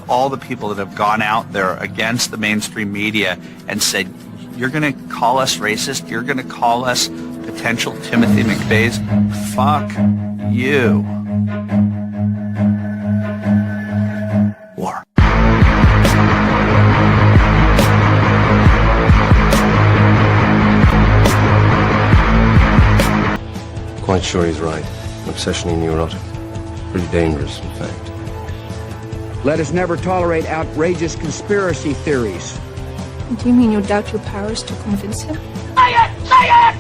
all the people that have gone out there against the mainstream media and said, you're going to call us racist? You're going to call us potential Timothy McVeighs? Fuck you. War. Quite sure he's right. Obsessionally neurotic. Pretty dangerous, in fact. Let us never tolerate outrageous conspiracy theories. Do you mean you doubt your powers to convince him? Say it! Say it!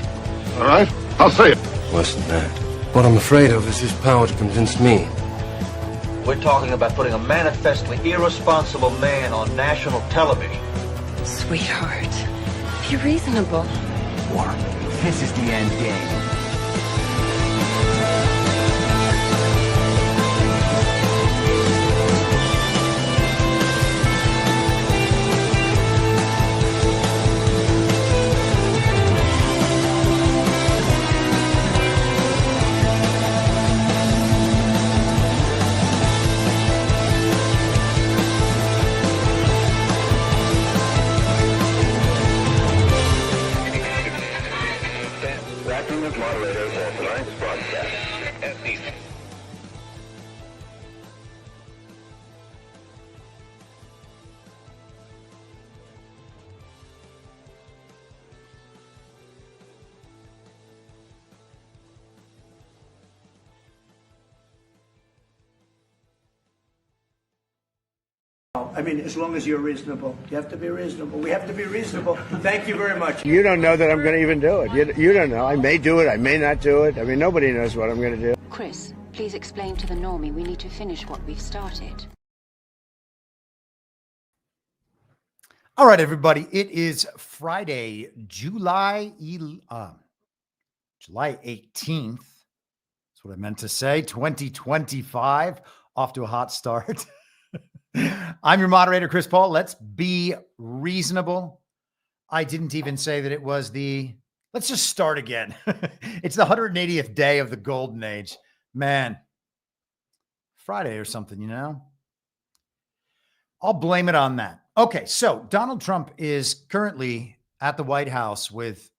All right, I'll say it. Worse than that. What I'm afraid of is his power to convince me. We're talking about putting a manifestly irresponsible man on national television. Sweetheart, be reasonable. War. This is the end game. I mean, as long as you're reasonable. You have to be reasonable. We have to be reasonable. Thank you very much. You don't know that I'm going to even do it. You don't know. I may do it. I may not do it. I mean, nobody knows what I'm going to do. Chris, please explain to the normie we need to finish what we've started. All right, everybody. It is Friday, July 18th. That's what I meant to say. 2025. Off to a hot start. I'm your moderator, Chris Paul. Let's be reasonable. I didn't even say that it was let's just start again. It's the 180th day of the golden age. Man, Friday or something, you know? I'll blame it on that. Okay, so Donald Trump is currently at the White House with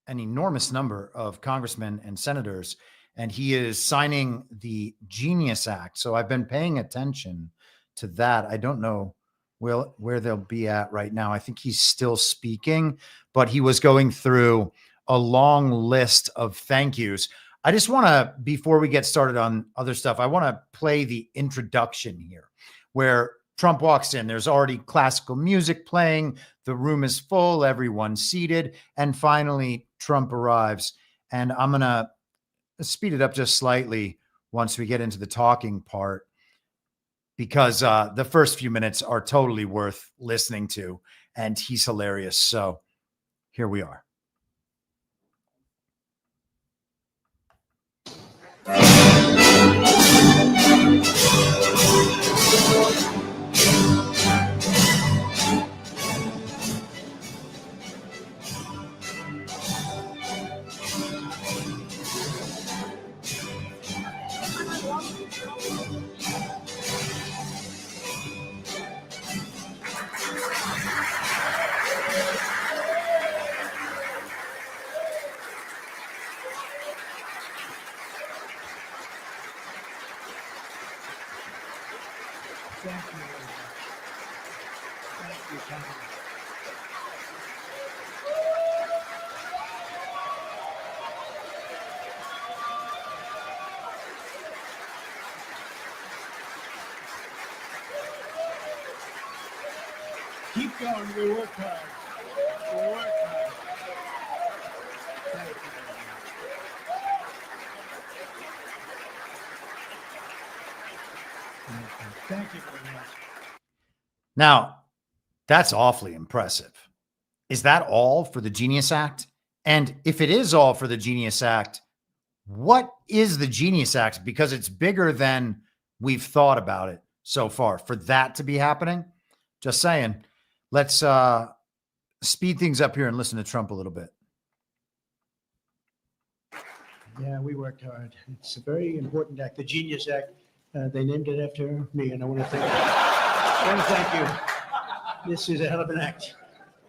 an enormous number of congressmen and senators, and he is signing the Genius Act. So I've been paying attention to that. I don't know where they'll be at right now. I think he's still speaking, but he was going through a long list of thank yous. I just want to, before we get started on other stuff, I want to play the introduction here where Trump walks in. There's already classical music playing. The room is full, everyone's seated. And finally, Trump arrives. And I'm going to speed it up just slightly once we get into the talking part, because the first few minutes are totally worth listening to, and he's hilarious. So here we are. Thank you. Thank you, Tom. Keep going. We work hard. We work hard. Thank you. Thank you very much. Now, that's awfully impressive. Is that all for the Genius Act? And if it is all for the Genius Act, what is the Genius Act? Because it's bigger than we've thought about it so far. For that to be happening, just saying. Let's speed things up here and listen to Trump a little bit. Yeah, we worked hard. It's a very important act, the Genius Act. They named it after me, and I want to thank Well, thank you. This is a hell of an act.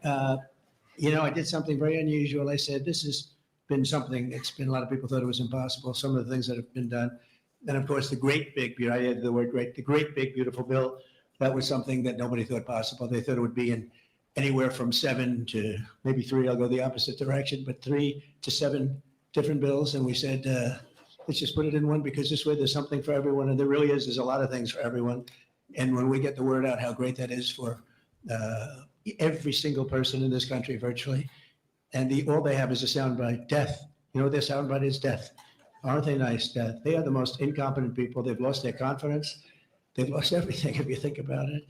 I did something very unusual. I said, this has been something, a lot of people thought it was impossible, some of the things that have been done. And of course, the great big, I added the word great, the great big beautiful bill, that was something that nobody thought possible. They thought it would be in anywhere from 7 to maybe 3, I'll go the opposite direction, but 3 to 7 different bills. And we said, let's just put it in one, because this way there's something for everyone. And there really is, there's a lot of things for everyone. And when we get the word out how great that is for every single person in this country virtually, and all they have is a soundbite, death. You know, their soundbite is death. Aren't they nice, death? They are the most incompetent people. They've lost their confidence. They've lost everything, if you think about it.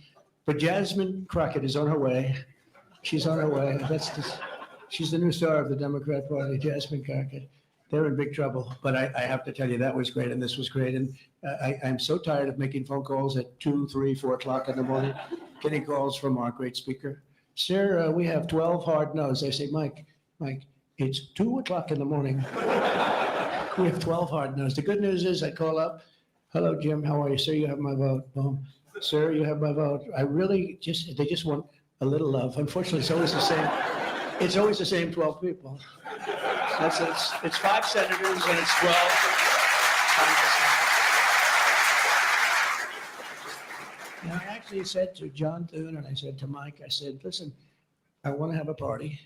But Jasmine Crockett is on her way. She's on her way. She's the new star of the Democrat Party, Jasmine Crockett. They're in big trouble. But I have to tell you, that was great, and this was great. And I'm so tired of making phone calls at 2, 3, 4 o'clock in the morning, getting calls from our great speaker. Sir, we have 12 hard no's. I say, Mike, it's 2 o'clock in the morning. We have 12 hard no's. The good news is I call up. Hello, Jim. How are you? Sir, you have my vote. Boom. Sir, you have my vote. They just want a little love. Unfortunately, it's always the same. It's always the same 12 people. It's 5 senators and it's 12. And I actually said to John Thune and I said to Mike, I said, listen, I want to have a party,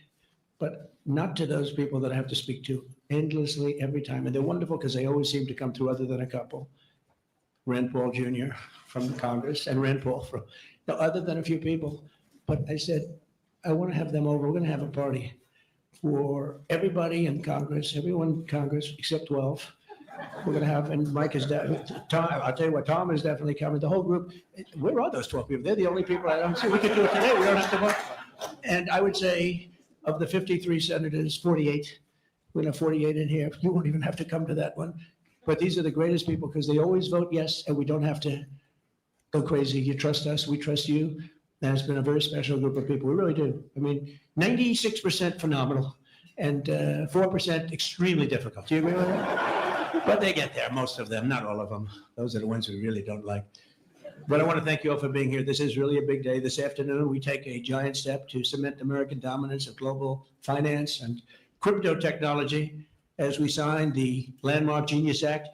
but not to those people that I have to speak to endlessly every time. And they're wonderful because they always seem to come through, other than a couple. Rand Paul Jr. from Congress and Rand Paul from, other than a few people. But I said, I want to have them over. We're going to have a party for everybody in Congress, everyone in Congress except 12. We're going to have, and Mike is Tom. I'll tell you what, Tom is definitely coming. The whole group. Where are those 12 people? They're the only people I don't see. We could do it today. We don't have to vote. And I would say, of the 53 senators, 48. We're going to have 48 in here. You won't even have to come to that one. But these are the greatest people because they always vote yes, and we don't have to go crazy. You trust us, we trust you. And it's been a very special group of people. We really do. I mean, 96% phenomenal and 4% extremely difficult. Do you agree with that? But they get there, most of them, not all of them. Those are the ones we really don't like. But I want to thank you all for being here. This is really a big day. This afternoon, we take a giant step to cement American dominance of global finance and crypto technology as we sign the landmark Genius Act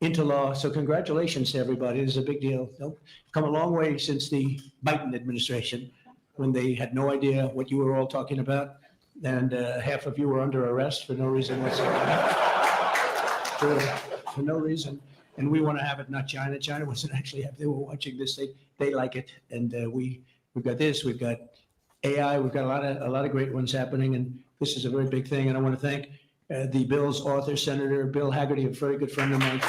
into law. So congratulations to everybody. This is a big deal. They've come a long way since the Biden administration, when they had no idea what you were all talking about. And half of you were under arrest for no reason whatsoever. For no reason. And we want to have it, not China. China wasn't actually, they were watching this. They like it. And we've got this, we've got AI, we've got a lot of great ones happening. And this is a very big thing. And I want to thank the bill's author, Senator Bill Hagerty, a very good friend of mine.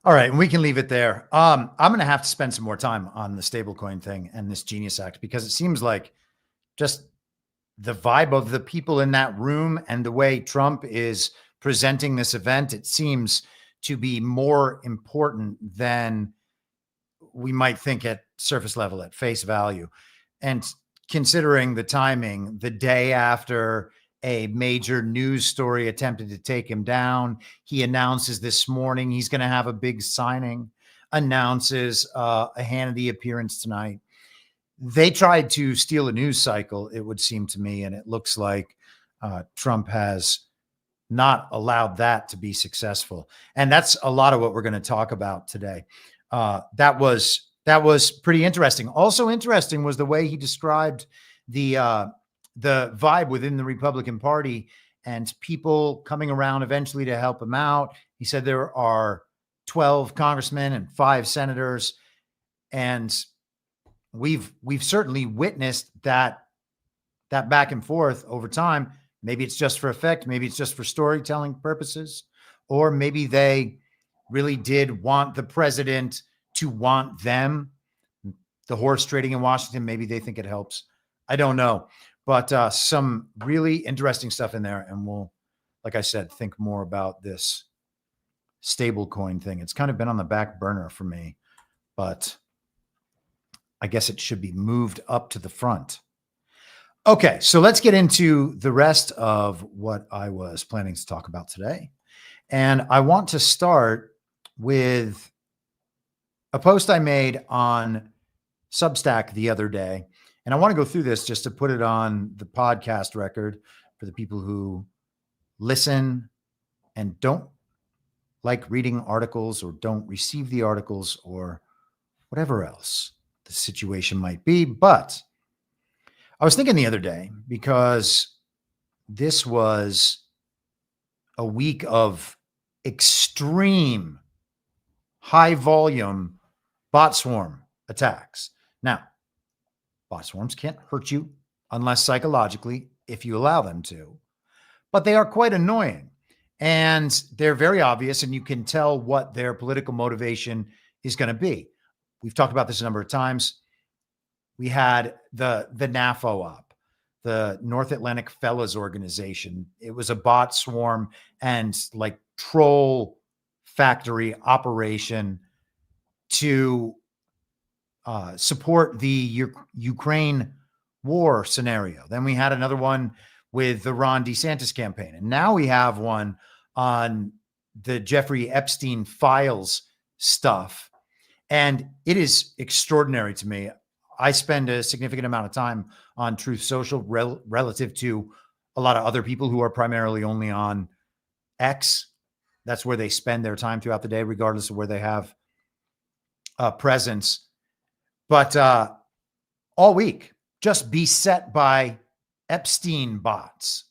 All right, and we can leave it there. I'm going to have to spend some more time on the stablecoin thing and this Genius Act, because it seems like just the vibe of the people in that room and the way Trump is presenting this event, it seems to be more important than we might think at surface level, at face value. And considering the timing, the day after a major news story attempted to take him down, he announces this morning he's going to have a big signing, announces a Hannity appearance tonight. They tried to steal a news cycle, it would seem to me, and it looks like Trump has not allowed that to be successful. And that's a lot of what we're going to talk about today. That was pretty interesting. Also interesting was the way he described the vibe within the Republican Party and people coming around eventually to help him out. He said there are 12 congressmen and 5 senators, and we've certainly witnessed that back and forth over time. Maybe it's just for effect, maybe it's just for storytelling purposes, or maybe they really did want the president to want them. The horse trading in Washington, maybe they think it helps. I don't know. But some really interesting stuff in there. And we'll, like I said, think more about this stablecoin thing. It's kind of been on the back burner for me, but I guess it should be moved up to the front. Okay, so let's get into the rest of what I was planning to talk about today. And I want to start with a post I made on Substack the other day, and I want to go through this just to put it on the podcast record for the people who listen and don't like reading articles or don't receive the articles or whatever else the situation might be. But I was thinking the other day, because this was a week of extreme high volume bot swarm attacks. Now, bot swarms can't hurt you unless psychologically, if you allow them to, but they are quite annoying and they're very obvious, and you can tell what their political motivation is going to be. We've talked about this a number of times. We had the NAFO op, the North Atlantic Fellas Organization. It was a bot swarm and like troll factory operation to support the Ukraine war scenario. Then we had another one with the Ron DeSantis campaign. And now we have one on the Jeffrey Epstein files stuff. And it is extraordinary to me. I spend a significant amount of time on Truth Social relative to a lot of other people who are primarily only on X. That's where they spend their time throughout the day, regardless of where they have presence. But all week, just beset by Epstein bots.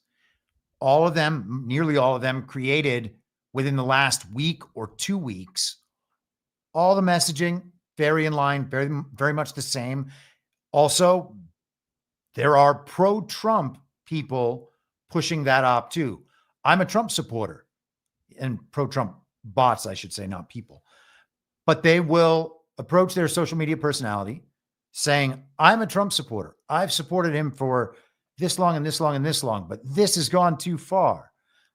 All of them, nearly all of them, created within the last week or 2 weeks. All the messaging, very in line, very, very much the same. Also, there are pro-Trump people pushing that op too. I'm a Trump supporter, and pro-Trump bots, I should say, not people. But they will approach their social media personality saying, I'm a Trump supporter. I've supported him for this long and this long and this long, but this has gone too far.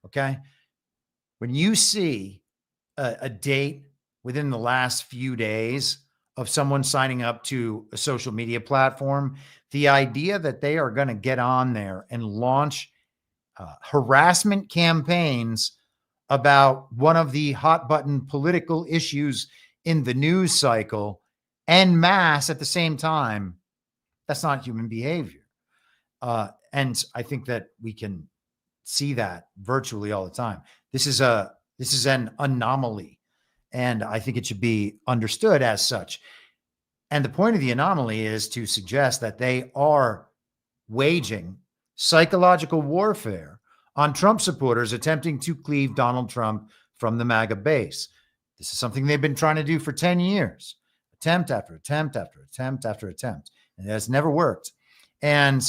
Okay. When you see a date within the last few days of someone signing up to a social media platform, the idea that they are going to get on there and launch harassment campaigns about one of the hot button political issues in the news cycle en masse at the same time, that's not human behavior. And I think that we can see that virtually all the time. This is an anomaly, and I think it should be understood as such. And the point of the anomaly is to suggest that they are waging psychological warfare on Trump supporters attempting to cleave Donald Trump from the MAGA base. This is something they've been trying to do for 10 years, attempt after attempt after attempt after attempt, and it has never worked. And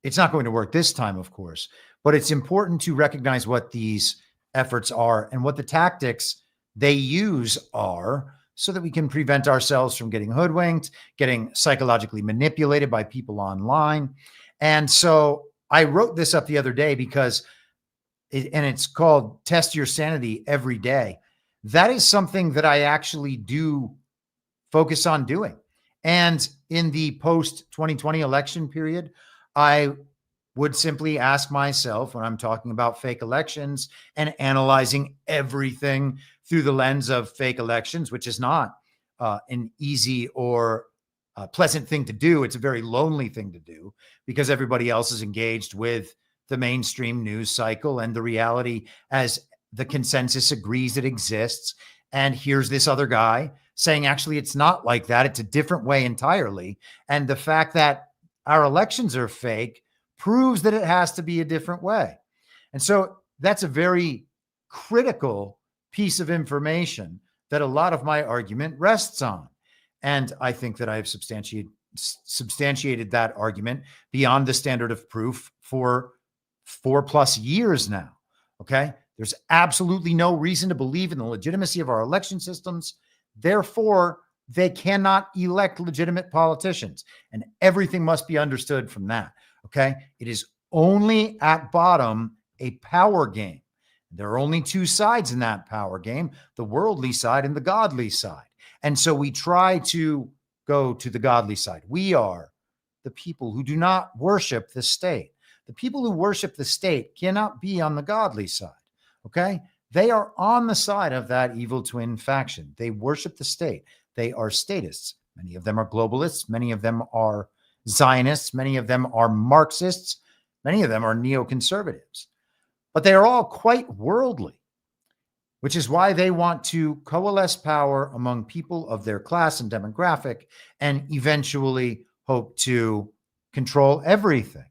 it's not going to work this time, of course, but it's important to recognize what these efforts are and what the tactics they use are, so that we can prevent ourselves from getting hoodwinked, getting psychologically manipulated by people online. And so I wrote this up the other day because it's called Test Your Sanity Every Day. That is something that I actually do focus on doing. And in the post-2020 election period, I would simply ask myself, when I'm talking about fake elections and analyzing everything through the lens of fake elections, which is not an easy or pleasant thing to do. It's a very lonely thing to do because everybody else is engaged with the mainstream news cycle and the reality as the consensus agrees it exists. And here's this other guy saying, actually, it's not like that. It's a different way entirely. And the fact that our elections are fake proves that it has to be a different way. And so that's a very critical piece of information that a lot of my argument rests on. And I think that I have substantiated that argument beyond the standard of proof for 4+ years now. Okay. There's absolutely no reason to believe in the legitimacy of our election systems. Therefore, they cannot elect legitimate politicians. And everything must be understood from that. Okay. It is only at bottom a power game. There are only two sides in that power game, the worldly side and the godly side. And so we try to go to the godly side. We are the people who do not worship the state. The people who worship the state cannot be on the godly side. Okay. They are on the side of that evil twin faction. They worship the state. They are statists. Many of them are globalists. Many of them are Zionists. Many of them are Marxists. Many of them are neoconservatives. But they are all quite worldly, which is why they want to coalesce power among people of their class and demographic and eventually hope to control everything.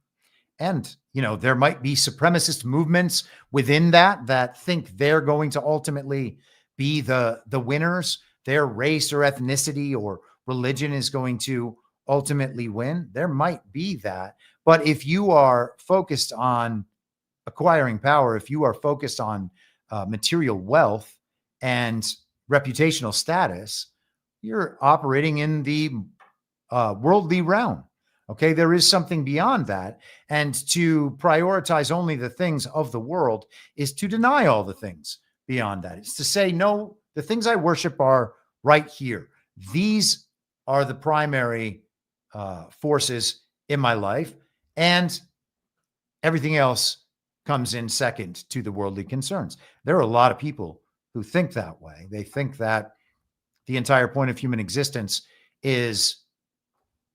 And, there might be supremacist movements within that think they're going to ultimately be the winners. Their race or ethnicity or religion is going to ultimately win. There might be that. But if you are focused on acquiring power, if you are focused on material wealth and reputational status, you're operating in the worldly realm. Okay, there is something beyond that. And to prioritize only the things of the world is to deny all the things beyond that. It's to say, no, the things I worship are right here. These are the primary forces in my life, and everything else comes in second to the worldly concerns. There are a lot of people who think that way. They think that the entire point of human existence is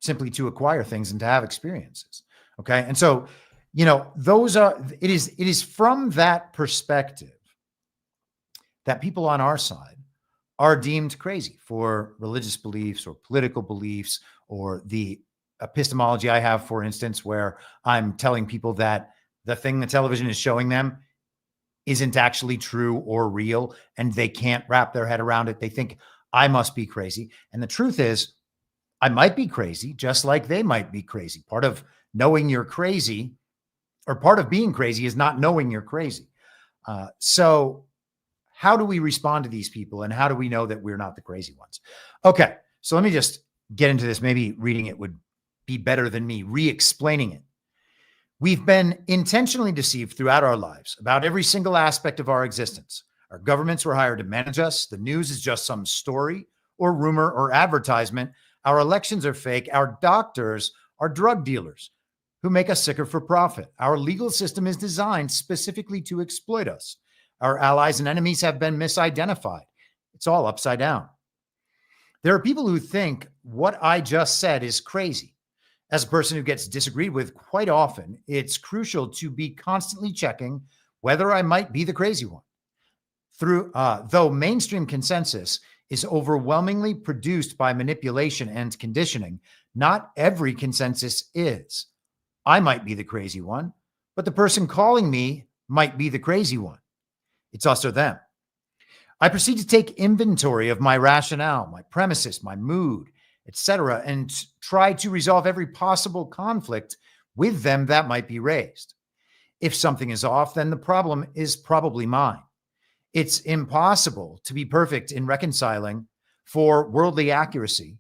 simply to acquire things and to have experiences. Okay. And so, it is from that perspective that people on our side are deemed crazy for religious beliefs or political beliefs, or the epistemology I have, for instance, where I'm telling people that the thing the television is showing them isn't actually true or real, and they can't wrap their head around it. They think I must be crazy. And the truth is, I might be crazy, just like they might be crazy. Part of knowing you're crazy, or part of being crazy, is not knowing you're crazy. So how do we respond to these people, and how do we know that we're not the crazy ones? Okay, so let me just get into this. Maybe reading it would be better than me re-explaining it. We've been intentionally deceived throughout our lives about every single aspect of our existence. Our governments were hired to manage us. The news is just some story or rumor or advertisement. Our elections are fake. Our doctors are drug dealers who make us sicker for profit. Our legal system is designed specifically to exploit us. Our allies and enemies have been misidentified. It's all upside down. There are people who think what I just said is crazy. As a person who gets disagreed with quite often, it's crucial to be constantly checking whether I might be the crazy one. Though mainstream consensus is overwhelmingly produced by manipulation and conditioning, not every consensus is. I might be the crazy one, but the person calling me might be the crazy one. It's us or them. I proceed to take inventory of my rationale, my premises, my mood, etc., and try to resolve every possible conflict with them that might be raised. If something is off, then the problem is probably mine. It's impossible to be perfect in reconciling for worldly accuracy,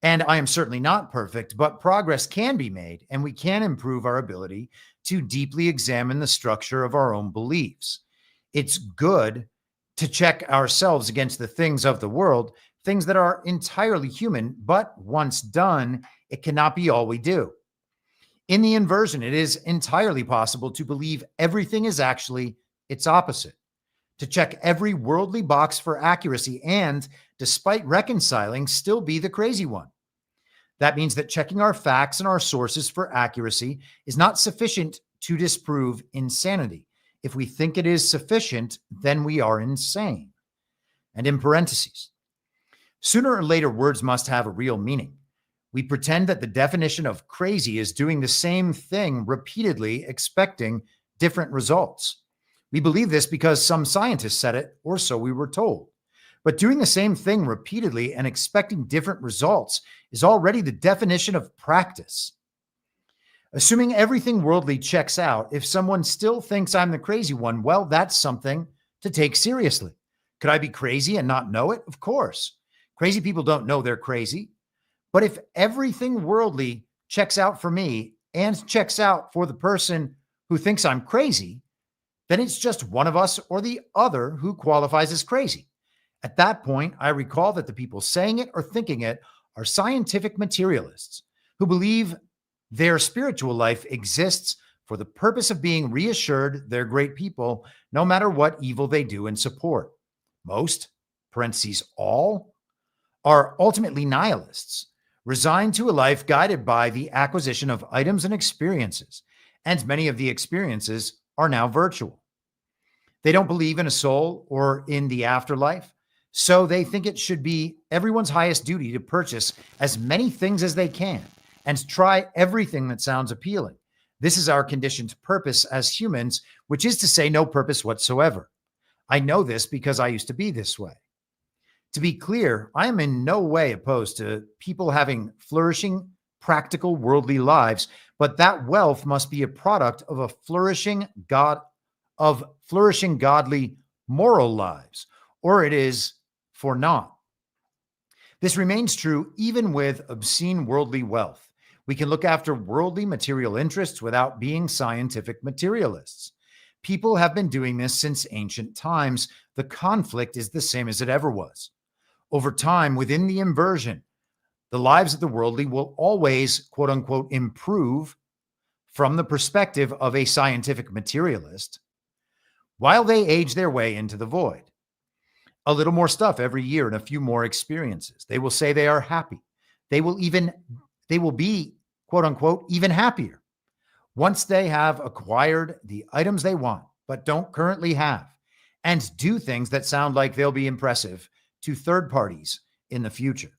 and I am certainly not perfect, but progress can be made, and we can improve our ability to deeply examine the structure of our own beliefs. It's good to check ourselves against the things of the world, things that are entirely human, but once done, it cannot be all we do. In the inversion, it is entirely possible to believe everything is actually its opposite, to check every worldly box for accuracy and, despite reconciling, still be the crazy one. That means that checking our facts and our sources for accuracy is not sufficient to disprove insanity. If we think it is sufficient, then we are insane. And in parentheses, sooner or later, words must have a real meaning. We pretend that the definition of crazy is doing the same thing repeatedly, expecting different results. We believe this because some scientists said it, or so we were told. But doing the same thing repeatedly and expecting different results is already the definition of practice. Assuming everything worldly checks out, if someone still thinks I'm the crazy one, well, that's something to take seriously. Could I be crazy and not know it? Of course. Crazy people don't know they're crazy. But if everything worldly checks out for me and checks out for the person who thinks I'm crazy, then it's just one of us or the other who qualifies as crazy. At that point, I recall that the people saying it or thinking it are scientific materialists who believe their spiritual life exists for the purpose of being reassured they're great people, no matter what evil they do and support. Most, parentheses all, are ultimately nihilists, resigned to a life guided by the acquisition of items and experiences, and many of the experiences are now virtual. They don't believe in a soul or in the afterlife, so they think it should be everyone's highest duty to purchase as many things as they can and try everything that sounds appealing. This is our conditioned purpose as humans, which is to say no purpose whatsoever. I know this because I used to be this way. To be clear, I am in no way opposed to people having flourishing, practical, worldly lives, but that wealth must be a product of a flourishing godly, moral lives, or it is for naught. This remains true even with obscene worldly wealth. We can look after worldly material interests without being scientific materialists. People have been doing this since ancient times. The conflict is the same as it ever was. Over time, within the inversion, the lives of the worldly will always, quote unquote, improve from the perspective of a scientific materialist while they age their way into the void. A little more stuff every year and a few more experiences. They will say they are happy. They will be, quote unquote, even happier once they have acquired the items they want, but don't currently have, and do things that sound like they'll be impressive to third parties in the future.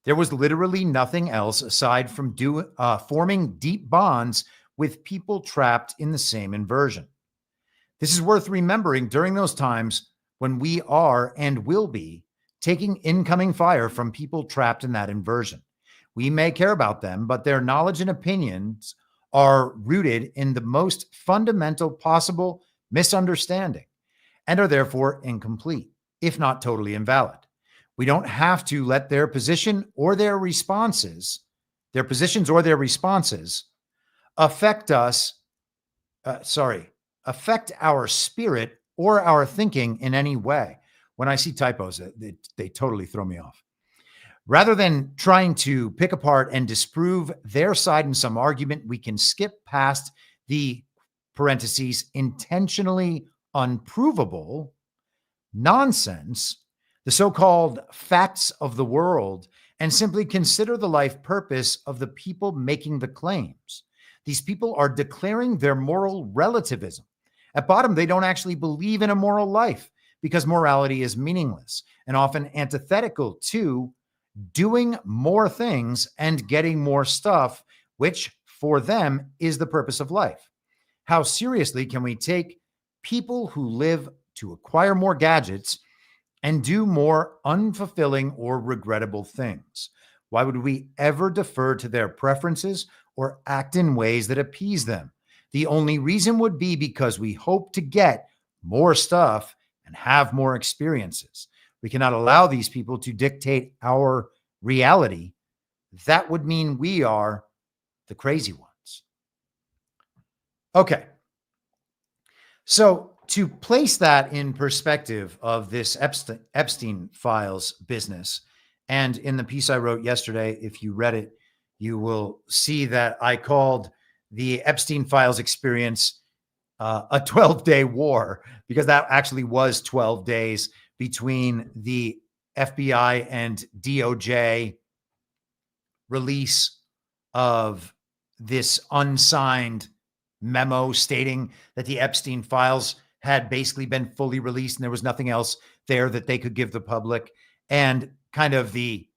There was literally nothing else aside from forming deep bonds with people trapped in the same inversion. This is worth remembering during those times when we are and will be taking incoming fire from people trapped in that inversion. We may care about them, but their knowledge and opinions are rooted in the most fundamental possible misunderstanding and are therefore incomplete, if not totally invalid. We don't have to let their positions or their responses affect our spirit or our thinking in any way. When I see typos, they totally throw me off. Rather than trying to pick apart and disprove their side in some argument, we can skip past the parentheses intentionally unprovable nonsense, the so-called facts of the world, and simply consider the life purpose of the people making the claims. These people are declaring their moral relativism. At bottom, they don't actually believe in a moral life because morality is meaningless and often antithetical to doing more things and getting more stuff, which for them is the purpose of life. How seriously can we take people who live to acquire more gadgets and do more unfulfilling or regrettable things? Why would we ever defer to their preferences or act in ways that appease them? The only reason would be because we hope to get more stuff and have more experiences. We cannot allow these people to dictate our reality. That would mean we are the crazy ones. Okay. So to place that in perspective of this Epstein files business, and in the piece I wrote yesterday, if you read it, you will see that I called the Epstein files experience a 12-day war, because that actually was 12 days between the FBI and DOJ release of this unsigned memo stating that the Epstein files had basically been fully released and there was nothing else there that they could give the public, and kind of the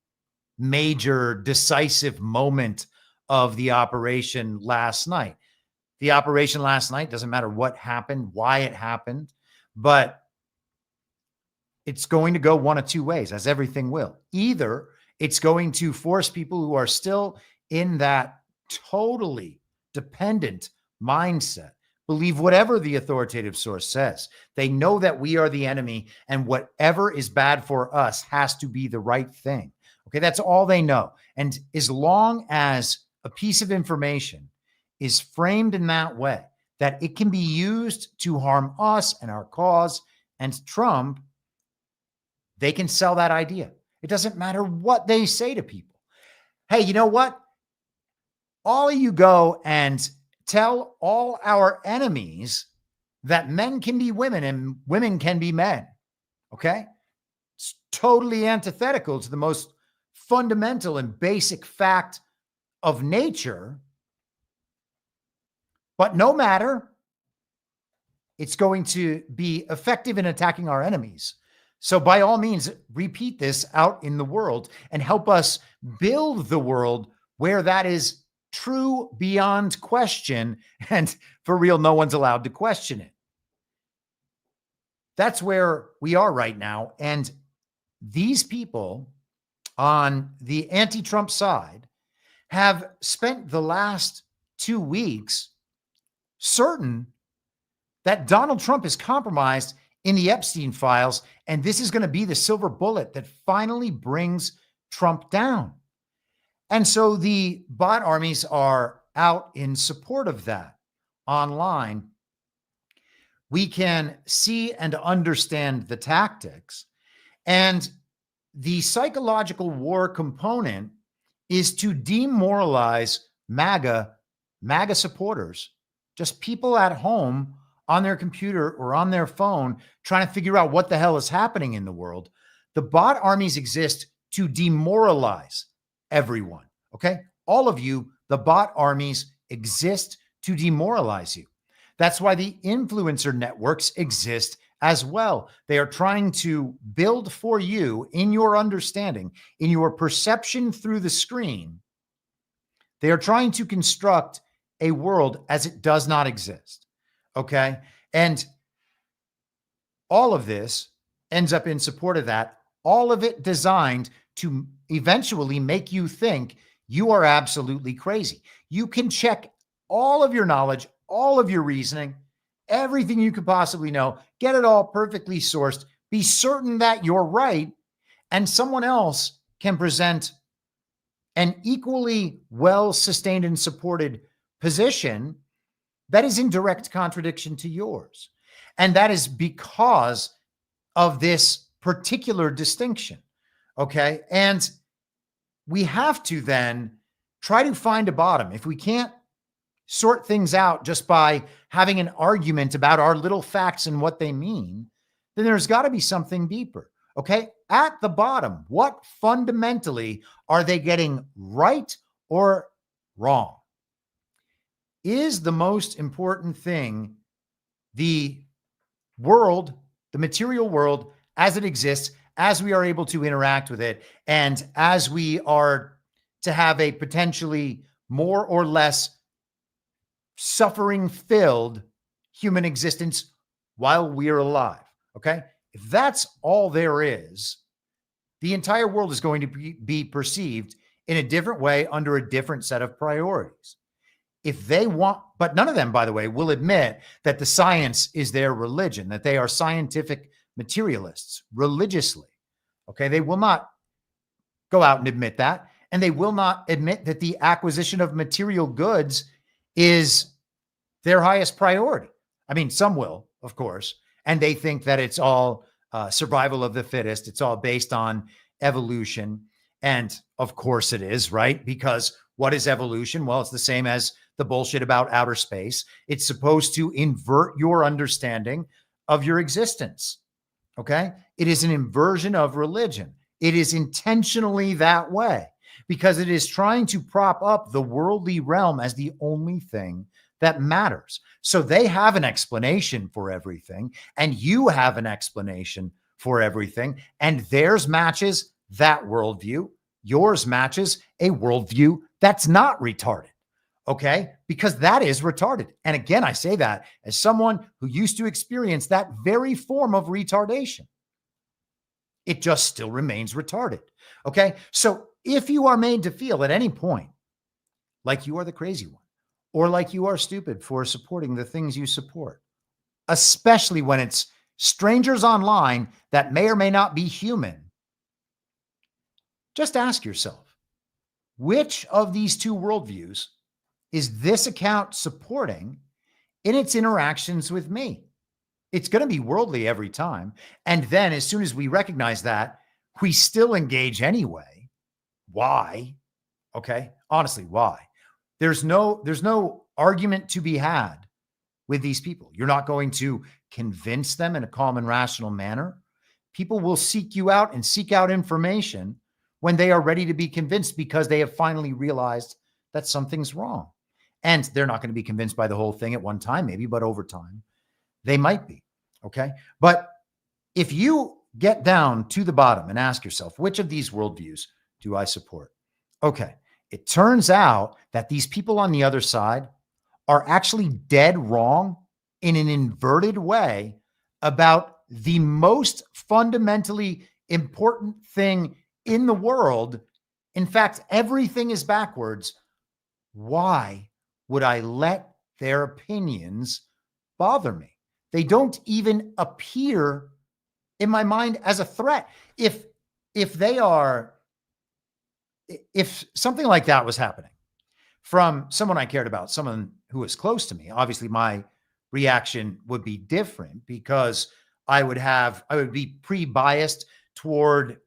major decisive moment of the operation last night. The operation last night, doesn't matter what happened, why it happened, but it's going to go one of two ways, as everything will. Either it's going to force people who are still in that totally dependent mindset, believe whatever the authoritative source says. They know that we are the enemy and whatever is bad for us has to be the right thing. Okay, that's all they know. And as long as a piece of information is framed in that way, that it can be used to harm us and our cause and Trump, they can sell that idea. It doesn't matter what they say to people. Hey, you know what? All of you go and tell all our enemies that men can be women and women can be men. Okay? totally antithetical to the most fundamental and basic fact of nature. But no matter, it's going to be effective in attacking our enemies. So by all means, repeat this out in the world and help us build the world where that is true beyond question. And for real, no one's allowed to question it. That's where we are right now. And these people on the anti-Trump side have spent the last 2 weeks certain that Donald Trump is compromised in the Epstein files, and this is going to be the silver bullet that finally brings Trump down. And so the bot armies are out in support of that online. We can see and understand the tactics, and the psychological war component is to demoralize MAGA supporters, just people at home on their computer or on their phone trying to figure out what the hell is happening in the world. The bot armies exist to demoralize everyone, okay? All of you, the bot armies exist to demoralize you. That's why the influencer networks exist as well. They are trying to build for you in your understanding, in your perception through the screen. They are trying to construct a world as it does not exist. Okay. And all of this ends up in support of that. All of it designed to eventually make you think you are absolutely crazy. You can check all of your knowledge, all of your reasoning, everything you could possibly know, get it all perfectly sourced, be certain that you're right, and someone else can present an equally well-sustained and supported position that is in direct contradiction to yours. And that is because of this particular distinction. Okay. And we have to then try to find a bottom. If we can't sort things out just by having an argument about our little facts and what they mean, then there's got to be something deeper. Okay. At the bottom, what fundamentally are they getting right or wrong? Is the most important thing the world, the material world as it exists, as we are able to interact with it, and as we are to have a potentially more or less suffering-filled human existence while we're alive, okay? If that's all there is, the entire world is going to be perceived in a different way under a different set of priorities. If they want, but none of them, by the way, will admit that the science is their religion, that they are scientific materialists religiously. Okay. They will not go out and admit that. And they will not admit that the acquisition of material goods is their highest priority. I mean, some will, of course, and they think that it's all survival of the fittest. It's all based on evolution. And of course it is, right? Because what is evolution? Well, it's the same as the bullshit about outer space. It's supposed to invert your understanding of your existence. Okay. It is an inversion of religion. It is intentionally that way because it is trying to prop up the worldly realm as the only thing that matters. So they have an explanation for everything, and you have an explanation for everything, and theirs matches that worldview. Yours matches a worldview that's not retarded. Okay, because that is retarded. And again, I say that as someone who used to experience that very form of retardation. It just still remains retarded. Okay, so if you are made to feel at any point like you are the crazy one, or like you are stupid for supporting the things you support, especially when it's strangers online that may or may not be human, just ask yourself, which of these two worldviews is this account supporting in its interactions with me? It's going to be worldly every time. And then as soon as we recognize that, we still engage anyway. Why? Okay. Honestly, why? There's no argument to be had with these people. You're not going to convince them in a calm and rational manner. people will seek you out and seek out information when they are ready to be convinced because they have finally realized that something's wrong. And they're not going to be convinced by the whole thing at one time, maybe, but over time, they might be. Okay. But if you get down to the bottom and ask yourself, which of these worldviews do I support? Okay. It turns out that these people on the other side are actually dead wrong in an inverted way about the most fundamentally important thing in the world. In fact, everything is backwards. Why would I let their opinions bother me? They don't even appear in my mind as a threat. If something like that was happening from someone I cared about, someone who was close to me, obviously my reaction would be different because I would be pre-biased toward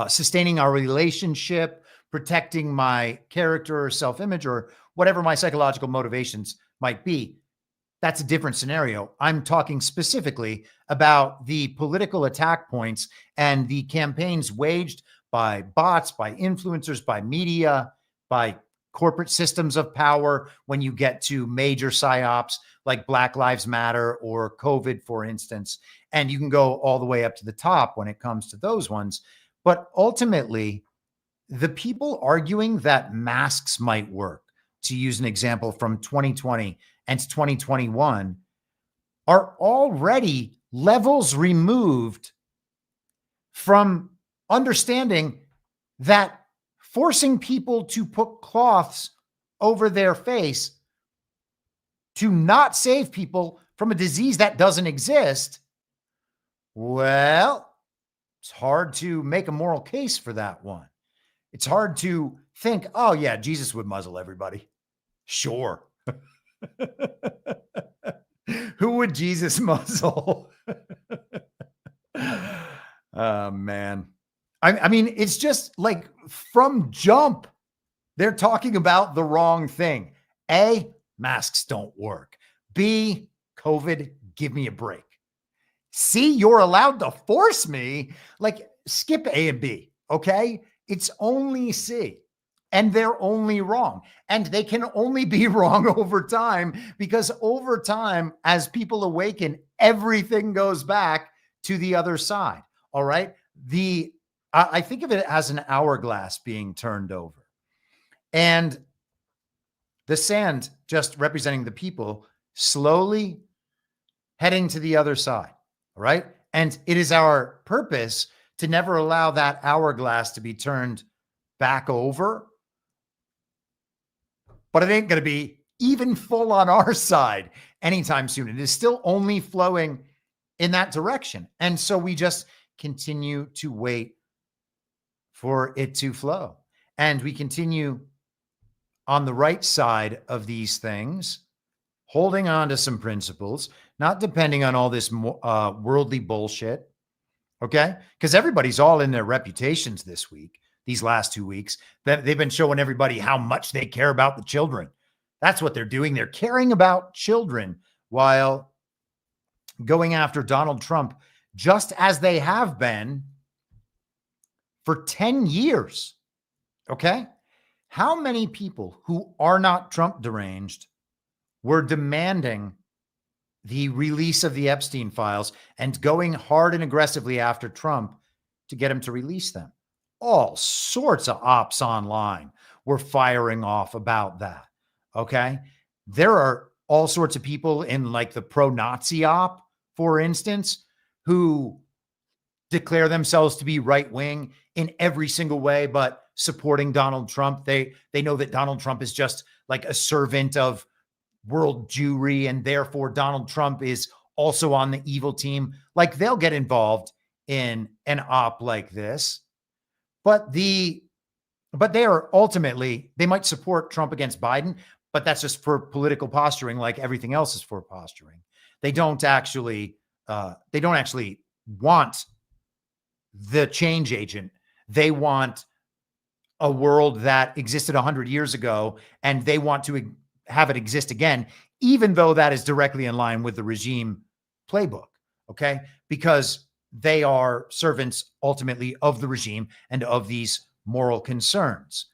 sustaining our relationship, protecting my character or self-image or whatever my psychological motivations might be. That's a different scenario. I'm talking specifically about the political attack points and the campaigns waged by bots, by influencers, by media, by corporate systems of power when you get to major psyops like Black Lives Matter or COVID, for instance. And you can go all the way up to the top when it comes to those ones. But ultimately, the people arguing that masks might work, to use an example from 2020 and 2021, are already levels removed from understanding that forcing people to put cloths over their face to not save people from a disease that doesn't exist, well, it's hard to make a moral case for that one. It's hard to think, oh yeah, Jesus would muzzle everybody. Sure. Who would Jesus muzzle? Oh, man. I mean, it's just like from jump, they're talking about the wrong thing. A, masks don't work. B, COVID, give me a break. C, you're allowed to force me. Like, skip A and B, okay? It's only C. And they're only wrong. And they can only be wrong over time because over time, as people awaken, everything goes back to the other side. All right. I think of it as an hourglass being turned over. And the sand just representing the people slowly heading to the other side. All right. And it is our purpose to never allow that hourglass to be turned back over. But it ain't going to be even full on our side anytime soon. It is still only flowing in that direction. And so we just continue to wait for it to flow. And we continue on the right side of these things, holding on to some principles, not depending on all this worldly bullshit. Okay? Because everybody's all in their reputations this week. These last 2 weeks, that they've been showing everybody how much they care about the children. That's what they're doing. They're caring about children while going after Donald Trump, just as they have been for 10 years. Okay? How many people who are not Trump deranged were demanding the release of the Epstein files and going hard and aggressively after Trump to get him to release them? All sorts of ops online were firing off about that. Okay. There are all sorts of people in like the pro-Nazi op, for instance, who declare themselves to be right-wing in every single way, but supporting Donald Trump. They know that Donald Trump is just like a servant of world Jewry, and therefore Donald Trump is also on the evil team. Like they'll get involved in an op like this. But they are ultimately, they might support Trump against Biden, but that's just for political posturing, like everything else is for posturing. They don't actually want the change agent. They want a world that existed 100 years ago, and they want to have it exist again, even though that is directly in line with the regime playbook. Okay. Because they are servants ultimately of the regime and of these moral concerns.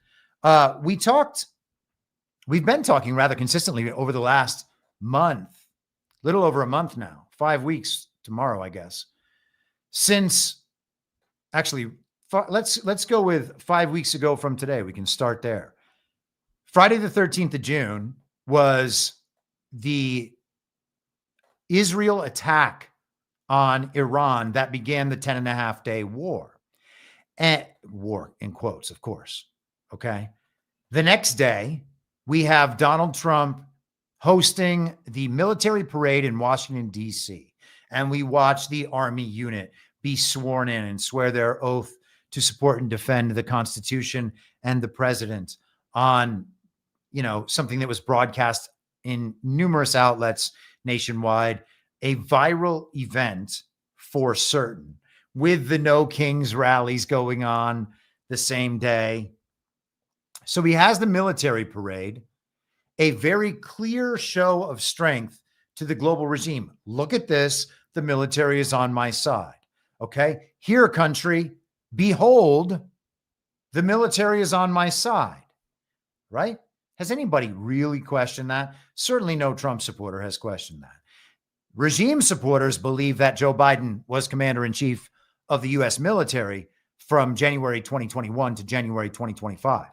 We've been talking rather consistently over the last month, little over a month now, 5 weeks tomorrow, I guess, since actually, let's go with 5 weeks ago from today. We can start there. Friday the 13th of June was the Israel attack on Iran that began the 10.5-day war. And war in quotes, of course. Okay. The next day, we have Donald Trump hosting the military parade in Washington, D.C. And we watch the Army unit be sworn in and swear their oath to support and defend the Constitution and the president on, something that was broadcast in numerous outlets nationwide, a viral event for certain, with the No Kings rallies going on the same day. So he has the military parade, a very clear show of strength to the global regime. Look at this. The military is on my side. Okay. Here, country, behold, the military is on my side. Right? Has anybody really questioned that? Certainly no Trump supporter has questioned that. Regime supporters believe that Joe Biden was commander-in-chief of the U.S. military from January 2021 to January 2025.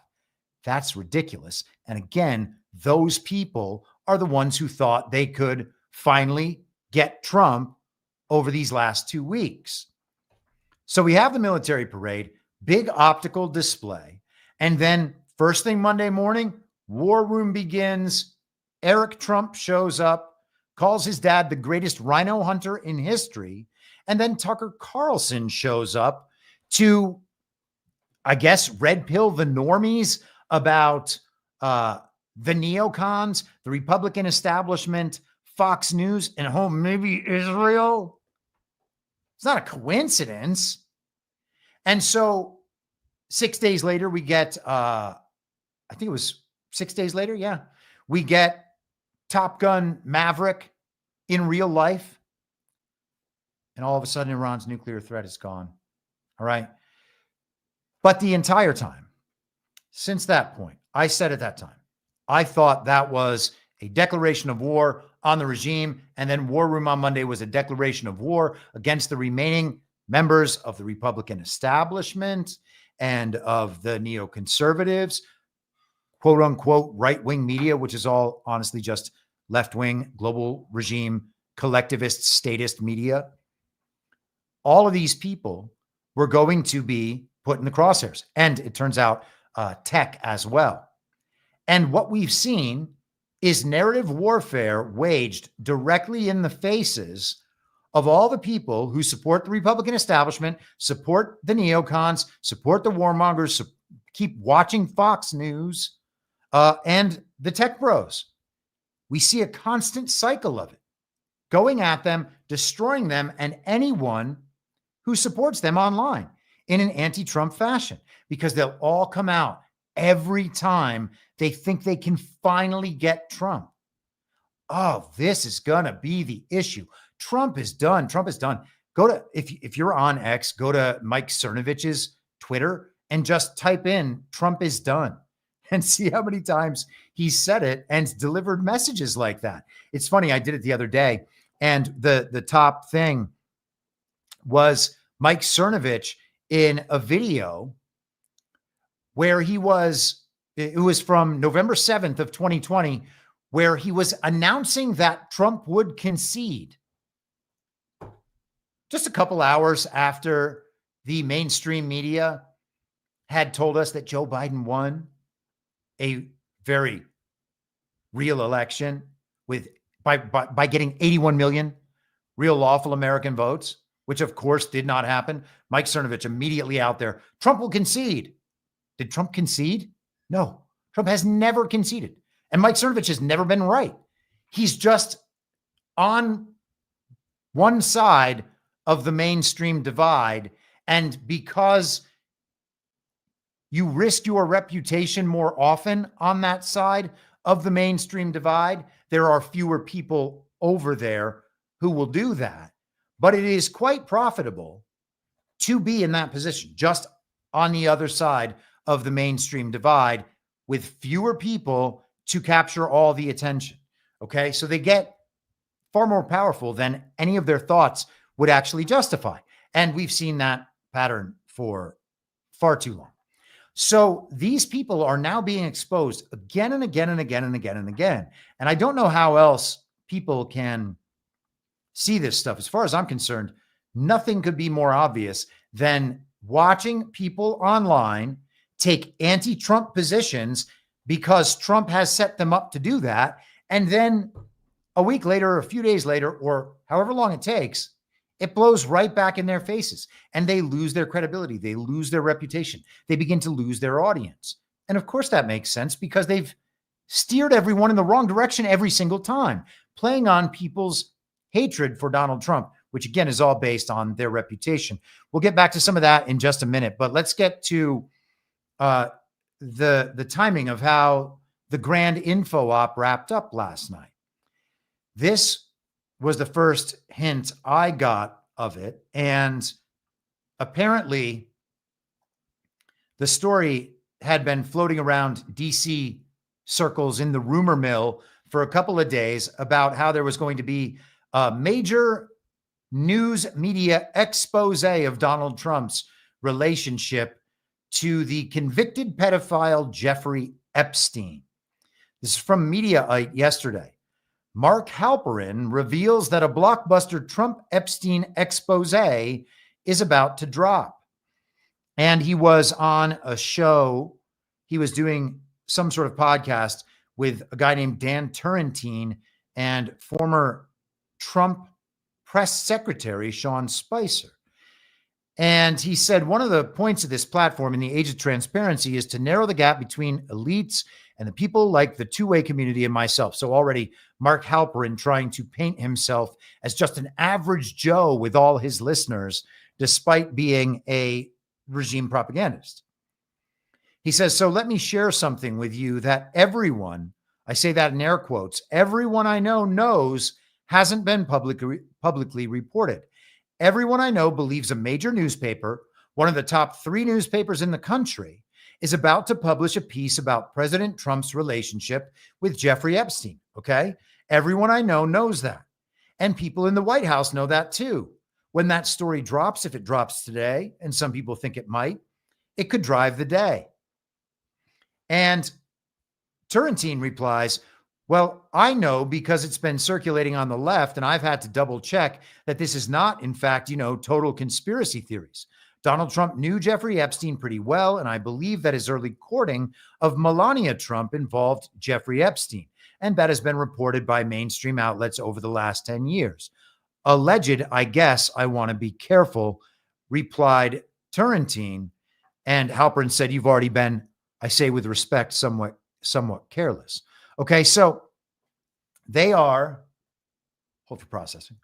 That's ridiculous. And again, those people are the ones who thought they could finally get Trump over these last 2 weeks. So we have the military parade, big optical display, and then first thing Monday morning, war room begins. Eric Trump shows up, calls his dad the greatest rhino hunter in history, and then Tucker Carlson shows up to, I guess, red pill the normies about the neocons, the Republican establishment, Fox News, and maybe Israel. It's not a coincidence. And so 6 days later, we get, I think it was 6 days later. Yeah. We get Top Gun Maverick in real life. And all of a sudden, Iran's nuclear threat is gone. All right. But the entire time, since that point, I said at that time, I thought that was a declaration of war on the regime. And then War Room on Monday was a declaration of war against the remaining members of the Republican establishment and of the neoconservatives, quote unquote, right-wing media, which is all honestly just left-wing, global regime, collectivist, statist media. All of these people were going to be put in the crosshairs. And it turns out tech as well. And what we've seen is narrative warfare waged directly in the faces of all the people who support the Republican establishment, support the neocons, support the warmongers, keep watching Fox News, and the tech bros. We see a constant cycle of it, going at them, destroying them, and anyone who supports them online in an anti-Trump fashion, because they'll all come out every time they think they can finally get Trump. Oh, this is going to be the issue. Trump is done. Trump is done. Go to, if you're on X, go to Mike Cernovich's Twitter and just type in Trump is done and see how many times he said it and delivered messages like that. It's funny. I did it the other day, and the top thing was Mike Cernovich in a video where it was from November 7th of 2020, where he was announcing that Trump would concede. Just a couple hours after the mainstream media had told us that Joe Biden won a very real election by getting 81 million real lawful American votes, which of course did not happen. Mike Cernovich immediately out there, Trump will concede. Did Trump concede? No, Trump has never conceded. And Mike Cernovich has never been right. He's just on one side of the mainstream divide. And because you risk your reputation more often on that side of the mainstream divide, there are fewer people over there who will do that. but it is quite profitable to be in that position, just on the other side of the mainstream divide, with fewer people to capture all the attention. Okay. So they get far more powerful than any of their thoughts would actually justify. And we've seen that pattern for far too long. So these people are now being exposed again and again and again and again and again. And I don't know how else people can see this stuff. As far as I'm concerned, nothing could be more obvious than watching people online take anti-Trump positions because Trump has set them up to do that. And then a week later, a few days later, or however long it takes, it blows right back in their faces and they lose their credibility. They lose their reputation. They begin to lose their audience. And of course that makes sense because they've steered everyone in the wrong direction every single time, playing on people's hatred for Donald Trump, which again is all based on their reputation. We'll get back to some of that in just a minute, but let's get to the timing of how the grand info op wrapped up last night. This was the first hint I got of it. And apparently the story had been floating around DC circles in the rumor mill for a couple of days about how there was going to be a major news media expose of Donald Trump's relationship to the convicted pedophile Jeffrey Epstein. This is from Mediaite yesterday. Mark Halperin reveals that a blockbuster Trump Epstein expose is about to drop. And he was on a show. He was doing some sort of podcast with a guy named Dan Turrentine and former Trump press secretary Sean Spicer. And he said one of the points of this platform in the age of transparency is to narrow the gap between elites and the people like the two-way community and myself. So already Mark Halperin trying to paint himself as just an average Joe with all his listeners, despite being a regime propagandist. He says, so let me share something with you that everyone, I say that in air quotes, everyone I know knows hasn't been publicly reported. Everyone I know believes a major newspaper, one of the top 3 newspapers in the country, is about to publish a piece about President Trump's relationship with Jeffrey Epstein. Okay. Everyone I know knows that. And people in the White House know that too. When that story drops, if it drops today, and some people think it might, it could drive the day. And Turrentine replies, well, I know because it's been circulating on the left and I've had to double check that this is not, in fact, total conspiracy theories. Donald Trump knew Jeffrey Epstein pretty well, and I believe that his early courting of Melania Trump involved Jeffrey Epstein, and that has been reported by mainstream outlets over the last 10 years. Alleged, I guess I want to be careful, replied Turrentine, and Halperin said, you've already been, I say with respect, somewhat careless. Okay, so they are, hold for processing.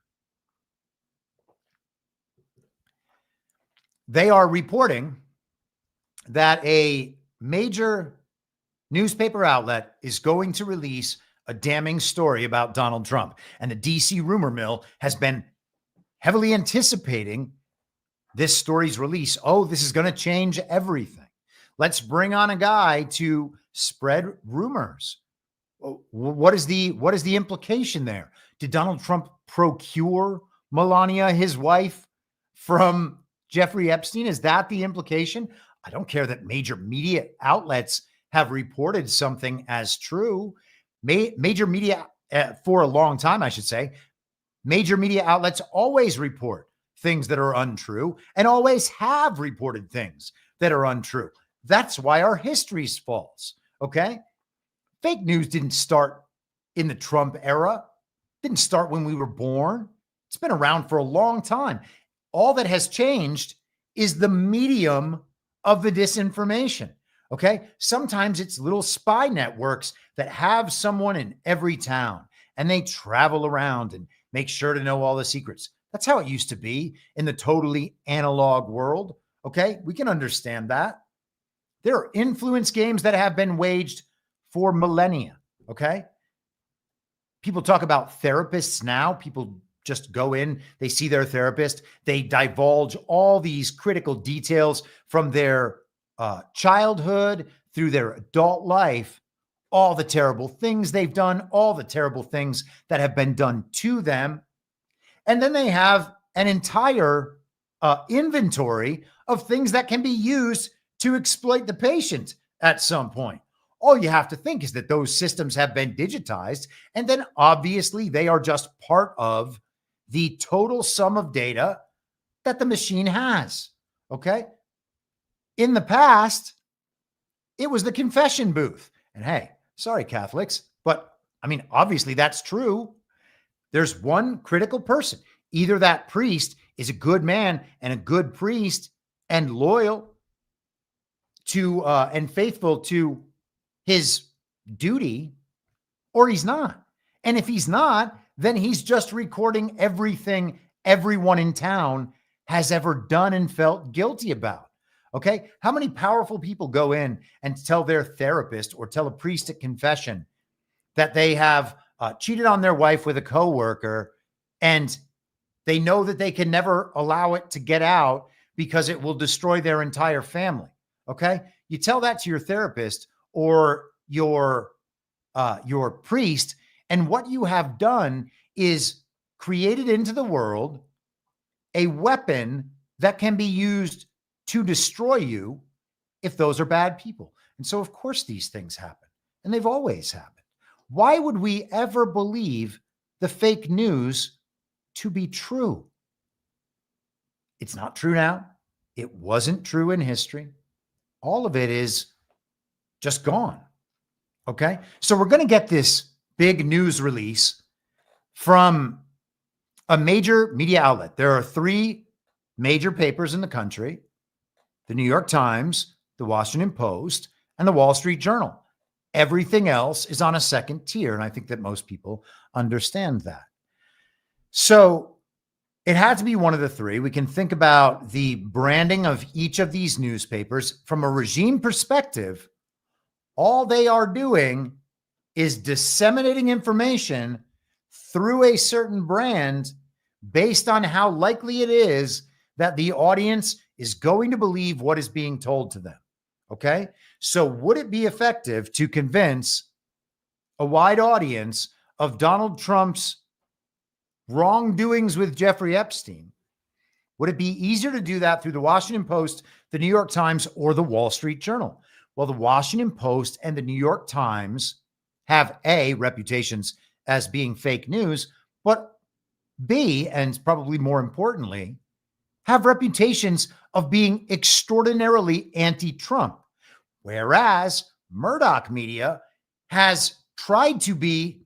They are reporting that a major newspaper outlet is going to release a damning story about Donald Trump. And the DC rumor mill has been heavily anticipating this story's release. Oh, this is going to change everything. Let's bring on a guy to spread rumors. What is the implication there? Did Donald Trump procure Melania, his wife, from Jeffrey Epstein? Is that the implication? I don't care that major media outlets have reported something as true. Major media, for a long time, I should say, major media outlets always report things that are untrue and always have reported things that are untrue. That's why our history's false, okay? Fake news didn't start in the Trump era. Didn't start when we were born. It's been around for a long time. All that has changed is the medium of the disinformation. Okay. Sometimes it's little spy networks that have someone in every town and they travel around and make sure to know all the secrets. That's how it used to be in the totally analog world. Okay. We can understand that. There are influence games that have been waged for millennia. Okay. People talk about therapists now. People just go in, they see their therapist, they divulge all these critical details from their childhood through their adult life, all the terrible things they've done, all the terrible things that have been done to them. And then they have an entire inventory of things that can be used to exploit the patient at some point. All you have to think is that those systems have been digitized, and then obviously they are just part of the total sum of data that the machine has. Okay. In the past, it was the confession booth. And hey, sorry, Catholics, but I mean, obviously that's true. There's one critical person. Either that priest is a good man and a good priest and loyal to and faithful to his duty, or he's not. And if he's not, then he's just recording everything everyone in town has ever done and felt guilty about. Okay. How many powerful people go in and tell their therapist or tell a priest at confession that they have cheated on their wife with a coworker, and they know that they can never allow it to get out because it will destroy their entire family? Okay. You tell that to your therapist or your priest, and what you have done is created into the world a weapon that can be used to destroy you if those are bad people. And so, of course, these things happen, and they've always happened. Why would we ever believe the fake news to be true? It's not true now. It wasn't true in history. All of it is just gone. Okay. So we're going to get this big news release from a major media outlet. There are 3 major papers in the country: the New York Times, the Washington Post, and the Wall Street Journal. Everything else is on a second tier. And I think that most people understand that. So it had to be one of the 3. We can think about the branding of each of these newspapers from a regime perspective. All they are doing is disseminating information through a certain brand based on how likely it is that the audience is going to believe what is being told to them. Okay. So would it be effective to convince a wide audience of Donald Trump's wrongdoings with Jeffrey Epstein? Would it be easier to do that through the Washington Post, the New York Times, or the Wall Street Journal? Well, the Washington Post and the New York Times have A, reputations as being fake news, but B, and probably more importantly, have reputations of being extraordinarily anti-Trump. Whereas Murdoch media has tried to be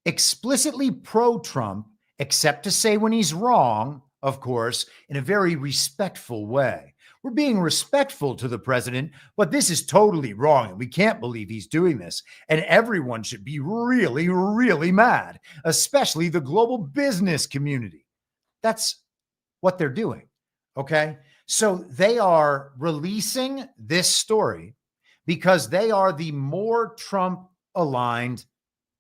explicitly pro-Trump, except to say when he's wrong, of course, in a very respectful way. We're being respectful to the president, but this is totally wrong, and we can't believe he's doing this. And everyone should be really, really mad, especially the global business community. That's what they're doing, okay? So they are releasing this story because they are the more Trump-aligned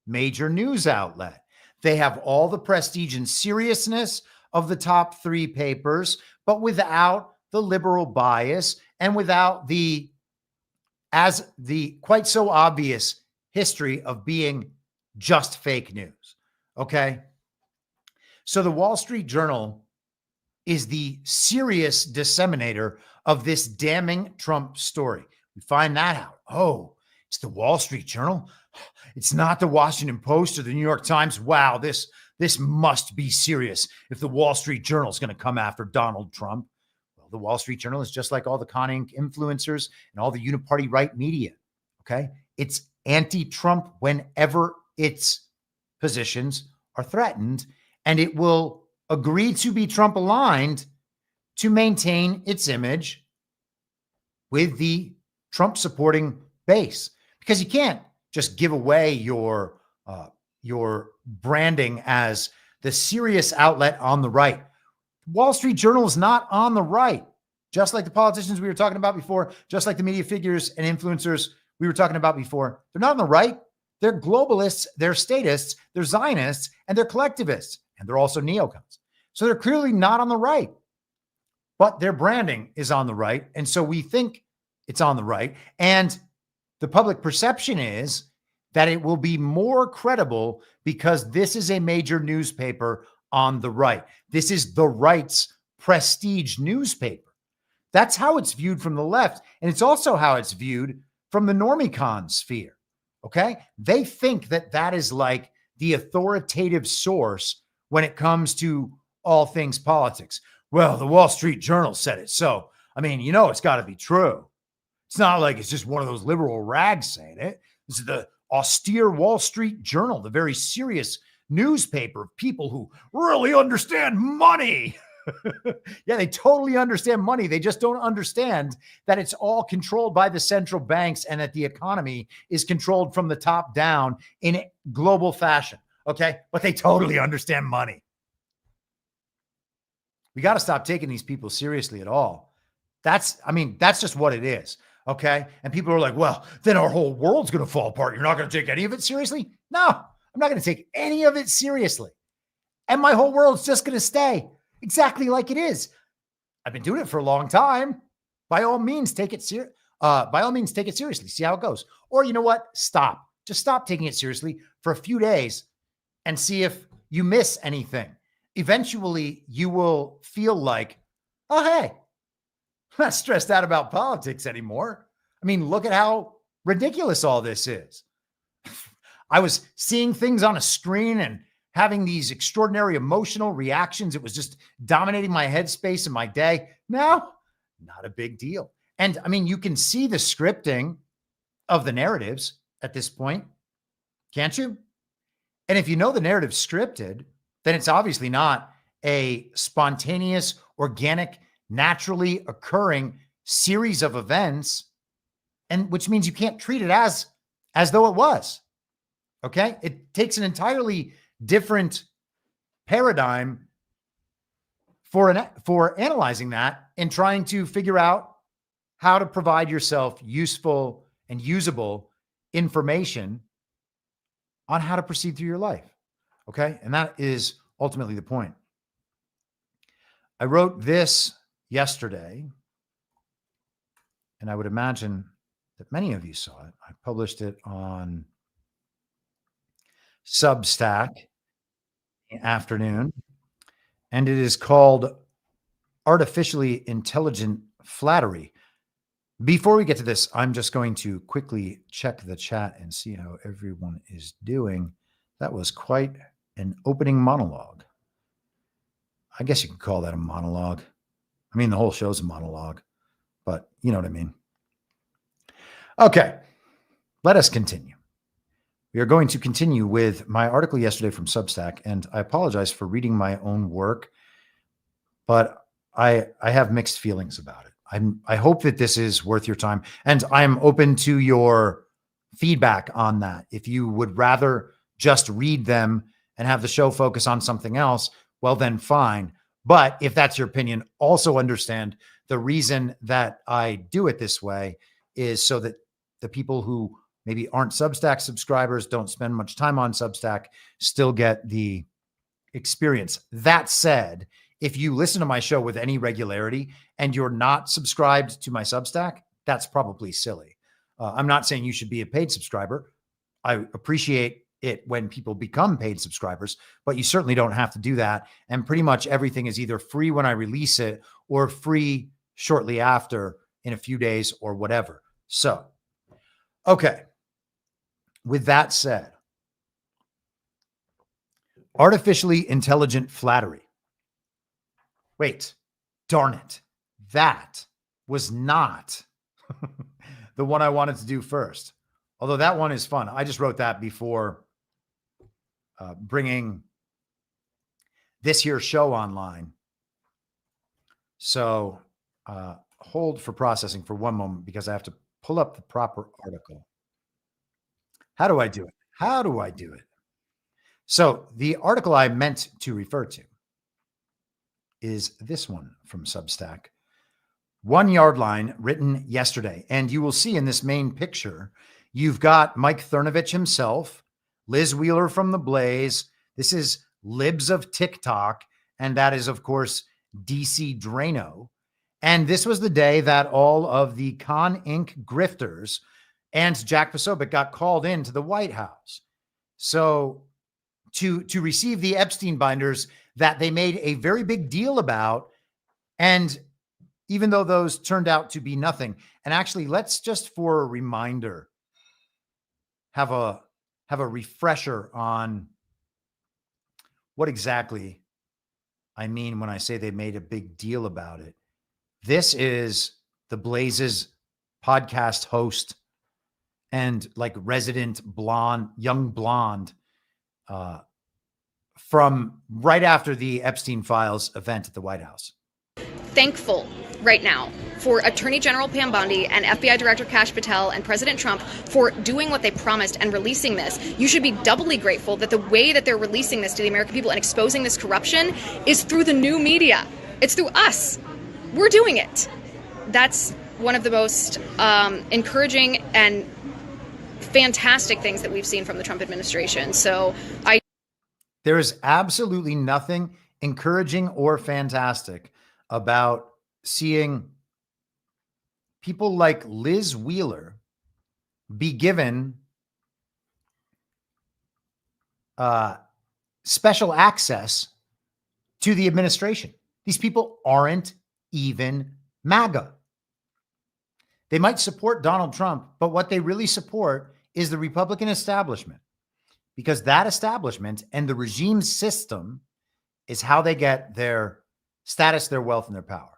major news outlet. They have all the prestige and seriousness of the top 3 papers, but without the liberal bias and without the quite so obvious history of being just fake news. Okay. So the Wall Street Journal is the serious disseminator of this damning Trump story. We find that out. Oh, it's the Wall Street Journal. It's not the Washington Post or the New York Times. Wow, this must be serious if the Wall Street Journal is going to come after Donald Trump. Well, the Wall Street Journal is just like all the Con Inc. influencers and all the uniparty right media. Okay. It's anti-Trump whenever its positions are threatened, and it will agree to be Trump aligned to maintain its image with the Trump supporting base, because you can't just give away your branding as the serious outlet on the right. Wall Street Journal is not on the right, just like the politicians we were talking about before, just like the media figures and influencers we were talking about before. They're not on the right. They're globalists, they're statists, they're Zionists, and they're collectivists. and they're also neocons. So they're clearly not on the right, but their branding is on the right. And so we think it's on the right. And the public perception is that it will be more credible because this is a major newspaper on the right. This is the right's prestige newspaper. That's how it's viewed from the left. And it's also how it's viewed from the normie-con sphere. Okay. They think that that is like the authoritative source when it comes to all things politics. Well, the Wall Street Journal said it. So, I mean, you know, it's got to be true. It's not like it's just one of those liberal rags saying it. This is the austere Wall Street Journal, the very serious newspaper of people who really understand money. Yeah, they totally understand money. They just don't understand that it's all controlled by the central banks and that the economy is controlled from the top down in global fashion. Okay. But they totally understand money. We got to stop taking these people seriously at all. That's just what it is. Okay. And people are like, well, then our whole world's going to fall apart. You're not going to take any of it seriously? No, I'm not going to take any of it seriously. And my whole world's just going to stay exactly like it is. I've been doing it for a long time. By all means, take it seriously. See how it goes. Or you know what? Stop. Just stop taking it seriously for a few days and see if you miss anything. Eventually, you will feel like, oh, hey, I'm not stressed out about politics anymore. I mean, look at how ridiculous all this is. I was seeing things on a screen and having these extraordinary emotional reactions. It was just dominating my headspace and my day. Now, not a big deal. And I mean, you can see the scripting of the narratives at this point, can't you? And if you know the narrative's scripted, then it's obviously not a spontaneous, organic, naturally occurring series of events, and which means you can't treat it as though it was. Okay? It takes an entirely different paradigm for analyzing that and trying to figure out how to provide yourself useful and usable information on how to proceed through your life. Okay? And that is ultimately the point. I wrote this yesterday, and I would imagine that many of you saw it. I published it on Substack in the afternoon, and it is called Artificially Intelligent Flattery. Before we get to this, I'm just going to quickly check the chat and see how everyone is doing. That was quite an opening monologue. I guess you could call that a monologue. I mean, the whole show's a monologue, but you know what I mean. Okay, let us continue. We are going to continue with my article yesterday from Substack, and I apologize for reading my own work, but I have mixed feelings about it. I hope that this is worth your time, and I'm open to your feedback on that. If you would rather just read them and have the show focus on something else, well, then fine. But if that's your opinion, also understand the reason that I do it this way is so that the people who maybe aren't Substack subscribers, don't spend much time on Substack, still get the experience. That said, if you listen to my show with any regularity and you're not subscribed to my Substack, that's probably silly. I'm not saying you should be a paid subscriber. I appreciate it when people become paid subscribers, but you certainly don't have to do that. And pretty much everything is either free when I release it or free shortly after in a few days or whatever. So, okay. With that said, artificially intelligent flattery. Wait, darn it. That was not the one I wanted to do first. Although that one is fun. I just wrote that before bringing this here show online. So hold for processing for one moment because I have to pull up the proper article. How do I do it? How do I do it? So the article I meant to refer to is this one from Substack. 1 Yard Line, written yesterday. And you will see in this main picture, you've got Mike Cernovich himself, Liz Wheeler from The Blaze. This is libs of TikTok, and that is, of course, DC Drano. And this was the day that all of the Con Inc. grifters and Jack Posobiec got called into the White House. So to receive the Epstein binders that they made a very big deal about, and even though those turned out to be nothing. And actually, let's just, for a reminder, have a refresher on what exactly I mean when I say they made a big deal about it. This is the Blaze's podcast host and like resident blonde, young blonde, from right after the Epstein Files event at the White House. Thankful right now for Attorney General Pam Bondi and FBI Director Kash Patel and President Trump for doing what they promised and releasing this. You should be doubly grateful that the way that they're releasing this to the American people and exposing this corruption is through the new media. It's through us. We're doing it. That's one of the most encouraging and fantastic things that we've seen from the Trump administration. There is absolutely nothing encouraging or fantastic about seeing people like Liz Wheeler be given special access to the administration. These people aren't even MAGA. They might support Donald Trump, but what they really support is the Republican establishment, because that establishment and the regime system is how they get their status, their wealth, and their power.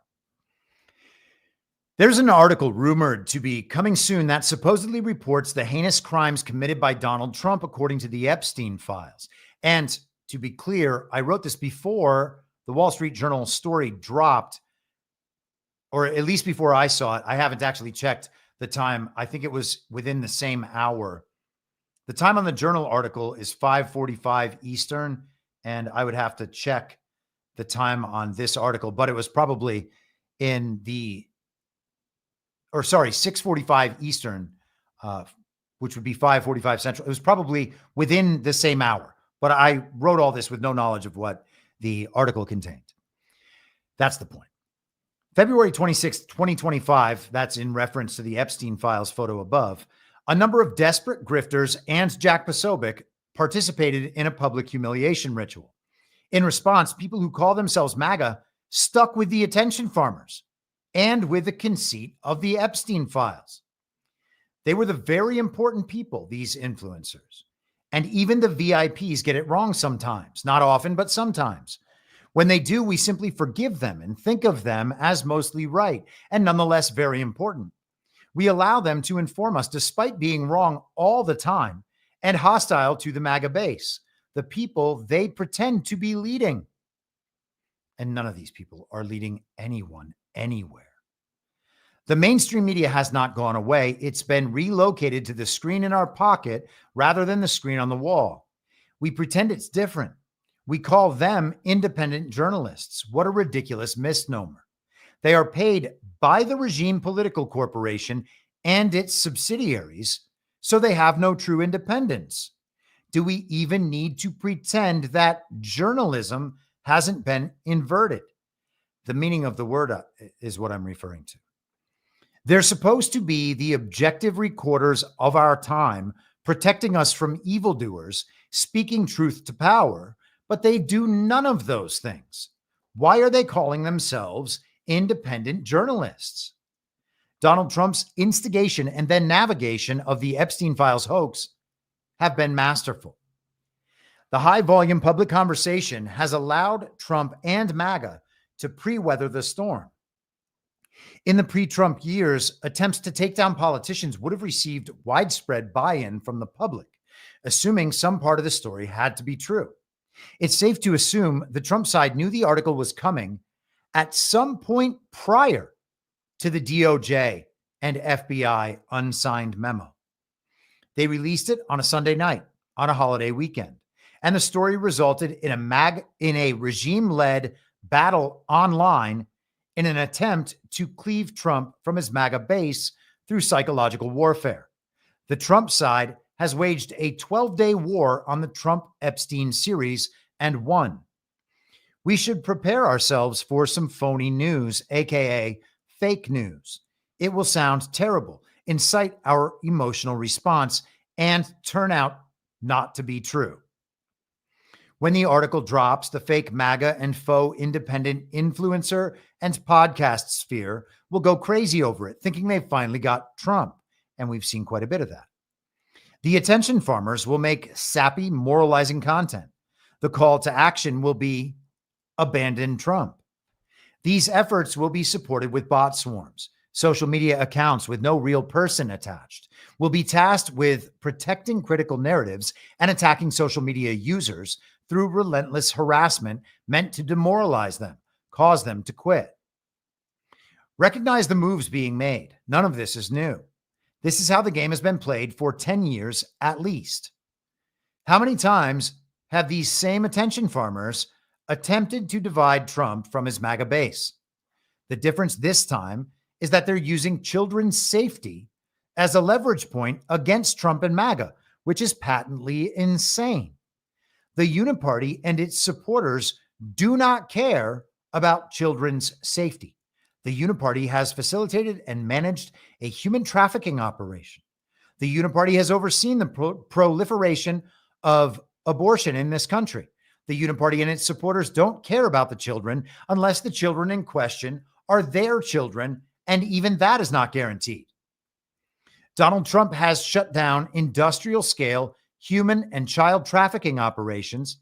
There's an article rumored to be coming soon that supposedly reports the heinous crimes committed by Donald Trump, according to the Epstein Files. And to be clear, I wrote this before the Wall Street Journal story dropped, or at least before I saw it. I haven't actually checked the time. I think it was within the same hour. The time on the Journal article is 5:45 Eastern, and I would have to check the time on this article, but it was probably in the, 6:45 Eastern, which would be 5:45 Central. It was probably within the same hour, but I wrote all this with no knowledge of what the article contained. That's the point. February 26th, 2025, that's in reference to the Epstein Files photo above, a number of desperate grifters and Jack Posobiec participated in a public humiliation ritual. In response, people who call themselves MAGA stuck with the attention farmers and with the conceit of the Epstein Files. They were the very important people, these influencers. And even the VIPs get it wrong sometimes, not often, but sometimes. When they do, we simply forgive them and think of them as mostly right and nonetheless very important. We allow them to inform us despite being wrong all the time and hostile to the MAGA base, the people they pretend to be leading. And none of these people are leading anyone anywhere. The mainstream media has not gone away. It's been relocated to the screen in our pocket rather than the screen on the wall. We pretend it's different. We call them independent journalists. What a ridiculous misnomer. They are paid by the regime political corporation and its subsidiaries, so they have no true independence. Do we even need to pretend that journalism hasn't been inverted? The meaning of the word is what I'm referring to. They're supposed to be the objective recorders of our time, protecting us from evildoers, speaking truth to power, but they do none of those things. Why are they calling themselves independent journalists? Donald Trump's instigation and then navigation of the Epstein Files hoax have been masterful. The high-volume public conversation has allowed Trump and MAGA to pre-weather the storm. In the pre-Trump years, attempts to take down politicians would have received widespread buy-in from the public, assuming some part of the story had to be true. It's safe to assume the Trump side knew the article was coming at some point prior to the DOJ and FBI unsigned memo. They released it on a Sunday night on a holiday weekend, and the story resulted in a regime-led battle online in an attempt to cleave Trump from his MAGA base through psychological warfare. The Trump side has waged a 12-day war on the Trump-Epstein series and one. We should prepare ourselves for some phony news, aka fake news. It will sound terrible, incite our emotional response, and turn out not to be true. When the article drops, the fake MAGA and faux independent influencer and podcast sphere will go crazy over it, thinking they finally got Trump. And we've seen quite a bit of that. The attention farmers will make sappy, moralizing content. The call to action will be abandon Trump. These efforts will be supported with bot swarms. Social media accounts with no real person attached will be tasked with protecting critical narratives and attacking social media users through relentless harassment meant to demoralize them, cause them to quit. Recognize the moves being made. None of this is new. This is how the game has been played for 10 years at least. How many times have these same attention farmers attempted to divide Trump from his MAGA base? The difference this time is that they're using children's safety as a leverage point against Trump and MAGA, which is patently insane. The Uniparty and its supporters do not care about children's safety. The Uniparty has facilitated and managed a human trafficking operation. The Uniparty has overseen the proliferation of abortion in this country. The Uniparty and its supporters don't care about the children unless the children in question are their children, and even that is not guaranteed. Donald Trump has shut down industrial-scale human and child trafficking operations.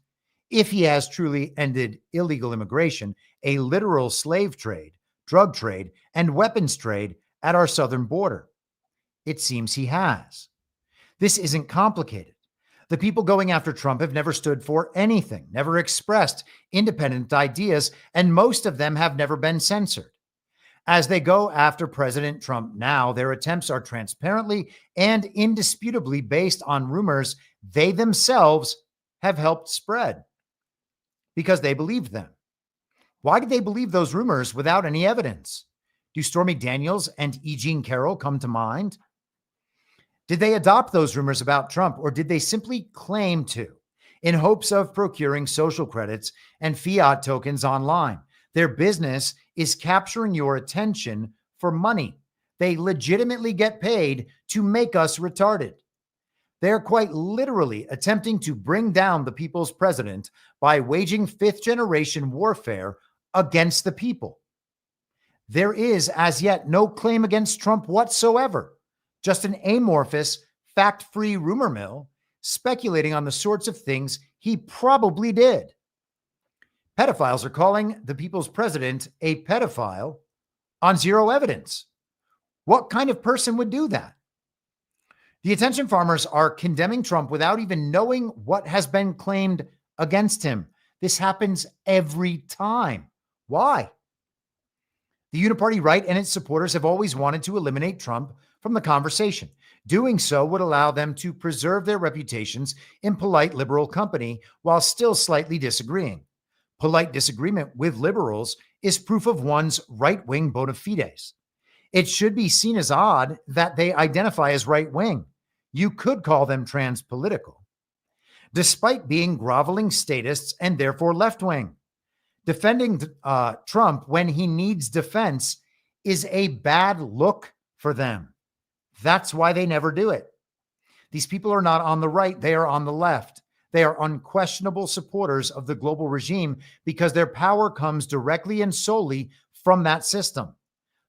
If he has truly ended illegal immigration, a literal slave trade, drug trade, and weapons trade at our southern border. It seems he has. This isn't complicated. The people going after Trump have never stood for anything, never expressed independent ideas, and most of them have never been censored. As they go after President Trump now, their attempts are transparently and indisputably based on rumors they themselves have helped spread because they believed them. Why did they believe those rumors without any evidence? Do Stormy Daniels and E. Jean Carroll come to mind? Did they adopt those rumors about Trump, or did they simply claim to, in hopes of procuring social credits and fiat tokens online? Their business is capturing your attention for money. They legitimately get paid to make us retarded. They're quite literally attempting to bring down the people's president by waging fifth-generation warfare against the people. There is, as yet, no claim against Trump whatsoever, just an amorphous, fact-free rumor mill speculating on the sorts of things he probably did. Pedophiles are calling the people's president a pedophile on zero evidence. What kind of person would do that? The attention farmers are condemning Trump without even knowing what has been claimed against him. This happens every time. Why? The Uniparty right and its supporters have always wanted to eliminate Trump from the conversation. Doing so would allow them to preserve their reputations in polite liberal company while still slightly disagreeing. Polite disagreement with liberals is proof of one's right-wing bona fides. It should be seen as odd that they identify as right-wing. You could call them trans-political, despite being groveling statists and therefore left-wing. Defending Trump when he needs defense is a bad look for them. That's why they never do it. These people are not on the right, they are on the left. They are unquestionable supporters of the global regime because their power comes directly and solely from that system.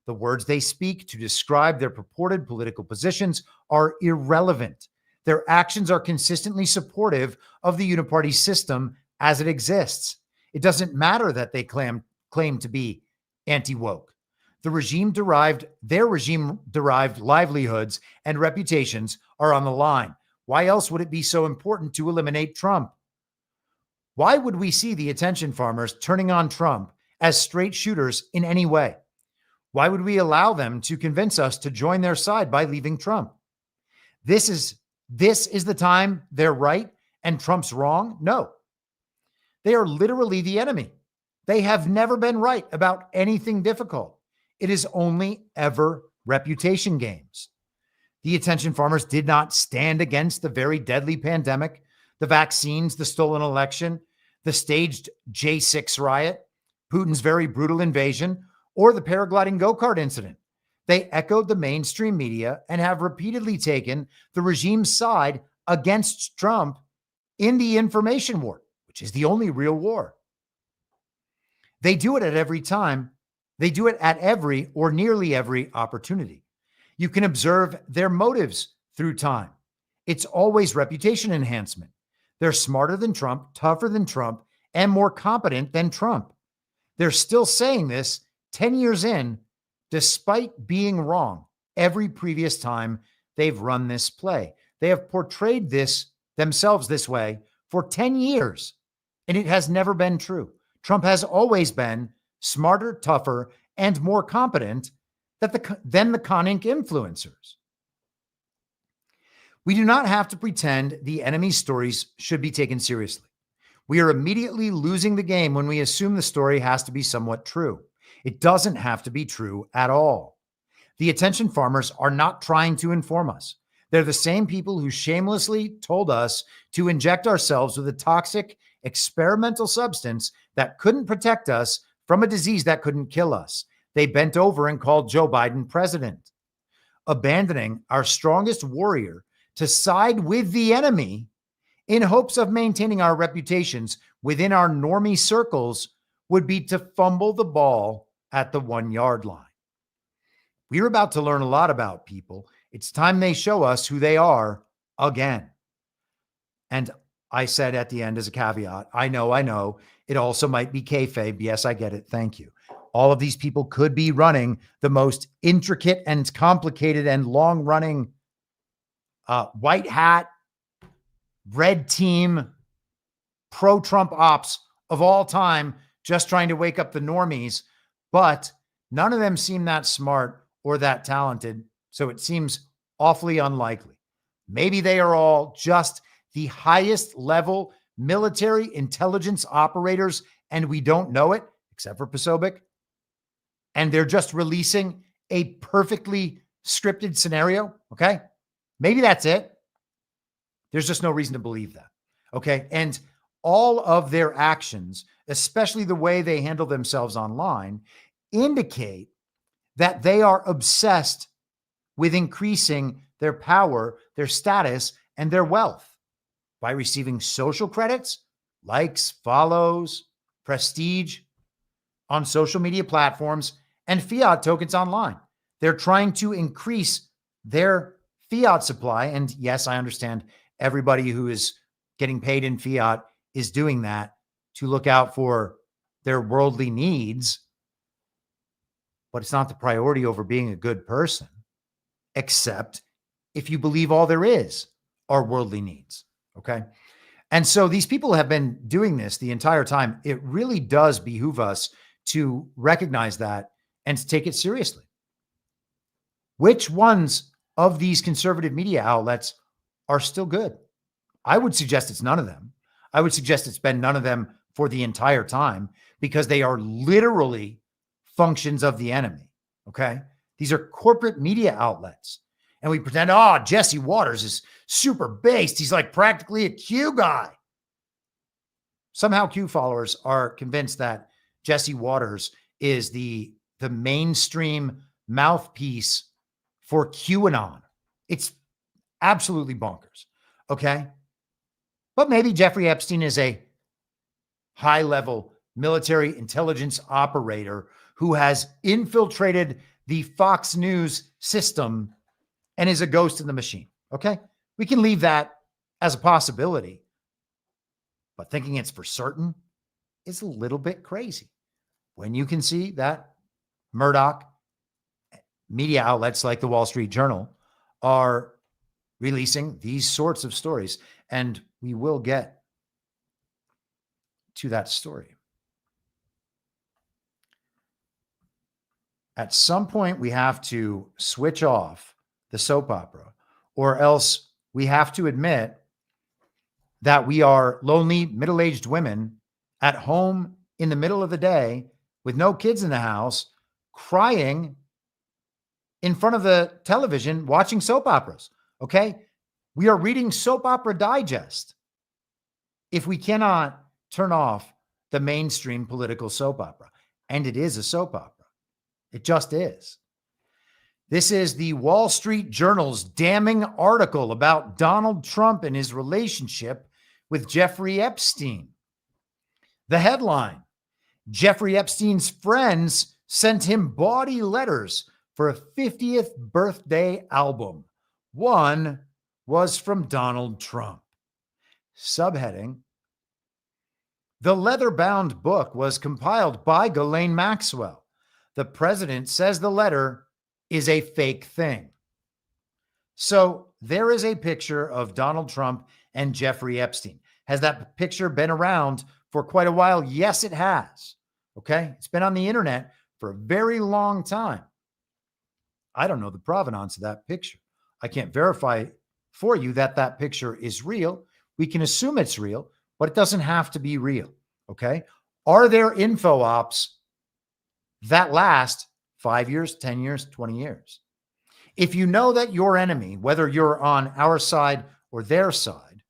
The words they speak to describe their purported political positions are irrelevant. Their actions are consistently supportive of the Uniparty system as it exists. It doesn't matter that they claim to be anti-woke. Their regime-derived livelihoods and reputations are on the line. Why else would it be so important to eliminate Trump? Why would we see the attention farmers turning on Trump as straight shooters in any way? Why would we allow them to convince us to join their side by leaving Trump? This is the time they're right and Trump's wrong? No. They are literally the enemy. They have never been right about anything difficult. It is only ever reputation games. The attention farmers did not stand against the very deadly pandemic, the vaccines, the stolen election. the staged J6 riot, Putin's very brutal invasion, or the paragliding go-kart incident. They echoed the mainstream media and have repeatedly taken the regime's side against Trump in the information war, which is the only real war. They do it at every time. They do it at every or nearly every opportunity. You can observe their motives through time. It's always reputation enhancement. They're smarter than Trump, tougher than Trump, and more competent than Trump. They're still saying this 10 years in, despite being wrong every previous time they've run this play. They have portrayed this themselves this way for 10 years, and it has never been true. Trump has always been smarter, tougher, and more competent than the Con Inc. influencers. We do not have to pretend the enemy's stories should be taken seriously. We are immediately losing the game when we assume the story has to be somewhat true. It doesn't have to be true at all. The attention farmers are not trying to inform us. They're the same people who shamelessly told us to inject ourselves with a toxic experimental substance that couldn't protect us from a disease that couldn't kill us. They bent over and called Joe Biden president. Abandoning our strongest warrior to side with the enemy in hopes of maintaining our reputations within our normie circles would be to fumble the ball at the 1 yard line. We're about to learn a lot about people. It's time they show us who they are again. And I said at the end as a caveat, I know, it also might be kayfabe. Yes, I get it. Thank you. All of these people could be running the most intricate and complicated and long-running white hat, red team, pro-Trump ops of all time, just trying to wake up the normies. But none of them seem that smart or that talented, so it seems awfully unlikely. Maybe they are all just the highest level military intelligence operators, and we don't know it, except for Posobiec. And they're just releasing a perfectly scripted scenario, okay? Maybe that's it. There's just no reason to believe that, okay? And all of their actions, especially the way they handle themselves online, indicate that they are obsessed with increasing their power, their status, and their wealth by receiving social credits, likes, follows, prestige on social media platforms, and fiat tokens online. They're trying to increase their fiat supply. And yes, I understand everybody who is getting paid in fiat is doing that to look out for their worldly needs. But it's not the priority over being a good person, except if you believe all there is are worldly needs. Okay. And so these people have been doing this the entire time. It really does behoove us to recognize that and to take it seriously. Which ones of these conservative media outlets are still good? I would suggest it's none of them. I would suggest it's been none of them for the entire time, because they are literally functions of the enemy. Okay. These are corporate media outlets. And we pretend, Jesse Waters is super based. He's like practically a Q guy. Somehow Q followers are convinced that Jesse Waters is the mainstream mouthpiece for QAnon. It's absolutely bonkers. Okay. But maybe Jeffrey Epstein is a high-level military intelligence operator who has infiltrated the Fox News system and is a ghost in the machine. Okay. We can leave that as a possibility, but thinking it's for certain is a little bit crazy when you can see that Murdoch media outlets like the Wall Street Journal are releasing these sorts of stories. And we will get to that story. At some point, we have to switch off the soap opera, or else we have to admit that we are lonely, middle-aged women at home in the middle of the day with no kids in the house, crying in front of the television, watching soap operas. Okay. We are reading Soap Opera Digest if we cannot turn off the mainstream political soap opera. And it is a soap opera. It just is. This is the Wall Street Journal's damning article about Donald Trump and his relationship with Jeffrey Epstein. The headline: Jeffrey Epstein's friends sent him bawdy letters for a 50th birthday album. One was from Donald Trump. Subheading: the leather-bound book was compiled by Ghislaine Maxwell. The president says the letter is a fake thing. So there is a picture of Donald Trump and Jeffrey Epstein. Has that picture been around for quite a while? Yes, it has. Okay. It's been on the internet for a very long time. I don't know the provenance of that picture. I can't verify for you that that picture is real. We can assume it's real, but it doesn't have to be real. Okay. Are there info ops that last 5 years, 10 years, 20 years? If you know that your enemy, whether you're on our side or their side,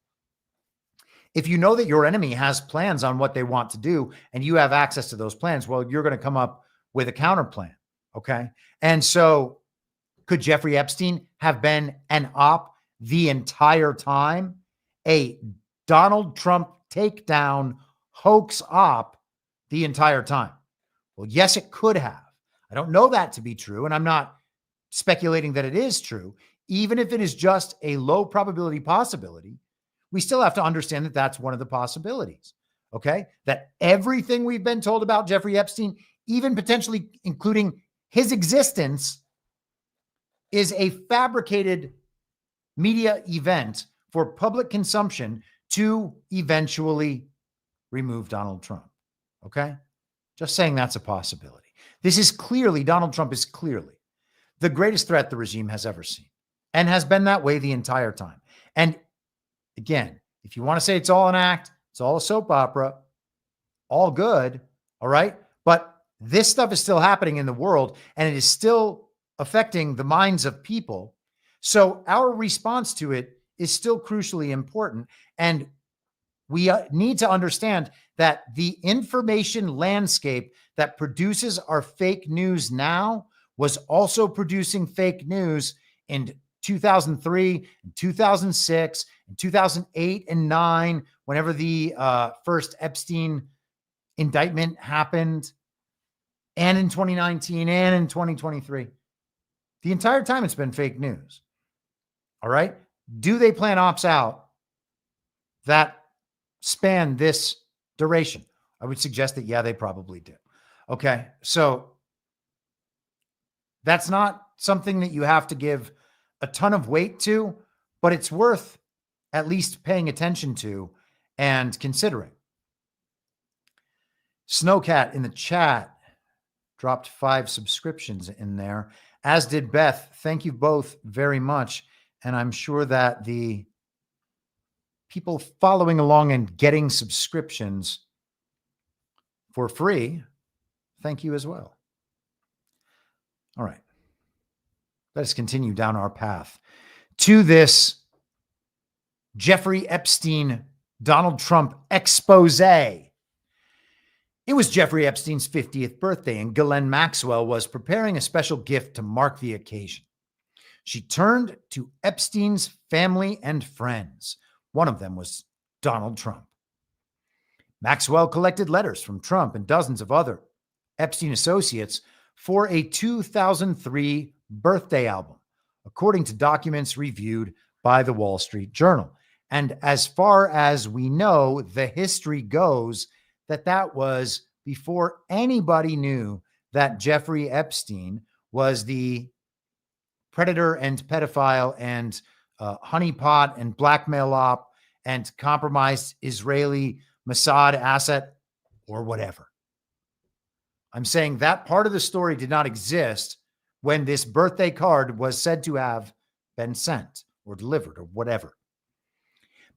if you know that your enemy has plans on what they want to do and you have access to those plans, well, you're going to come up with a counter plan. Okay. And so could Jeffrey Epstein have been an op the entire time? A Donald Trump takedown hoax op the entire time? Well, yes, it could have. I don't know that to be true, and I'm not speculating that it is true. Even if it is just a low probability possibility, we still have to understand that that's one of the possibilities, okay? That everything we've been told about Jeffrey Epstein, even potentially including his existence, is a fabricated media event for public consumption to eventually remove Donald Trump, okay? Just saying that's a possibility. This is clearly, Donald Trump is clearly the greatest threat the regime has ever seen and has been that way the entire time. And again, if you want to say it's all an act, it's all a soap opera, all good, all right? But this stuff is still happening in the world and it is still affecting the minds of people. So our response to it is still crucially important. And we need to understand that the information landscape that produces our fake news now was also producing fake news in 2003 and 2006 and 2008 and 9, whenever the first Epstein indictment happened, and in 2019 and in 2023. The entire time it's been fake news. All right. Do they plan ops out that span this duration? I would suggest that, yeah, they probably do. Okay. So that's not something that you have to give a ton of weight to, but it's worth at least paying attention to and considering. Snowcat in the chat dropped 5 subscriptions in there, as did Beth. Thank you both very much. And I'm sure that the people following along and getting subscriptions for free, thank you as well. All right. Let us continue down our path to this Jeffrey Epstein, Donald Trump expose. It was Jeffrey Epstein's 50th birthday, and Ghislaine Maxwell was preparing a special gift to mark the occasion. She turned to Epstein's family and friends. One of them was Donald Trump. Maxwell collected letters from Trump and dozens of other Epstein associates for a 2003 birthday album, according to documents reviewed by the Wall Street Journal. And as far as we know, the history goes that that was before anybody knew that Jeffrey Epstein was the predator and pedophile and honeypot and blackmail op and compromised Israeli Mossad asset or whatever. I'm saying that part of the story did not exist when this birthday card was said to have been sent or delivered or whatever.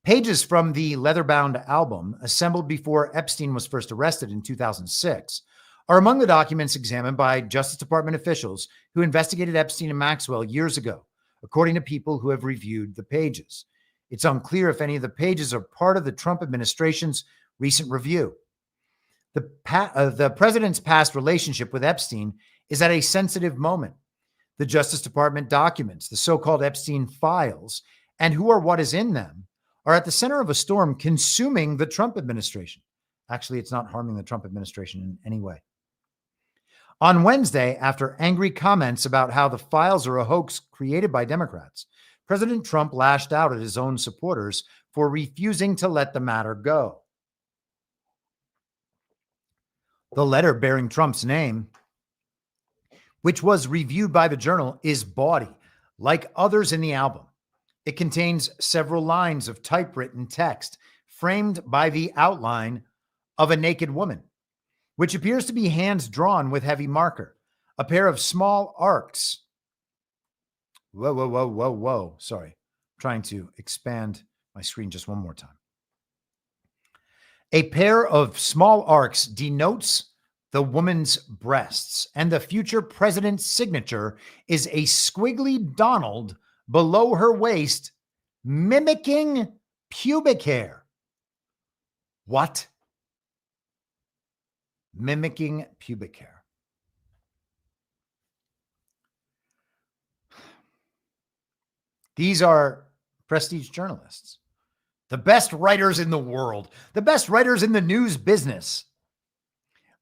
Pages from the leather-bound album, assembled before Epstein was first arrested in 2006, are among the documents examined by Justice Department officials who investigated Epstein and Maxwell years ago, according to people who have reviewed the pages. It's unclear if any of the pages are part of the Trump administration's recent review. The president's past relationship with Epstein is at a sensitive moment. The Justice Department documents, the so-called Epstein files, and who or what is in them are at the center of a storm consuming the Trump administration. Actually, it's not harming the Trump administration in any way. On Wednesday, after angry comments about how the files are a hoax created by Democrats, President Trump lashed out at his own supporters for refusing to let the matter go. The letter bearing Trump's name, which was reviewed by the Journal, is bawdy, like others in the album. It contains several lines of typewritten text framed by the outline of a naked woman, which appears to be hands drawn with heavy marker, a pair of small arcs. Whoa. Sorry. I'm trying to expand my screen just one more time. A pair of small arcs denotes the woman's breasts, and the future president's signature is a squiggly Donald below her waist, mimicking pubic hair. What? Mimicking pubic hair. These are prestige journalists, the best writers in the world, the best writers in the news business,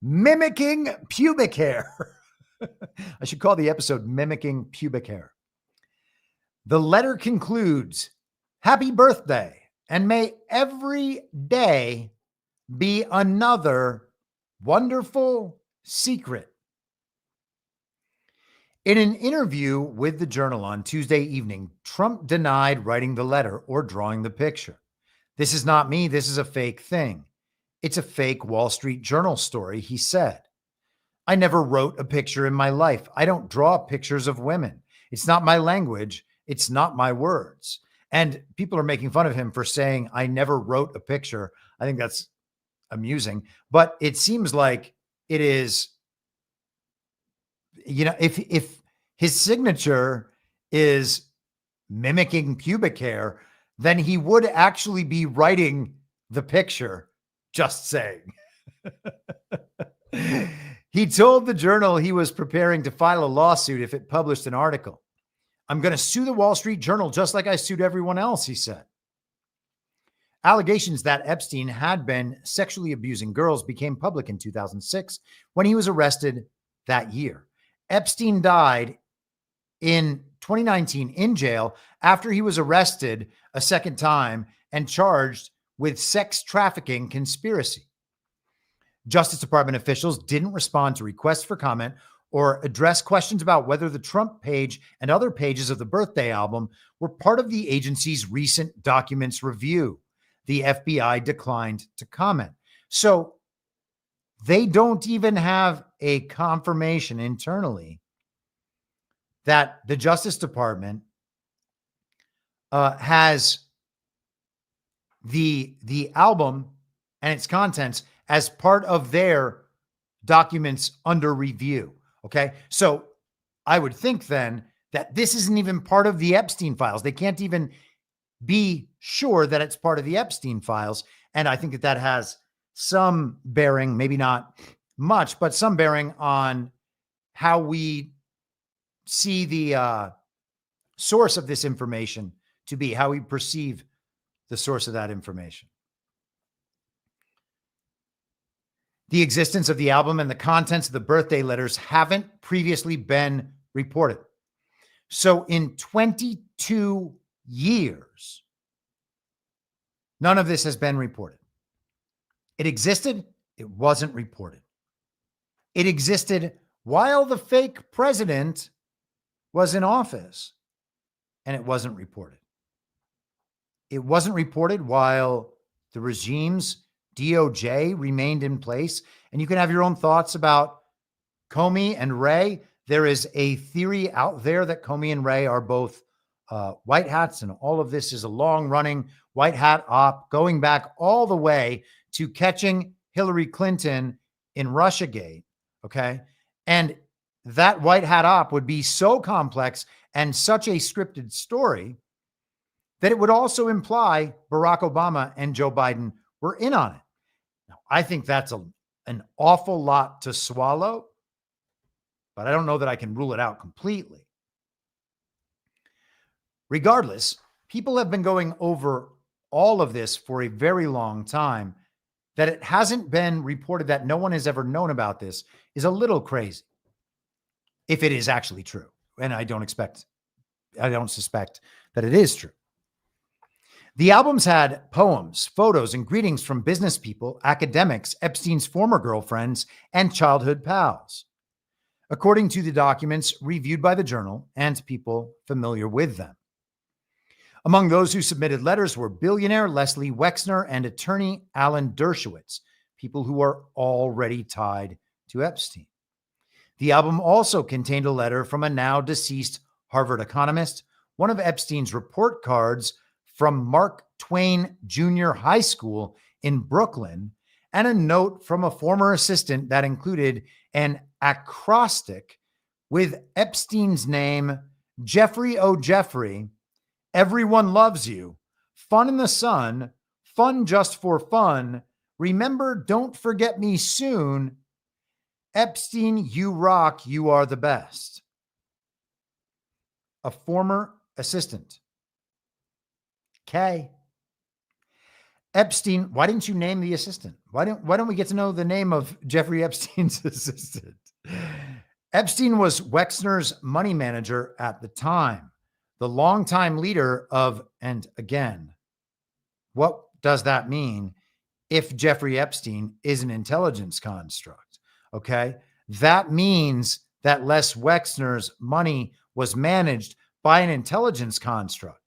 mimicking pubic hair. I should call the episode Mimicking Pubic Hair. The letter concludes, "Happy birthday, and may every day be another wonderful secret." In an interview with the Journal on Tuesday evening, Trump denied writing the letter or drawing the picture. "This is not me. This is a fake thing. It's a fake Wall Street Journal story," he said. "I never wrote a picture in my life. I don't draw pictures of women. It's not my language. It's not my words." And people are making fun of him for saying, "I never wrote a picture." I think that's amusing, but it seems like it is, if his signature is mimicking pubic hair, then he would actually be writing the picture. Just saying. He told the Journal he was preparing to file a lawsuit if it published an article. "I'm going to sue the Wall Street Journal just like I sued everyone else," he said. Allegations that Epstein had been sexually abusing girls became public in 2006 when he was arrested that year. Epstein died in 2019 in jail after he was arrested a second time and charged with sex trafficking conspiracy. Justice Department officials didn't respond to requests for comment or address questions about whether the Trump page and other pages of the birthday album were part of the agency's recent documents review. The FBI declined to comment. So they don't even have a confirmation internally that the Justice Department has the album and its contents as part of their documents under review. Okay. So I would think then that this isn't even part of the Epstein files. They can't even be sure that it's part of the Epstein files. And I think that that has some bearing, maybe not much, but some bearing on how we see the source of this information to be, how we perceive the source of that information. The existence of the album and the contents of the birthday letters haven't previously been reported. So in 22 years, none of this has been reported. It existed. It wasn't reported. It existed while the fake president was in office, and it wasn't reported. It wasn't reported while the regime's DOJ remained in place. And you can have your own thoughts about Comey and Wray. There is a theory out there that Comey and Wray are both white hats, and all of this is a long-running white hat op going back all the way to catching Hillary Clinton in Russiagate, okay? And that white hat op would be so complex and such a scripted story that it would also imply Barack Obama and Joe Biden were in on it. I think that's an awful lot to swallow, but I don't know that I can rule it out completely. Regardless, people have been going over all of this for a very long time. That it hasn't been reported that no one has ever known about this is a little crazy, if it is actually true. And I don't suspect that it is true. The albums had poems, photos, and greetings from business people, academics, Epstein's former girlfriends, and childhood pals, according to the documents reviewed by the Journal and people familiar with them. Among those who submitted letters were billionaire Leslie Wexner and attorney Alan Dershowitz, people who are already tied to Epstein. The album also contained a letter from a now deceased Harvard economist, one of Epstein's report cards from Mark Twain Junior High School in Brooklyn, and a note from a former assistant that included an acrostic with Epstein's name, Jeffrey O. Jeffrey, everyone loves you, fun in the sun, fun just for fun, remember, don't forget me soon, Epstein, you rock, you are the best. A former assistant. Okay. Epstein, why didn't you name the assistant? Why don't we get to know the name of Jeffrey Epstein's assistant? Epstein was Wexner's money manager at the time, the longtime leader of, and again, what does that mean if Jeffrey Epstein is an intelligence construct? Okay. That means that Les Wexner's money was managed by an intelligence construct,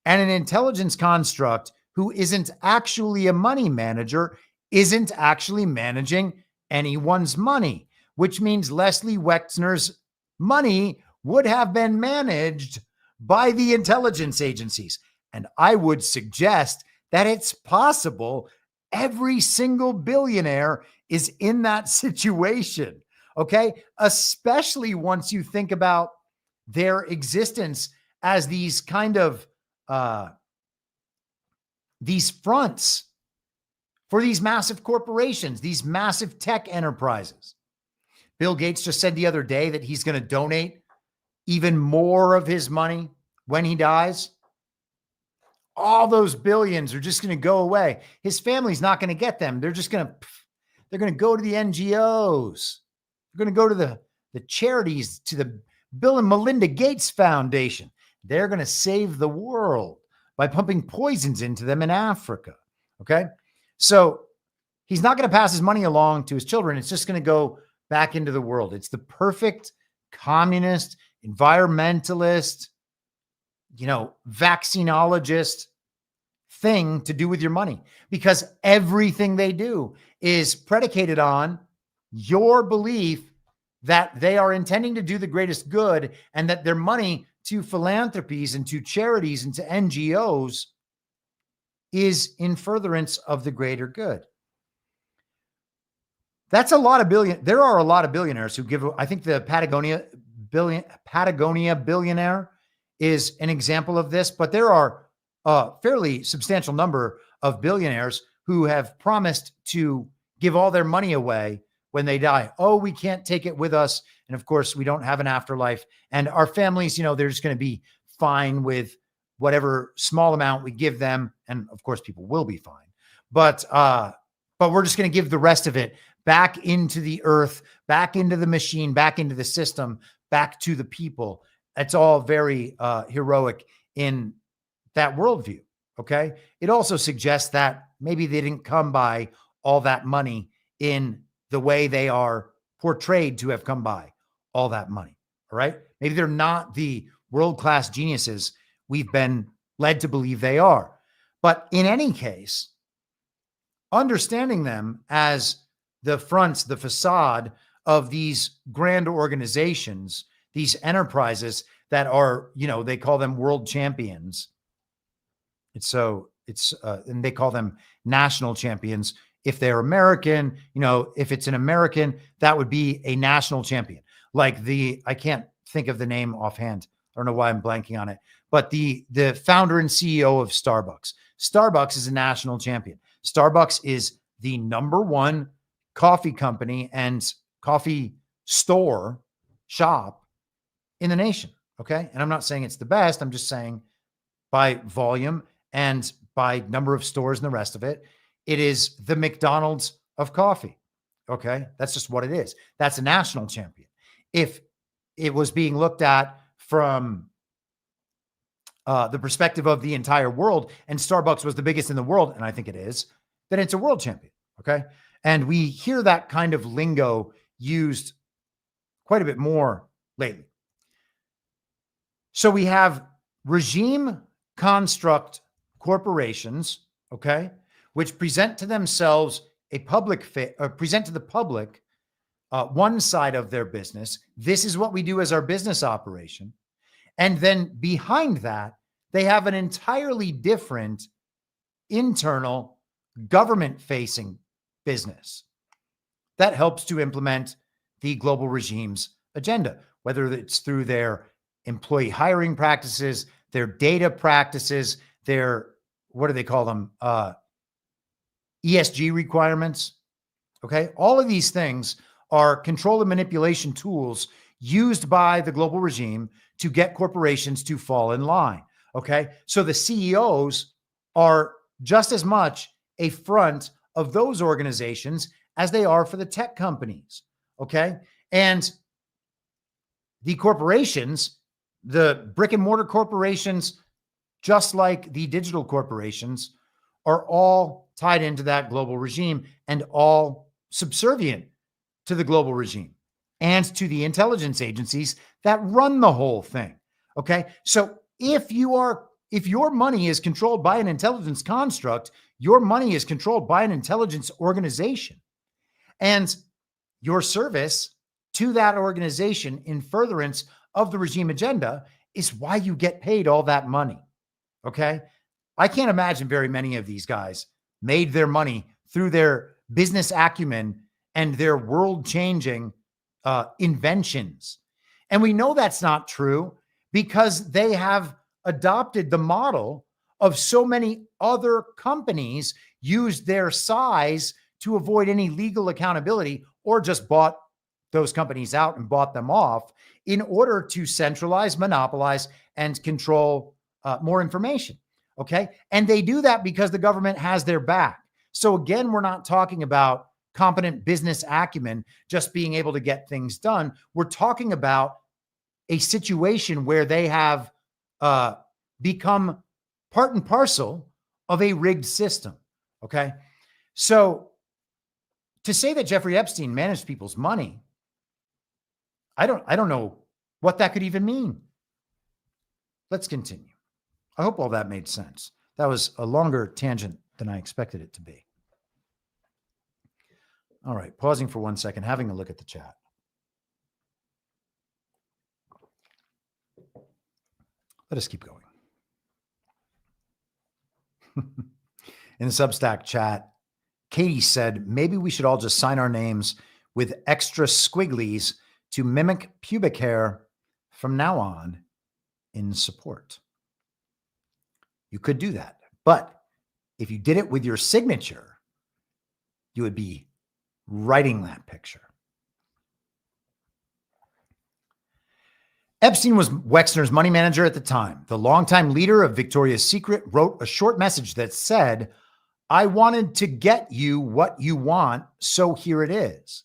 and an intelligence construct who isn't actually a money manager isn't actually managing anyone's money, which means Leslie Wexner's money would have been managed by the intelligence agencies. And I would suggest that it's possible every single billionaire is in that situation, okay? Especially once you think about their existence as these kind of these fronts for these massive corporations, these massive tech enterprises. Bill Gates just said the other day that he's going to donate even more of his money when he dies. All those billions are just going to go away. His family's not going to get them. They're going to go to the NGOs. They're going to go to the charities, to the Bill and Melinda Gates Foundation. They're going to save the world by pumping poisons into them in Africa. Okay. So he's not going to pass his money along to his children. It's just going to go back into the world. It's the perfect communist, environmentalist, vaccinologist thing to do with your money, because everything they do is predicated on your belief that they are intending to do the greatest good, and that their money to philanthropies and to charities and to NGOs is in furtherance of the greater good. That's a lot of billion. There are a lot of billionaires who give, I think the Patagonia billionaire is an example of this, but there are a fairly substantial number of billionaires who have promised to give all their money away when they die. Oh, we can't take it with us. And of course, we don't have an afterlife. And our families, they're just going to be fine with whatever small amount we give them. And of course, people will be fine. But we're just going to give the rest of it back into the earth, back into the machine, back into the system, back to the people. It's all very heroic in that worldview. Okay. It also suggests that maybe they didn't come by all that money in the way they are portrayed to have come by all that money. All right. Maybe they're not the world-class geniuses we've been led to believe they are. But in any case, understanding them as the fronts, the facade of these grand organizations, these enterprises that are, they call them world champions. And they call them national champions. If they're American, if it's an American, that would be a national champion. Like I can't think of the name offhand. I don't know why I'm blanking on it, but the founder and CEO of Starbucks. Starbucks is a national champion. Starbucks is the number one coffee company and coffee store shop in the nation. Okay. And I'm not saying it's the best. I'm just saying by volume and by number of stores and the rest of it, it is the McDonald's of coffee. Okay. That's just what it is. That's a national champion. If it was being looked at from the perspective of the entire world and Starbucks was the biggest in the world, and I think it is, then it's a world champion. Okay. And we hear that kind of lingo used quite a bit more lately. So we have regime construct corporations, okay, which present to themselves a public present to the public one side of their business. This is what we do as our business operation. And then behind that, they have an entirely different internal government-facing business that helps to implement the global regime's agenda, whether it's through their employee hiring practices, their data practices, their, what do they call them? ESG requirements. Okay. All of these things are control and manipulation tools used by the global regime to get corporations to fall in line. Okay. So the CEOs are just as much a front of those organizations as they are for the tech companies. Okay. And the corporations, the brick and mortar corporations, just like the digital corporations, are all tied into that global regime and all subservient to the global regime and to the intelligence agencies that run the whole thing. Okay. So if your money is controlled by an intelligence construct, your money is controlled by an intelligence organization, and your service to that organization in furtherance of the regime agenda is why you get paid all that money. Okay. I can't imagine very many of these guys made their money through their business acumen and their world-changing inventions. And we know that's not true because they have adopted the model of so many other companies, used their size to avoid any legal accountability, or just bought those companies out and bought them off in order to centralize, monopolize, and control more information. Okay. And they do that because the government has their back. So again, we're not talking about competent business acumen, just being able to get things done. We're talking about a situation where they have become part and parcel of a rigged system. Okay. So to say that Jeffrey Epstein managed people's money, I don't know what that could even mean. Let's continue. I hope all that made sense. That was a longer tangent than I expected it to be. All right, pausing for 1 second, having a look at the chat. Let us keep going. In the Substack chat, Katie said, maybe we should all just sign our names with extra squigglies to mimic pubic hair from now on in support. You could do that. But if you did it with your signature, you would be writing that picture. Epstein was Wexner's money manager at the time. The longtime leader of Victoria's Secret wrote a short message that said, I wanted to get you what you want, so here it is.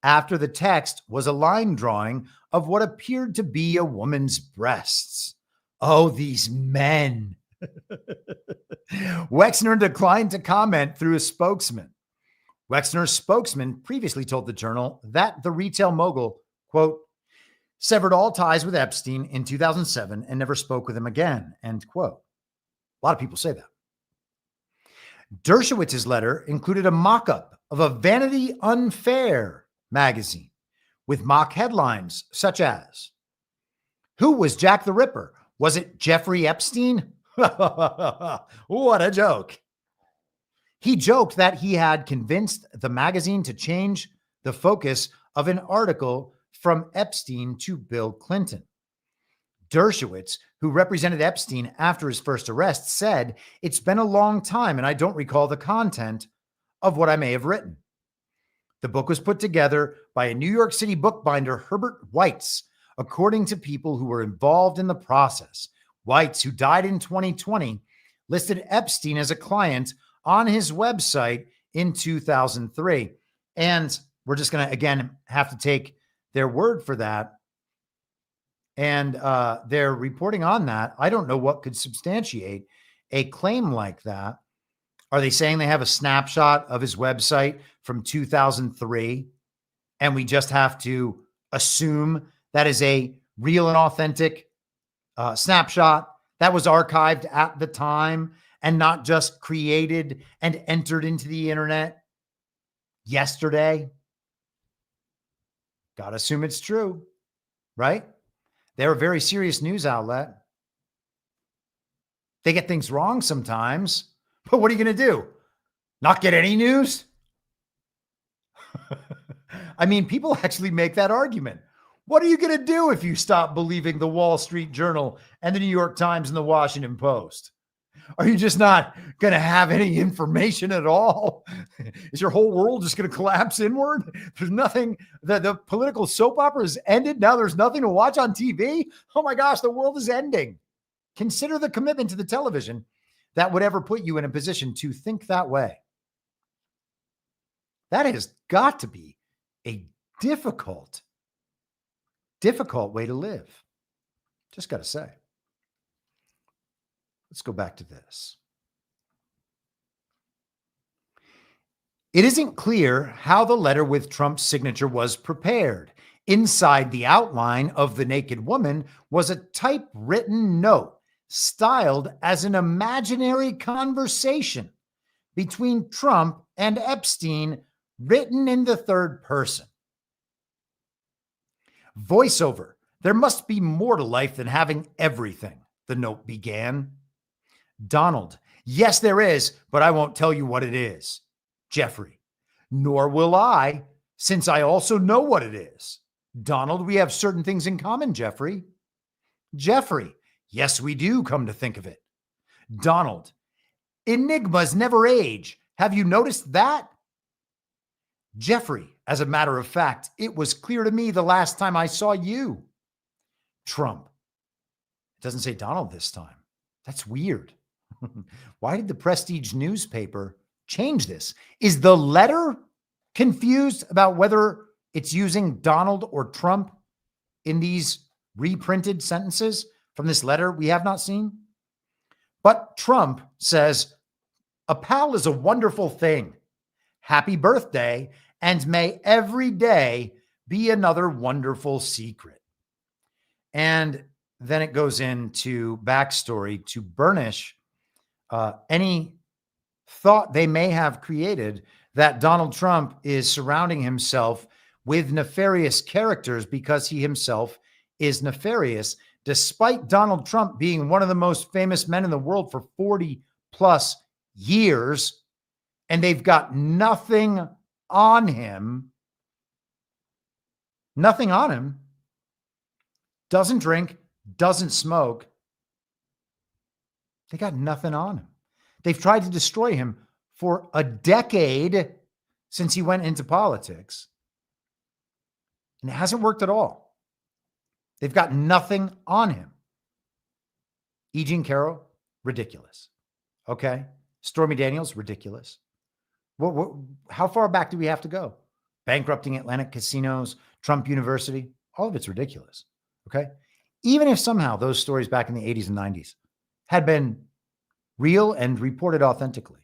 After the text was a line drawing of what appeared to be a woman's breasts. Oh, these men. Wexner declined to comment through a spokesman. Wexner's spokesman previously told the Journal that the retail mogul, quote, severed all ties with Epstein in 2007 and never spoke with him again, end quote. A lot of people say that. Dershowitz's letter included a mock-up of a Vanity Unfair magazine with mock headlines such as, who was Jack the Ripper? Was it Jeffrey Epstein? What a joke. He joked that he had convinced the magazine to change the focus of an article from Epstein to Bill Clinton. Dershowitz, who represented Epstein after his first arrest, said, it's been a long time and I don't recall the content of what I may have written. The book was put together by a New York City bookbinder, Herbert Weitz, according to people who were involved in the process. Weitz, who died in 2020, listed Epstein as a client on his website in 2003. And we're just going to, again, have to take their word for that. And they're reporting on that. I don't know what could substantiate a claim like that. Are they saying they have a snapshot of his website from 2003 and we just have to assume that is a real and authentic snapshot that was archived at the time and not just created and entered into the internet yesterday? Got to assume it's true, right? They're a very serious news outlet. They get things wrong sometimes, but what are you going to do? Not get any news? I mean, people actually make that argument. What are you going to do if you stop believing the Wall Street Journal and the New York Times and the Washington Post? Are you just not going to have any information at all? Is your whole world just going to collapse inward? There's nothing, the political soap opera has ended. Now there's nothing to watch on TV. Oh my gosh, the world is ending. Consider the commitment to the television that would ever put you in a position to think that way. That has got to be a difficult way to live. Just got to say. Let's go back to this. It isn't clear how the letter with Trump's signature was prepared. Inside the outline of the naked woman was a typewritten note styled as an imaginary conversation between Trump and Epstein, written in the third person. Voiceover. There must be more to life than having everything, the note began. Donald. Yes, there is, but I won't tell you what it is. Jeffrey. Nor will I, since I also know what it is. Donald, we have certain things in common, Jeffrey. Jeffrey. Yes, we do, come to think of it. Donald. Enigmas never age. Have you noticed that? Jeffrey. As a matter of fact, it was clear to me the last time I saw you. Trump. It doesn't say Donald this time. That's weird. Why did the Prestige newspaper change this? Is the letter confused about whether it's using Donald or Trump in these reprinted sentences from this letter we have not seen? But Trump says, a pal is a wonderful thing. Happy birthday, and may every day be another wonderful secret. And then it goes into backstory to burnish any thought they may have created that Donald Trump is surrounding himself with nefarious characters because he himself is nefarious, despite Donald Trump being one of the most famous men in the world for 40 plus years, and they've got nothing on him. Nothing on him. Doesn't drink, doesn't smoke. They got nothing on him. They've tried to destroy him for a decade since he went into politics. And it hasn't worked at all. They've got nothing on him. E. Jean Carroll, ridiculous. Okay. Stormy Daniels, ridiculous. How far back do we have to go? Bankrupting Atlantic casinos, Trump University, all of it's ridiculous. Okay. Even if somehow those stories back in the 80s and 90s had been real and reported authentically,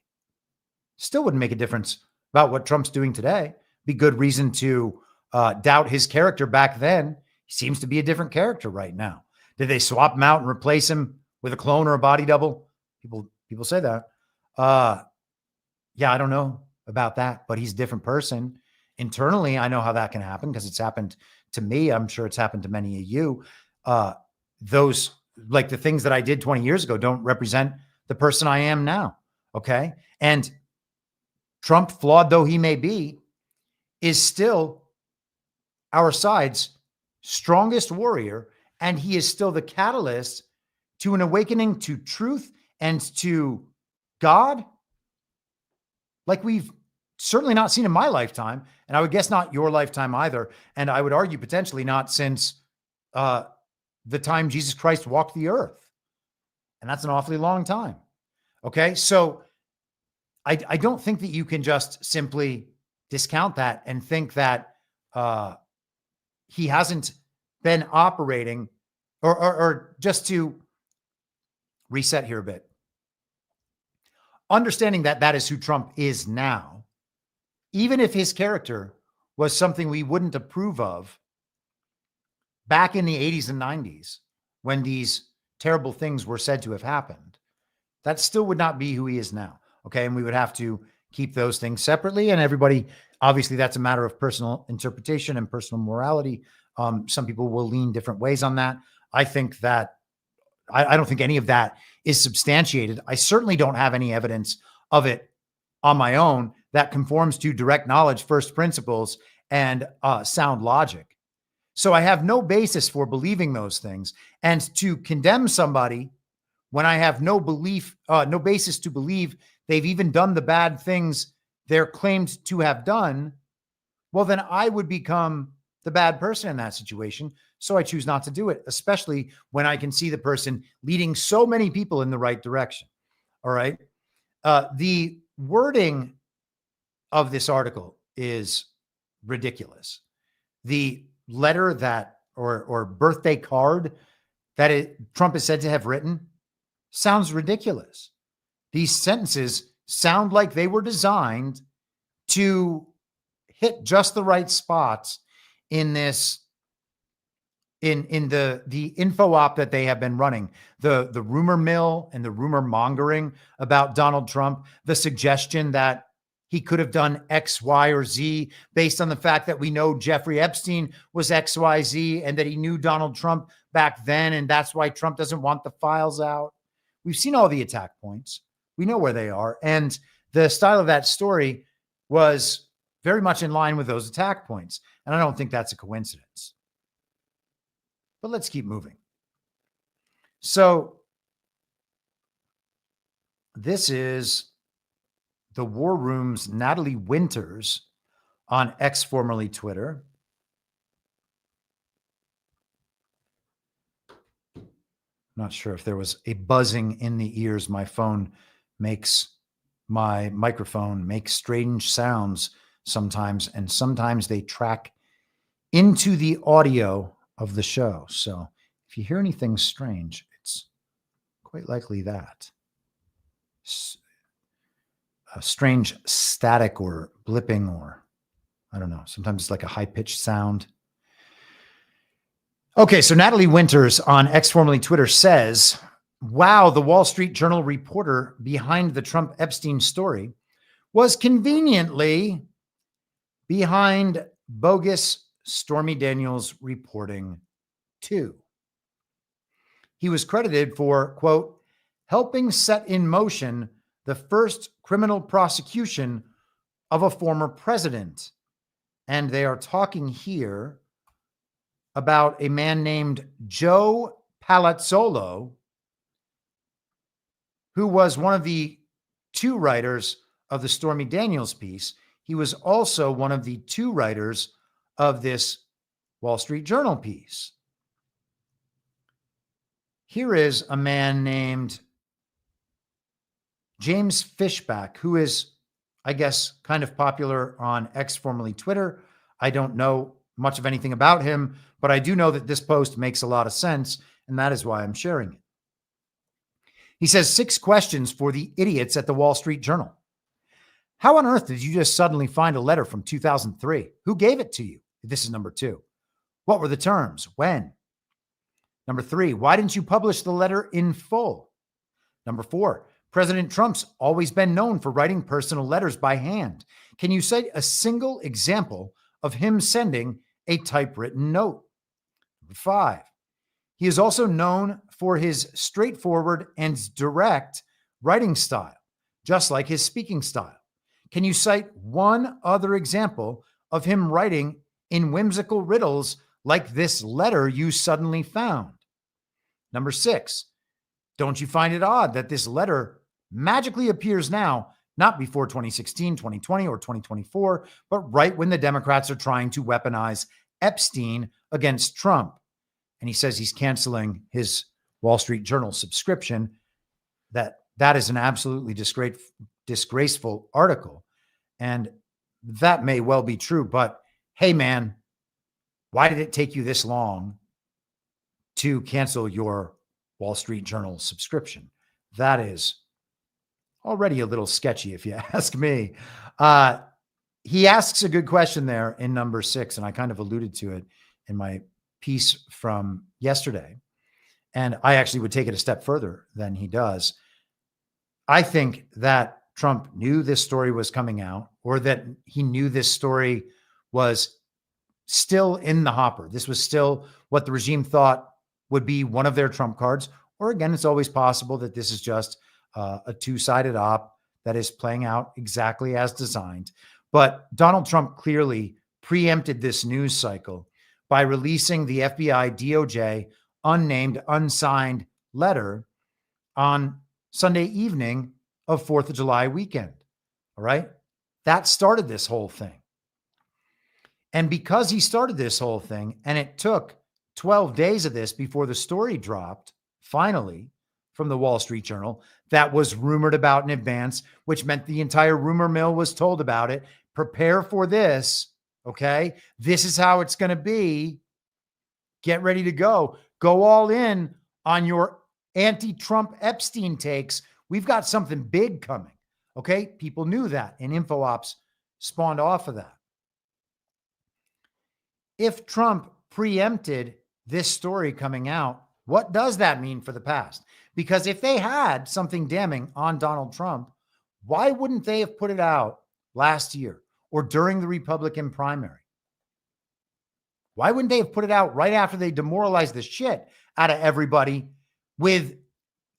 still wouldn't make a difference about what Trump's doing today. Be good reason to doubt his character back then. He seems to be a different character right now. Did they swap him out and replace him with a clone or a body double? People say that. Yeah, I don't know about that, but he's a different person. Internally, I know how that can happen because it's happened to me. I'm sure it's happened to many of you. Those, like the things that I did 20 years ago, don't represent the person I am now. Okay. And Trump, flawed though he may be, is still our side's strongest warrior. And he is still the catalyst to an awakening to truth and to God, like we've certainly not seen in my lifetime. And I would guess not your lifetime either. And I would argue potentially not since the time Jesus Christ walked the earth. And that's an awfully long time. Okay. So I don't think that you can just simply discount that and think that he hasn't been operating or just to reset here a bit. Understanding that that is who Trump is now, even if his character was something we wouldn't approve of back in the 80s and 90s when these terrible things were said to have happened, that still would not be who he is now. Okay. And we would have to keep those things separately. And everybody, obviously, that's a matter of personal interpretation and personal morality. Some people will lean different ways on that. I think that I don't think any of that is substantiated. I certainly don't have any evidence of it on my own that conforms to direct knowledge, first principles, and sound logic. So I have no basis for believing those things. And to condemn somebody when I have no belief, no basis to believe they've even done the bad things they're claimed to have done, well, then I would become the bad person in that situation. So I choose not to do it, especially when I can see the person leading so many people in the right direction. All right. The wording of this article is ridiculous. The letter that, or birthday card that Trump is said to have written sounds ridiculous. These sentences sound like they were designed to hit just the right spots in this, in the info op that they have been running, the rumor mill and the rumor mongering about Donald Trump, the suggestion that he could have done X, Y, or Z based on the fact that we know Jeffrey Epstein was X, Y, Z, and that he knew Donald Trump back then, and that's why Trump doesn't want the files out. We've seen all the attack points. We know where they are. And the style of that story was very much in line with those attack points. And I don't think that's a coincidence. But let's keep moving. So this is the War Room's Natalie Winters on X, formerly Twitter. Not sure if there was a buzzing in the ears. My phone makes, my microphone makes strange sounds sometimes, and sometimes they track into the audio of the show. So if you hear anything strange, it's quite likely that. A strange static or blipping, or I don't know. Sometimes it's like a high-pitched sound. Okay, so Natalie Winters on X, formerly Twitter, says, wow, the Wall Street Journal reporter behind the Trump Epstein story was conveniently behind bogus Stormy Daniels reporting too. He was credited for, quote, helping set in motion the first criminal prosecution of a former president. And they are talking here about a man named Joe Palazzolo, who was one of the two writers of the Stormy Daniels piece. He was also one of the two writers of this Wall Street Journal piece. Here is a man named James Fishback, who is, I guess, kind of popular on X, formerly Twitter. I don't know much of anything about him, but I do know that this post makes a lot of sense, and that is why I'm sharing it. He says, 6 questions for the idiots at the Wall Street Journal. How on earth did you just suddenly find a letter from 2003? Who gave it to you? This is number 2. What were the terms? When? Number 3, why didn't you publish the letter in full? Number 4, President Trump's always been known for writing personal letters by hand. Can you cite a single example of him sending a typewritten note? Number 5, he is also known for his straightforward and direct writing style, just like his speaking style. Can you cite one other example of him writing in whimsical riddles like this letter you suddenly found? Number 6, don't you find it odd that this letter magically appears now not before 2016, 2020, or 2024, but right when the Democrats are trying to weaponize Epstein against Trump. And he says he's canceling his Wall Street Journal subscription. That is an absolutely disgraceful article. And that may well be true, but hey, man, why did it take you this long to cancel your Wall Street Journal subscription? That is already a little sketchy, if you ask me. He asks a good question there in number 6, and I kind of alluded to it in my piece from yesterday. And I actually would take it a step further than he does. I think that Trump knew this story was coming out, or that he knew this story was still in the hopper. This was still what the regime thought would be one of their trump cards. Or again, it's always possible that this is just a two-sided op that is playing out exactly as designed. But Donald Trump clearly preempted this news cycle by releasing the FBI DOJ unnamed, unsigned letter on Sunday evening of 4th of July weekend. All right. That started this whole thing. And because he started this whole thing, and it took 12 days of this before the story dropped, finally, from the Wall Street Journal, that was rumored about in advance, which meant the entire rumor mill was told about it. Prepare for this. Okay. This is how it's going to be. Get ready to go. Go all in on your anti-Trump Epstein takes. We've got something big coming. Okay. People knew that, and info ops spawned off of that. If Trump preempted this story coming out, what does that mean for the past? Because if they had something damning on Donald Trump, why wouldn't they have put it out last year or during the Republican primary? Why wouldn't they have put it out right after they demoralized the shit out of everybody with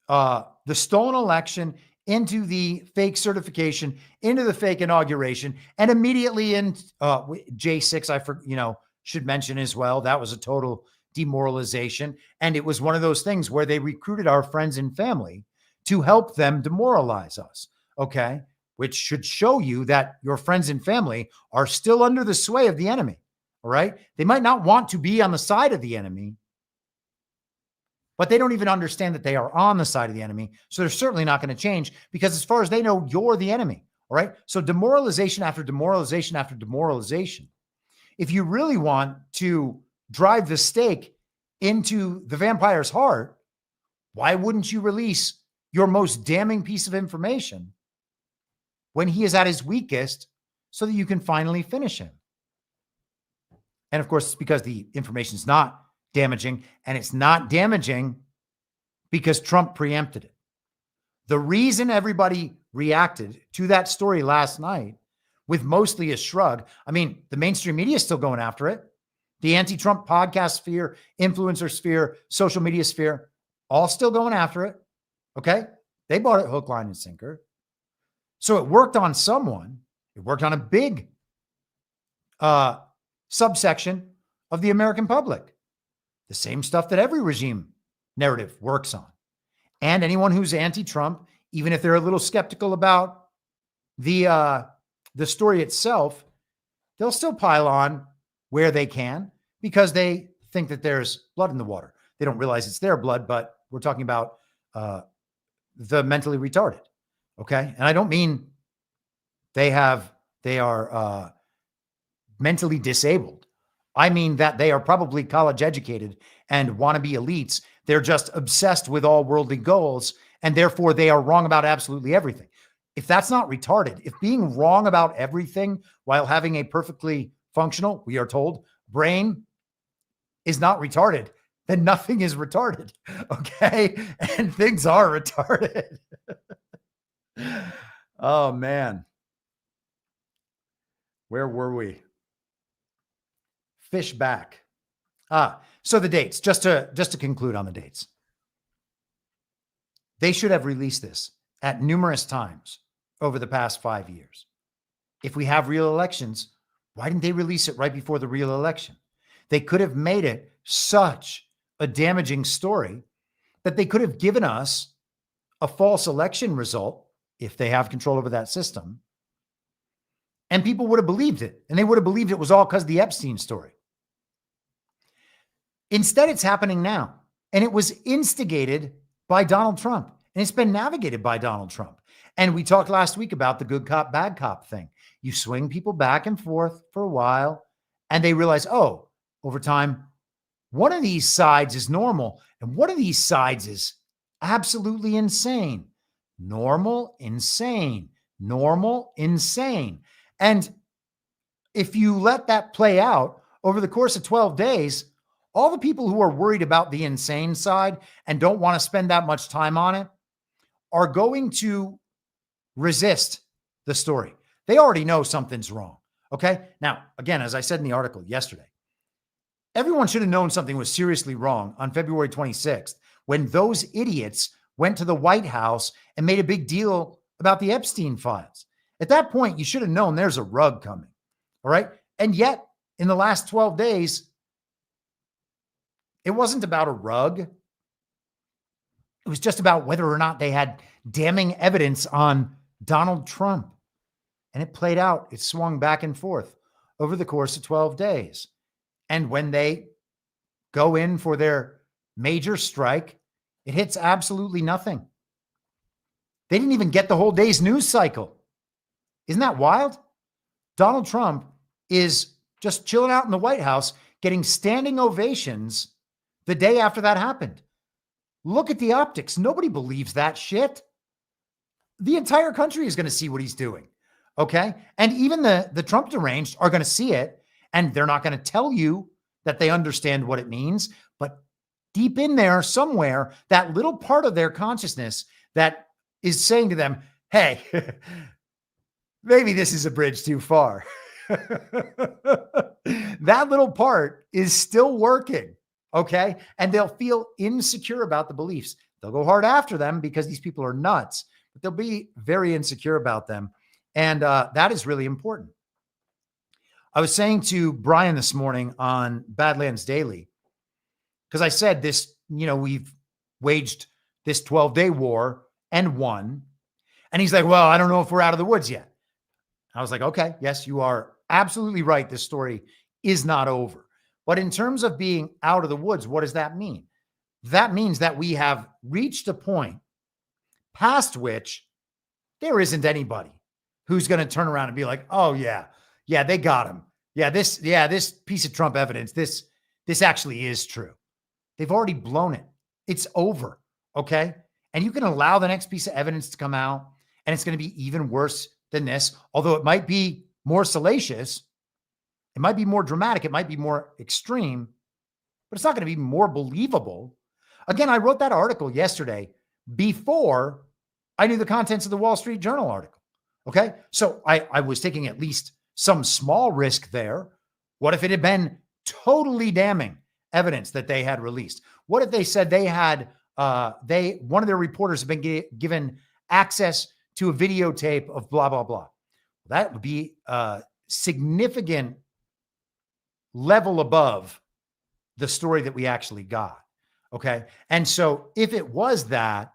the stolen election, into the fake certification, into the fake inauguration, and immediately in J6, should mention as well, that was a total demoralization. And it was one of those things where they recruited our friends and family to help them demoralize us. Okay. Which should show you that your friends and family are still under the sway of the enemy. All right. They might not want to be on the side of the enemy, but they don't even understand that they are on the side of the enemy. So they're certainly not going to change, because as far as they know, you're the enemy. All right. So demoralization after demoralization after demoralization. If you really want to drive the stake into the vampire's heart, why wouldn't you release your most damning piece of information when he is at his weakest, so that you can finally finish him? And of course, it's because the information is not damaging, and it's not damaging because Trump preempted it. The reason everybody reacted to that story last night with mostly a shrug, I mean, the mainstream media is still going after it. The anti-Trump podcast sphere, influencer sphere, social media sphere, all still going after it. Okay. They bought it hook, line, and sinker. So it worked on someone. It worked on a big subsection of the American public. The same stuff that every regime narrative works on. And anyone who's anti-Trump, even if they're a little skeptical about the story itself, they'll still pile on where they can, because they think that there's blood in the water. They don't realize it's their blood, but we're talking about the mentally retarded. Okay. And I don't mean they are mentally disabled. I mean that they are probably college educated and wannabe elites. They're just obsessed with all worldly goals, and therefore they are wrong about absolutely everything. If that's not retarded, if being wrong about everything while having a perfectly functional, we are told, brain is not retarded, then nothing is retarded. Okay. And things are retarded. Oh man. Where were we? Fish back. So the dates, just to conclude on the dates. They should have released this at numerous times over the past 5 years. If we have real elections, why didn't they release it right before the real election? They could have made it such a damaging story that they could have given us a false election result if they have control over that system. And people would have believed it. And they would have believed it was all because of the Epstein story. Instead, it's happening now. And it was instigated by Donald Trump. And it's been navigated by Donald Trump. And we talked last week about the good cop, bad cop thing. You swing people back and forth for a while, and they realize, oh, over time, one of these sides is normal, and one of these sides is absolutely insane. Normal, insane. Normal, insane. And if you let that play out over the course of 12 days, all the people who are worried about the insane side and don't want to spend that much time on it are going to resist the story. They already know something's wrong. Okay. Now, again, as I said in the article yesterday, everyone should have known something was seriously wrong on February 26th when those idiots went to the White House and made a big deal about the Epstein files. At that point, you should have known there's a rug coming. All right. And yet, in the last 12 days, it wasn't about a rug. It was just about whether or not they had damning evidence on Donald Trump. And it played out. It swung back and forth over the course of 12 days. And when they go in for their major strike, it hits absolutely nothing. They didn't even get the whole day's news cycle. Isn't that wild? Donald Trump is just chilling out in the White House, getting standing ovations the day after that happened. Look at the optics. Nobody believes that shit. The entire country is going to see what he's doing. Okay. And even the Trump deranged are going to see it, and they're not going to tell you that they understand what it means. But deep in there somewhere, that little part of their consciousness that is saying to them, hey, maybe this is a bridge too far. That little part is still working. Okay. And they'll feel insecure about the beliefs. They'll go hard after them because these people are nuts, but they'll be very insecure about them. And that is really important. I was saying to Brian this morning on Badlands Daily, because I said this, we've waged this 12-day war and won. And he's like, well, I don't know if we're out of the woods yet. I was like, okay, yes, you are absolutely right. This story is not over. But in terms of being out of the woods, what does that mean? That means that we have reached a point past which there isn't anybody who's going to turn around and be like, oh yeah, they got him. This piece of Trump evidence, this actually is true. They've already blown it. It's over. Okay. And you can allow the next piece of evidence to come out, and it's going to be even worse than this, although it might be more salacious. It might be more dramatic. It might be more extreme, but it's not going to be more believable. Again, I wrote that article yesterday before I knew the contents of the Wall Street Journal article. Okay. So I was taking at least some small risk there. What if it had been totally damning evidence that they had released? What if they said they had, one of their reporters had been given access to a videotape of blah, blah, blah? That would be a significant level above the story that we actually got. Okay. And so if it was that,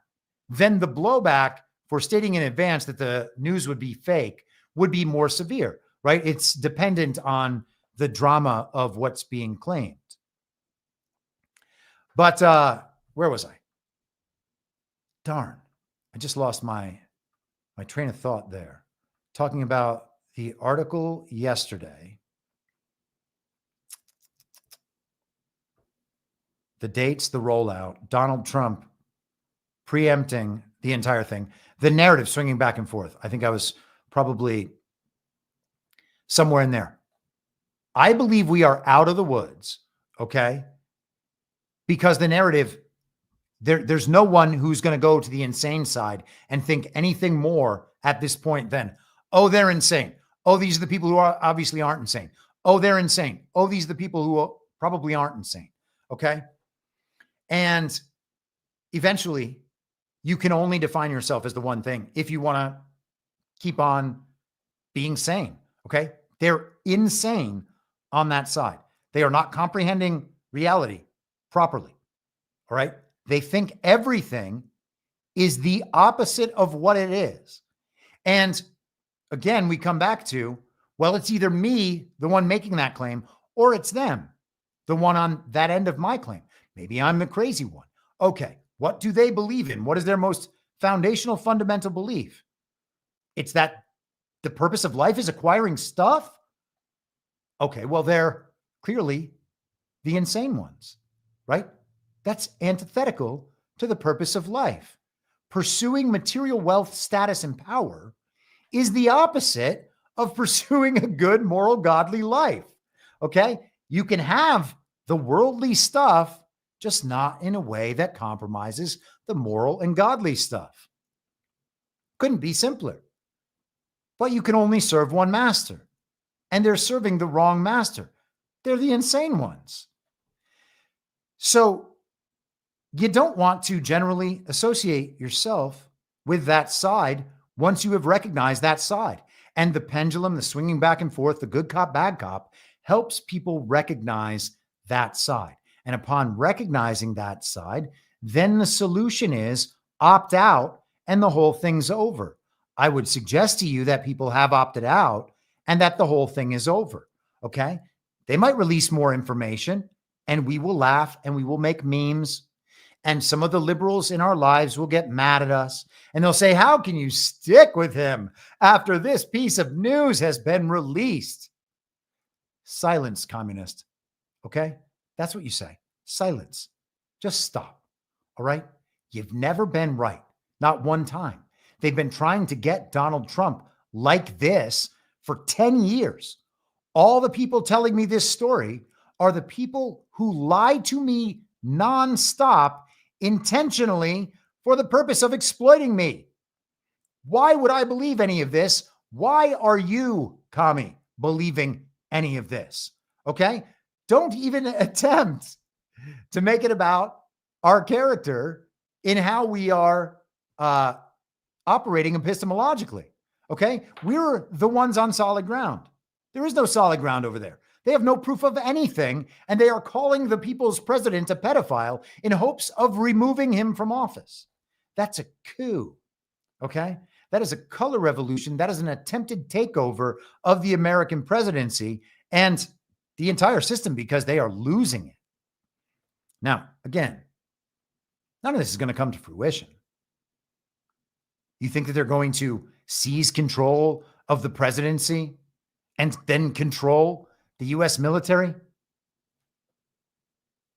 then the blowback for stating in advance that the news would be fake would be more severe, right? It's dependent on the drama of what's being claimed. But where was I? Darn. I just lost my train of thought there. Talking about the article yesterday. The dates, the rollout, Donald Trump preempting the entire thing, the narrative swinging back and forth. I think I was probably somewhere in there. I believe we are out of the woods, okay? Because the narrative, there's no one who's going to go to the insane side and think anything more at this point than, oh, they're insane. Oh, these are the people who obviously aren't insane. Oh, they're insane. Oh, these are the people who probably aren't insane, okay? And eventually, you can only define yourself as the one thing if you want to keep on being sane, okay? They're insane on that side. They are not comprehending reality properly, all right? They think everything is the opposite of what it is. And again, we come back to, well, it's either me, the one making that claim, or it's them, the one on that end of my claim. Maybe I'm the crazy one. Okay, what do they believe in? What is their most foundational, fundamental belief? It's that the purpose of life is acquiring stuff? Okay, well, they're clearly the insane ones, right? That's antithetical to the purpose of life. Pursuing material wealth, status, and power is the opposite of pursuing a good, moral, godly life. Okay? You can have the worldly stuff, just not in a way that compromises the moral and godly stuff. Couldn't be simpler. But you can only serve one master, and they're serving the wrong master. They're the insane ones. So you don't want to generally associate yourself with that side once you have recognized that side. And the pendulum, the swinging back and forth, the good cop, bad cop, helps people recognize that side. And upon recognizing that side, then the solution is opt out and the whole thing's over. I would suggest to you that people have opted out and that the whole thing is over. Okay? They might release more information and we will laugh and we will make memes. And some of the liberals in our lives will get mad at us and they'll say, how can you stick with him after this piece of news has been released? Silence, communist. Okay? That's what you say. Silence. Just stop. All right? You've never been right. Not one time. They've been trying to get Donald Trump like this for 10 years. All the people telling me this story are the people who lie to me nonstop intentionally for the purpose of exploiting me. Why would I believe any of this? Why are you, commie, believing any of this? Okay? Don't even attempt to make it about our character in how we are operating epistemologically. Okay? We're the ones on solid ground. There is no solid ground over there. They have no proof of anything, and they are calling the people's president a pedophile in hopes of removing him from office. That's a coup, okay? That is a color revolution. That is an attempted takeover of the American presidency and the entire system because they are losing it. Now, again, none of this is going to come to fruition. You think that they're going to seize control of the presidency and then control the U.S. military?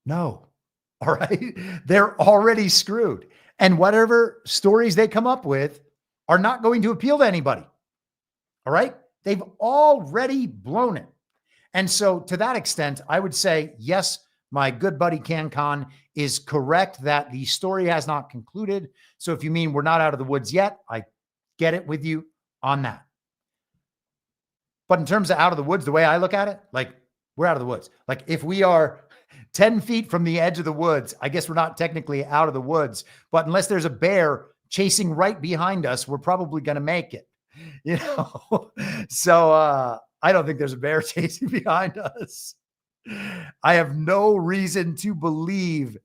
No. All right. They're already screwed. And whatever stories they come up with are not going to appeal to anybody. All right. They've already blown it. And so to that extent, I would say, yes, my good buddy CanCon is correct that the story has not concluded. So if you mean we're not out of the woods yet, I get it with you on that. But in terms of out of the woods, the way I look at it, like we're out of the woods. Like if we are 10 feet from the edge of the woods, I guess we're not technically out of the woods, but unless there's a bear chasing right behind us, we're probably going to make it, you know? So I don't think there's a bear chasing behind us. I have no reason to believe,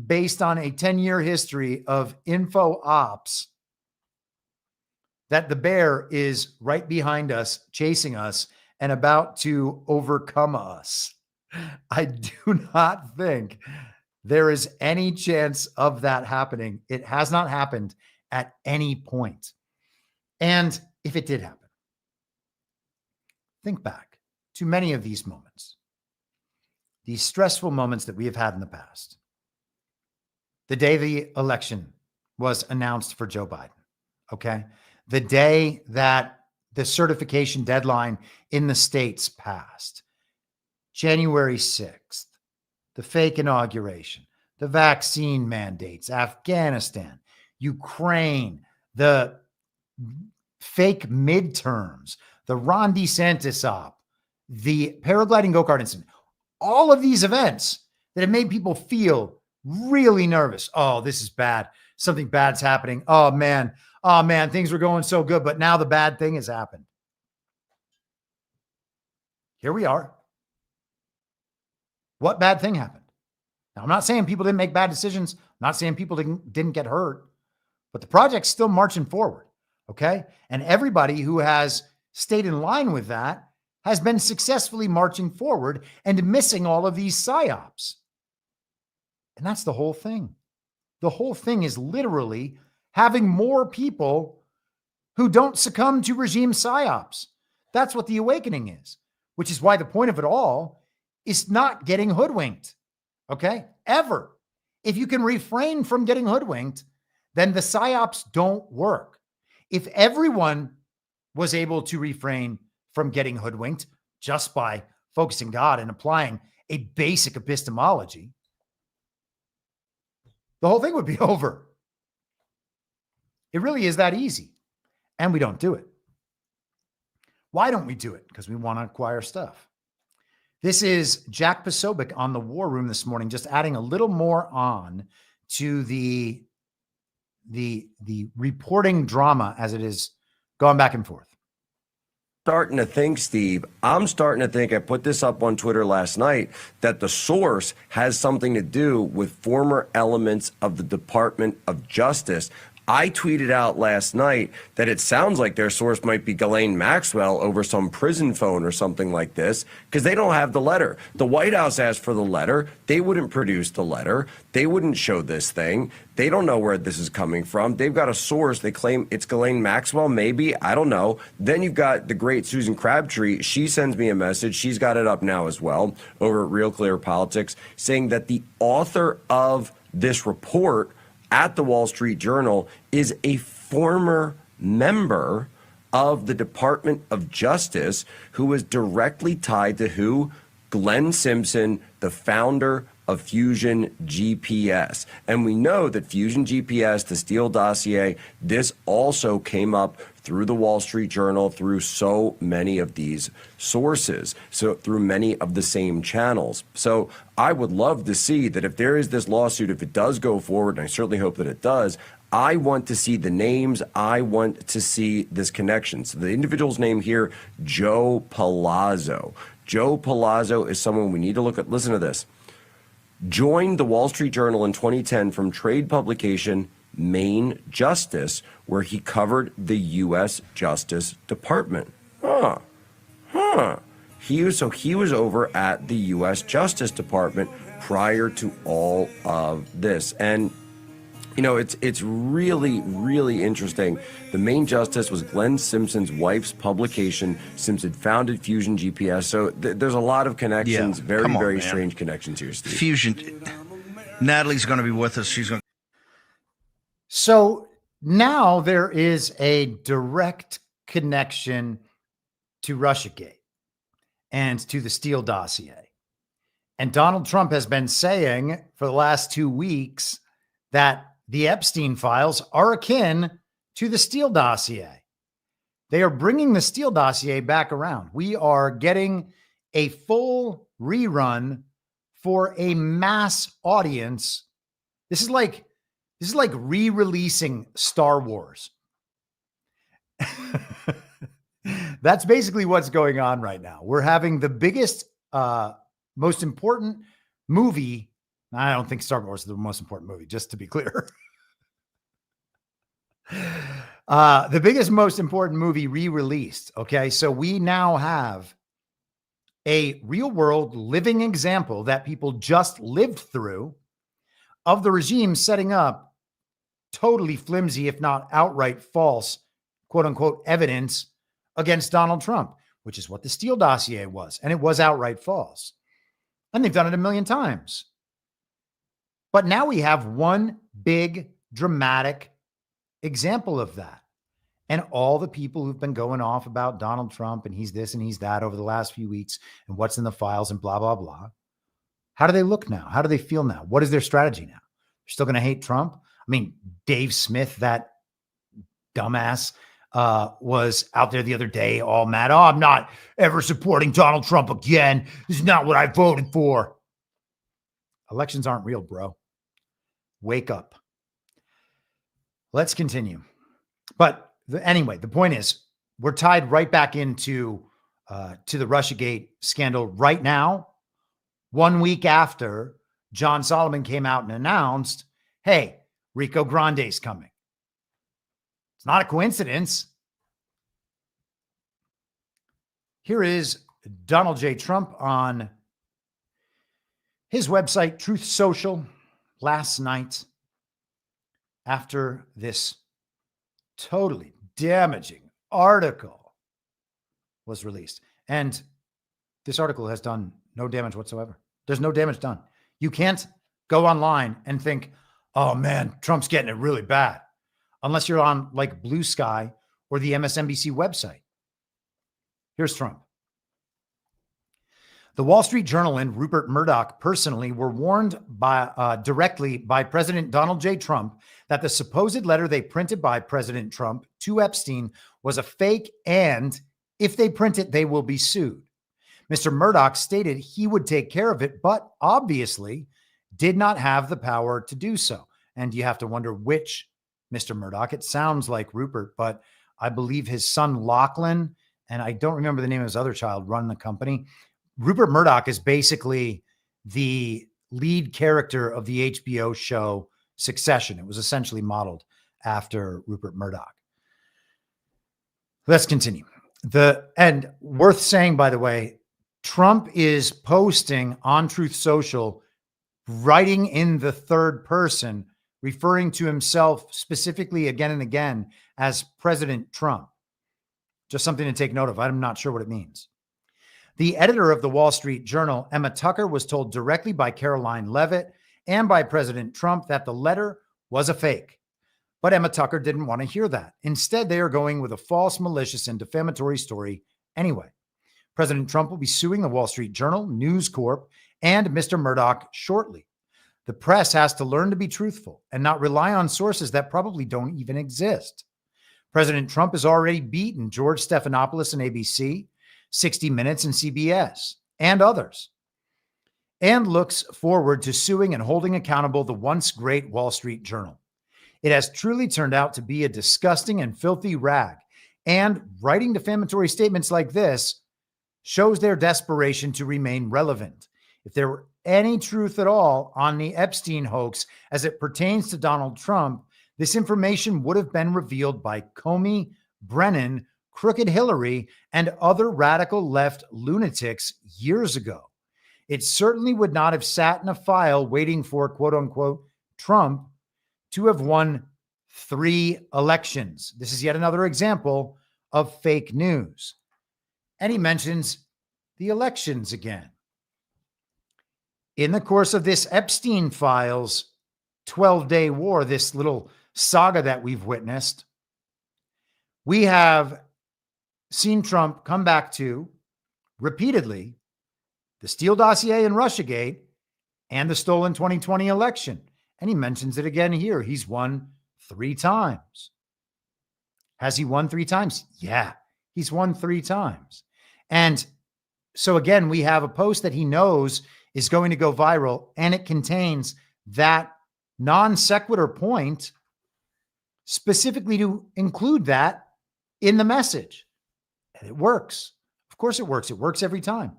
based on a 10-year history of info ops, that the bear is right behind us, chasing us, and about to overcome us. I do not think there is any chance of that happening. It has not happened at any point. And if it did happen, think back to many of these moments, these stressful moments that we have had in the past. The day the election was announced for Joe Biden, okay? The day that the certification deadline in the states passed, January 6th, the fake inauguration, the vaccine mandates, Afghanistan, Ukraine, the fake midterms, the Ron DeSantis op, the paragliding go-kart incident, all of these events that have made people feel really nervous. Oh, this is bad. Something bad's happening. Oh man, things were going so good, but now the bad thing has happened. Here we are. What bad thing happened? Now, I'm not saying people didn't make bad decisions. I'm not saying people didn't get hurt, but the project's still marching forward. Okay. And everybody who has stayed in line with that has been successfully marching forward and missing all of these psyops. And that's the whole thing. The whole thing is literally having more people who don't succumb to regime psyops. That's what the awakening is, which is why the point of it all is not getting hoodwinked. Okay? Ever. If you can refrain from getting hoodwinked, then the psyops don't work. If everyone was able to refrain from getting hoodwinked just by focusing God and applying a basic epistemology, the whole thing would be over. It really is that easy. And we don't do it. Why don't we do it? Because we want to acquire stuff. This is Jack Posobiec on the War Room this morning, just adding a little more on to the reporting drama as it is going back and forth. Starting to think, Steve, I'm starting to think, I put this up on Twitter last night, that the source has something to do with former elements of the Department of Justice. I tweeted out last night that it sounds like their source might be Ghislaine Maxwell over some prison phone or something like this, because they don't have the letter. The White House asked for the letter. They wouldn't produce the letter. They wouldn't show this thing. They don't know where this is coming from. They've got a source. They claim it's Ghislaine Maxwell, maybe. I don't know. Then you've got the great Susan Crabtree. She sends me a message. She's got it up now as well over at Real Clear Politics, saying that the author of this report at the Wall Street Journal is a former member of the Department of Justice who was directly tied to who? Glenn Simpson, the founder of Fusion GPS. And we know that Fusion GPS, the Steele dossier, this also came up through the Wall Street Journal, through so many of these sources, so through many of the same channels. So I would love to see that if there is this lawsuit, if it does go forward, and I certainly hope that it does, I want to see the names. I want to see this connection. So the individual's name here, Joe Palazzo. Joe Palazzo is someone we need to look at. Listen to this. Joined the Wall Street Journal in 2010 from trade publication Main Justice, where he covered the U.S. Justice Department. He was over at the U.S. Justice Department prior to all of this. And you know, it's really, really interesting. The Main Justice was Glenn Simpson's wife's publication. Simpson founded Fusion GPS. So there's a lot of connections, very strange connections here, Steve. Fusion. Natalie's going to be with us. She's going. So now there is a direct connection to Russiagate and to the Steele dossier. And Donald Trump has been saying for the last 2 weeks that the Epstein files are akin to the Steele dossier. They are bringing the Steele dossier back around. We are getting a full rerun for a mass audience. This is like re-releasing Star Wars. That's basically what's going on right now. We're having the biggest, most important movie. I don't think Star Wars is the most important movie, just to be clear. The biggest, most important movie re-released. Okay. So we now have a real world living example that people just lived through of the regime setting up totally flimsy, if not outright false, quote unquote, evidence against Donald Trump, which is what the Steele dossier was. And it was outright false. And they've done it a million times. But now we have one big dramatic example of that. And all the people who've been going off about Donald Trump and he's this and he's that over the last few weeks and what's in the files and blah, blah, blah. How do they look now? How do they feel now? What is their strategy now? They're still going to hate Trump? I mean, Dave Smith, that dumbass, was out there the other day all mad. Oh, I'm not ever supporting Donald Trump again. This is not what I voted for. Elections aren't real, bro. Wake up. Let's continue. But anyway, the point is we're tied right back into to the Russiagate scandal right now, 1 week after John Solomon came out and announced, hey, Rico Grande's coming. It's not a coincidence. Here is Donald J. Trump on his website, Truth Social, last night after this totally damaging article was released. And this article has done no damage whatsoever. There's no damage done. You can't go online and think, oh man, Trump's getting it really bad, unless you're on like Blue Sky or the MSNBC website. Here's Trump. The Wall Street Journal and Rupert Murdoch personally were warned directly by President Donald J. Trump that the supposed letter they printed by President Trump to Epstein was a fake, and if they print it, they will be sued. Mr. Murdoch stated he would take care of it, but obviously did not have the power to do so. And you have to wonder which Mr. Murdoch. It sounds like Rupert, but I believe his son Lachlan, and I don't remember the name of his other child, run the company. Rupert Murdoch is basically the lead character of the HBO show Succession. It was essentially modeled after Rupert Murdoch. Let's continue. And worth saying, by the way, Trump is posting on Truth Social, writing in the third person, referring to himself specifically again and again as President Trump. Just something to take note of. I'm not sure what it means. The editor of the Wall Street Journal, Emma Tucker, was told directly by Caroline Leavitt and by President Trump that the letter was a fake. But Emma Tucker didn't want to hear that. Instead, they are going with a false, malicious, and defamatory story anyway. President Trump will be suing the Wall Street Journal, News Corp, and Mr. Murdoch shortly. The press has to learn to be truthful and not rely on sources that probably don't even exist. President Trump has already beaten George Stephanopoulos and ABC, 60 Minutes and CBS, and others, and looks forward to suing and holding accountable the once great Wall Street Journal. It has truly turned out to be a disgusting and filthy rag, and writing defamatory statements like this shows their desperation to remain relevant. If there were any truth at all on the Epstein hoax as it pertains to Donald Trump, this information would have been revealed by Comey, Brennan, Crooked Hillary, and other radical left lunatics years ago. It certainly would not have sat in a file waiting for, quote unquote, Trump to have won 3 elections. This is yet another example of fake news. And he mentions the elections again. In the course of this Epstein files 12-day war, this little saga that we've witnessed, we have seen Trump come back to repeatedly the Steele dossier and Russiagate and the stolen 2020 election. And he mentions it again here. He's won 3 times. Has he won 3 times? Yeah, he's won 3 times. And so again, we have a post that he knows is going to go viral, and it contains that non sequitur point specifically to include that in the message. And it works. Of course it works. It works every time.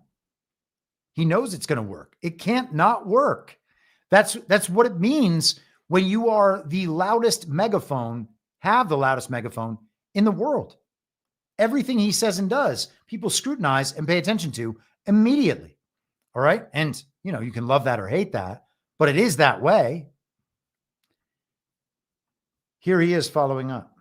He knows it's going to work. It can't not work. That's what it means when you are the loudest megaphone, have the loudest megaphone in the world. Everything he says and does, people scrutinize and pay attention to immediately. All right. And, you know, you can love that or hate that, but it is that way. Here he is following up.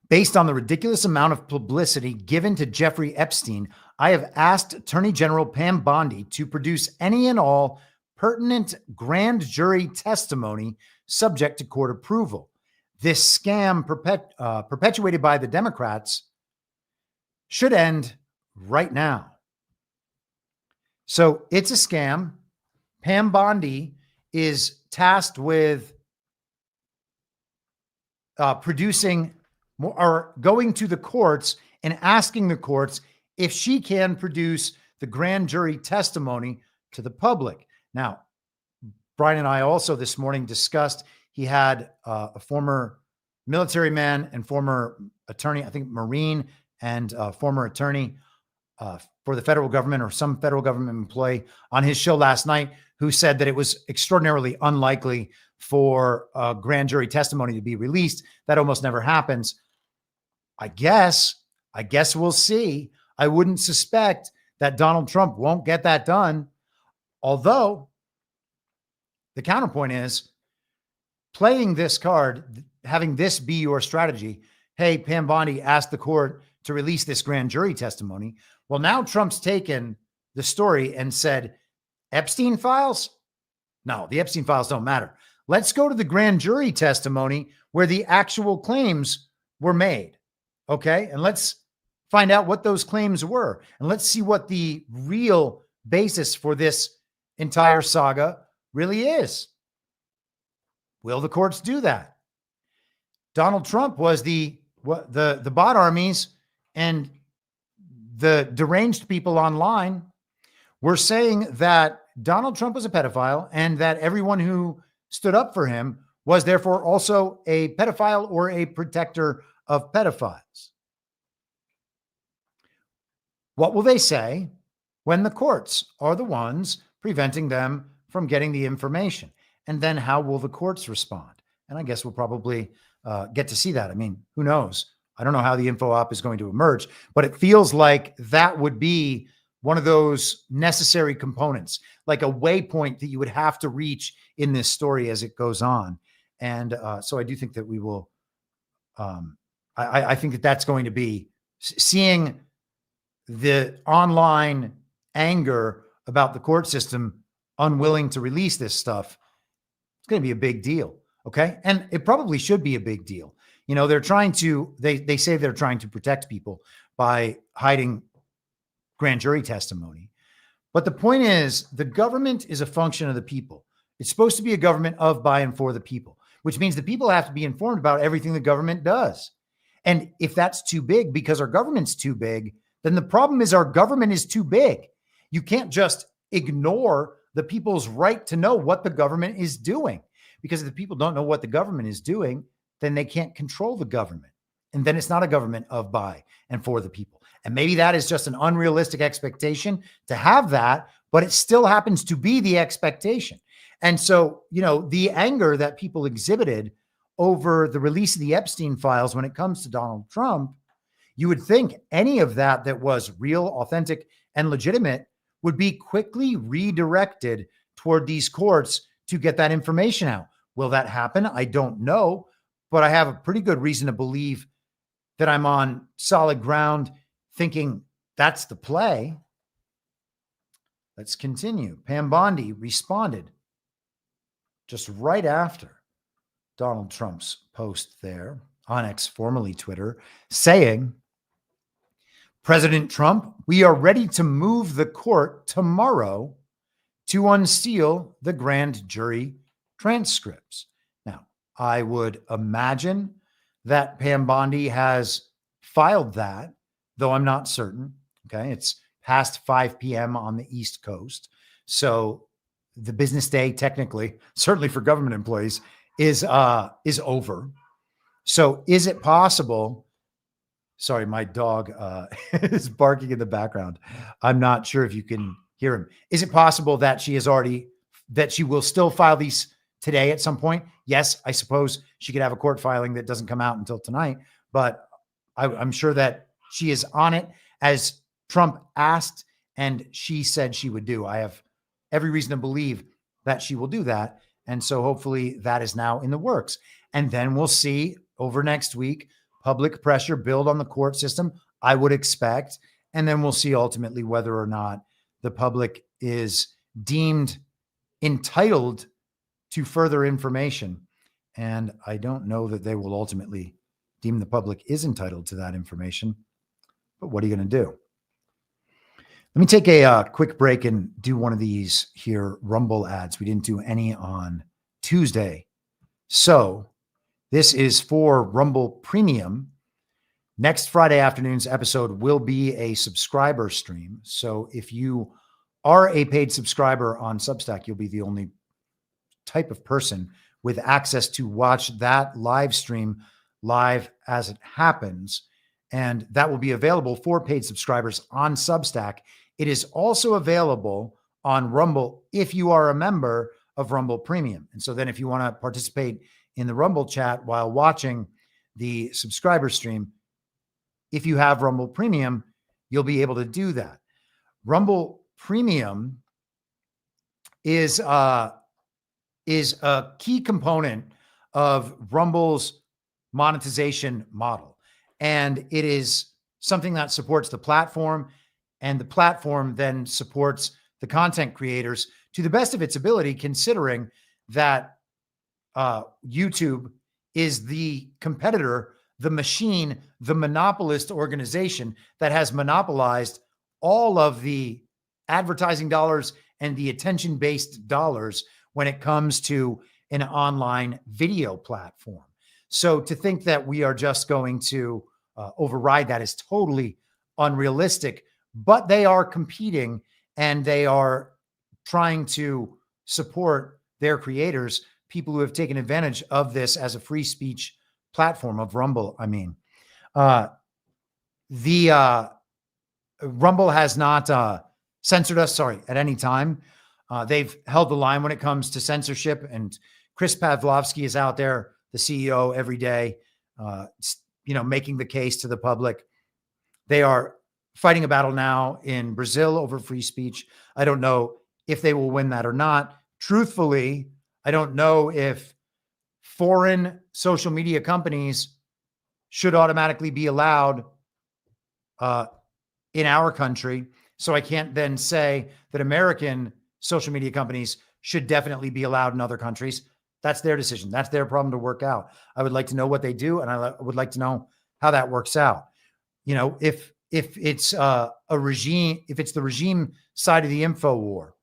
Based on the ridiculous amount of publicity given to Jeffrey Epstein, I have asked Attorney General Pam Bondi to produce any and all pertinent grand jury testimony subject to court approval. This scam perpetuated by the Democrats should end right now. So it's a scam. Pam Bondi is tasked with producing or going to the courts and asking the courts if she can produce the grand jury testimony to the public. Now, Brian and I also this morning discussed, he had a former military man and former attorney, I think Marine, and former attorney for the federal government or some federal government employee on his show last night who said that it was extraordinarily unlikely for a grand jury testimony to be released. That almost never happens. I guess we'll see. I wouldn't suspect that Donald Trump won't get that done. Although the counterpoint is playing this card, having this be your strategy. Hey, Pam Bondi asked the court to release this grand jury testimony. Well, now Trump's taken the story and said, Epstein files? No, the Epstein files don't matter. Let's go to the grand jury testimony where the actual claims were made. Okay. And let's find out what those claims were. And let's see what the real basis for this entire saga really is. Will the courts do that? Donald Trump was the bot armies and the deranged people online were saying that Donald Trump was a pedophile and that everyone who stood up for him was therefore also a pedophile or a protector of pedophiles. What will they say when the courts are the ones preventing them from getting the information? And then how will the courts respond? And I guess we'll probably get to see that. I mean, who knows? I don't know how the info op is going to emerge, but it feels like that would be one of those necessary components, like a waypoint that you would have to reach in this story as it goes on. And so I do think that we will, I think that that's going to be seeing the online anger about the court system unwilling to release this stuff. It's going to be a big deal. Okay. And it probably should be a big deal. You know, they're trying to, they say they're trying to protect people by hiding grand jury testimony. But the point is, the government is a function of the people. It's supposed to be a government of, by, and for the people, which means the people have to be informed about everything the government does. And if that's too big because our government's too big, then the problem is our government is too big. You can't just ignore the people's right to know what the government is doing, because if the people don't know what the government is doing, then they can't control the government. And then it's not a government of, by, and for the people. And maybe that is just an unrealistic expectation to have that, but it still happens to be the expectation. And so, you know, the anger that people exhibited over the release of the Epstein files when it comes to Donald Trump, you would think any of that that was real, authentic, and legitimate would be quickly redirected toward these courts to get that information out. Will that happen? I don't know, but I have a pretty good reason to believe that I'm on solid ground thinking that's the play. Let's continue. Pam Bondi responded just right after Donald Trump's post there on X, formerly Twitter, saying, President Trump, we are ready to move the court tomorrow to unseal the grand jury transcripts. Now, I would imagine that Pam Bondi has filed that, though I'm not certain. Okay. It's past 5 p.m. on the East Coast. So the business day, technically, certainly for government employees, is over. So is it possible? Sorry, my dog is barking in the background. I'm not sure if you can hear him. Is it possible that she will still file these today at some point? Yes, I suppose she could have a court filing that doesn't come out until tonight, but I'm sure that she is on it as Trump asked, and she said she would do. I have every reason to believe that she will do that. And so hopefully that is now in the works. And then we'll see over next week, public pressure build on the court system, I would expect. And then we'll see ultimately whether or not the public is deemed entitled to further information. And I don't know that they will ultimately deem the public is entitled to that information. But what are you going to do? Let me take a quick break and do one of these here Rumble ads. We didn't do any on Tuesday. So this is for Rumble Premium. Next Friday afternoon's episode will be a subscriber stream. So if you are a paid subscriber on Substack, you'll be the only type of person with access to watch that live stream live as it happens. And that will be available for paid subscribers on Substack. It is also available on Rumble if you are a member of Rumble Premium. And so then if you want to participate in the Rumble chat while watching the subscriber stream, if you have Rumble Premium, you'll be able to do that. Rumble Premium is a key component of Rumble's monetization model. And it is something that supports the platform, and the platform then supports the content creators to the best of its ability, considering that YouTube is the competitor, the machine, the monopolist organization that has monopolized all of the advertising dollars and the attention-based dollars when it comes to an online video platform. So to think that we are just going to override that is totally unrealistic, but they are competing and they are trying to support their creators, people who have taken advantage of this as a free speech platform of Rumble. I mean, Rumble has not censored us, at any time. They've held the line when it comes to censorship, and Chris Pavlovsky is out there, the CEO, every day, making the case to the public. They are fighting a battle now in Brazil over free speech. I don't know if they will win that or not. Truthfully, I don't know if foreign social media companies should automatically be allowed in our country. So I can't then say that American social media companies should definitely be allowed in other countries. That's their decision. That's their problem to work out. I would like to know what they do, and I would like to know how that works out. If it's a regime, if it's the regime side of the info war,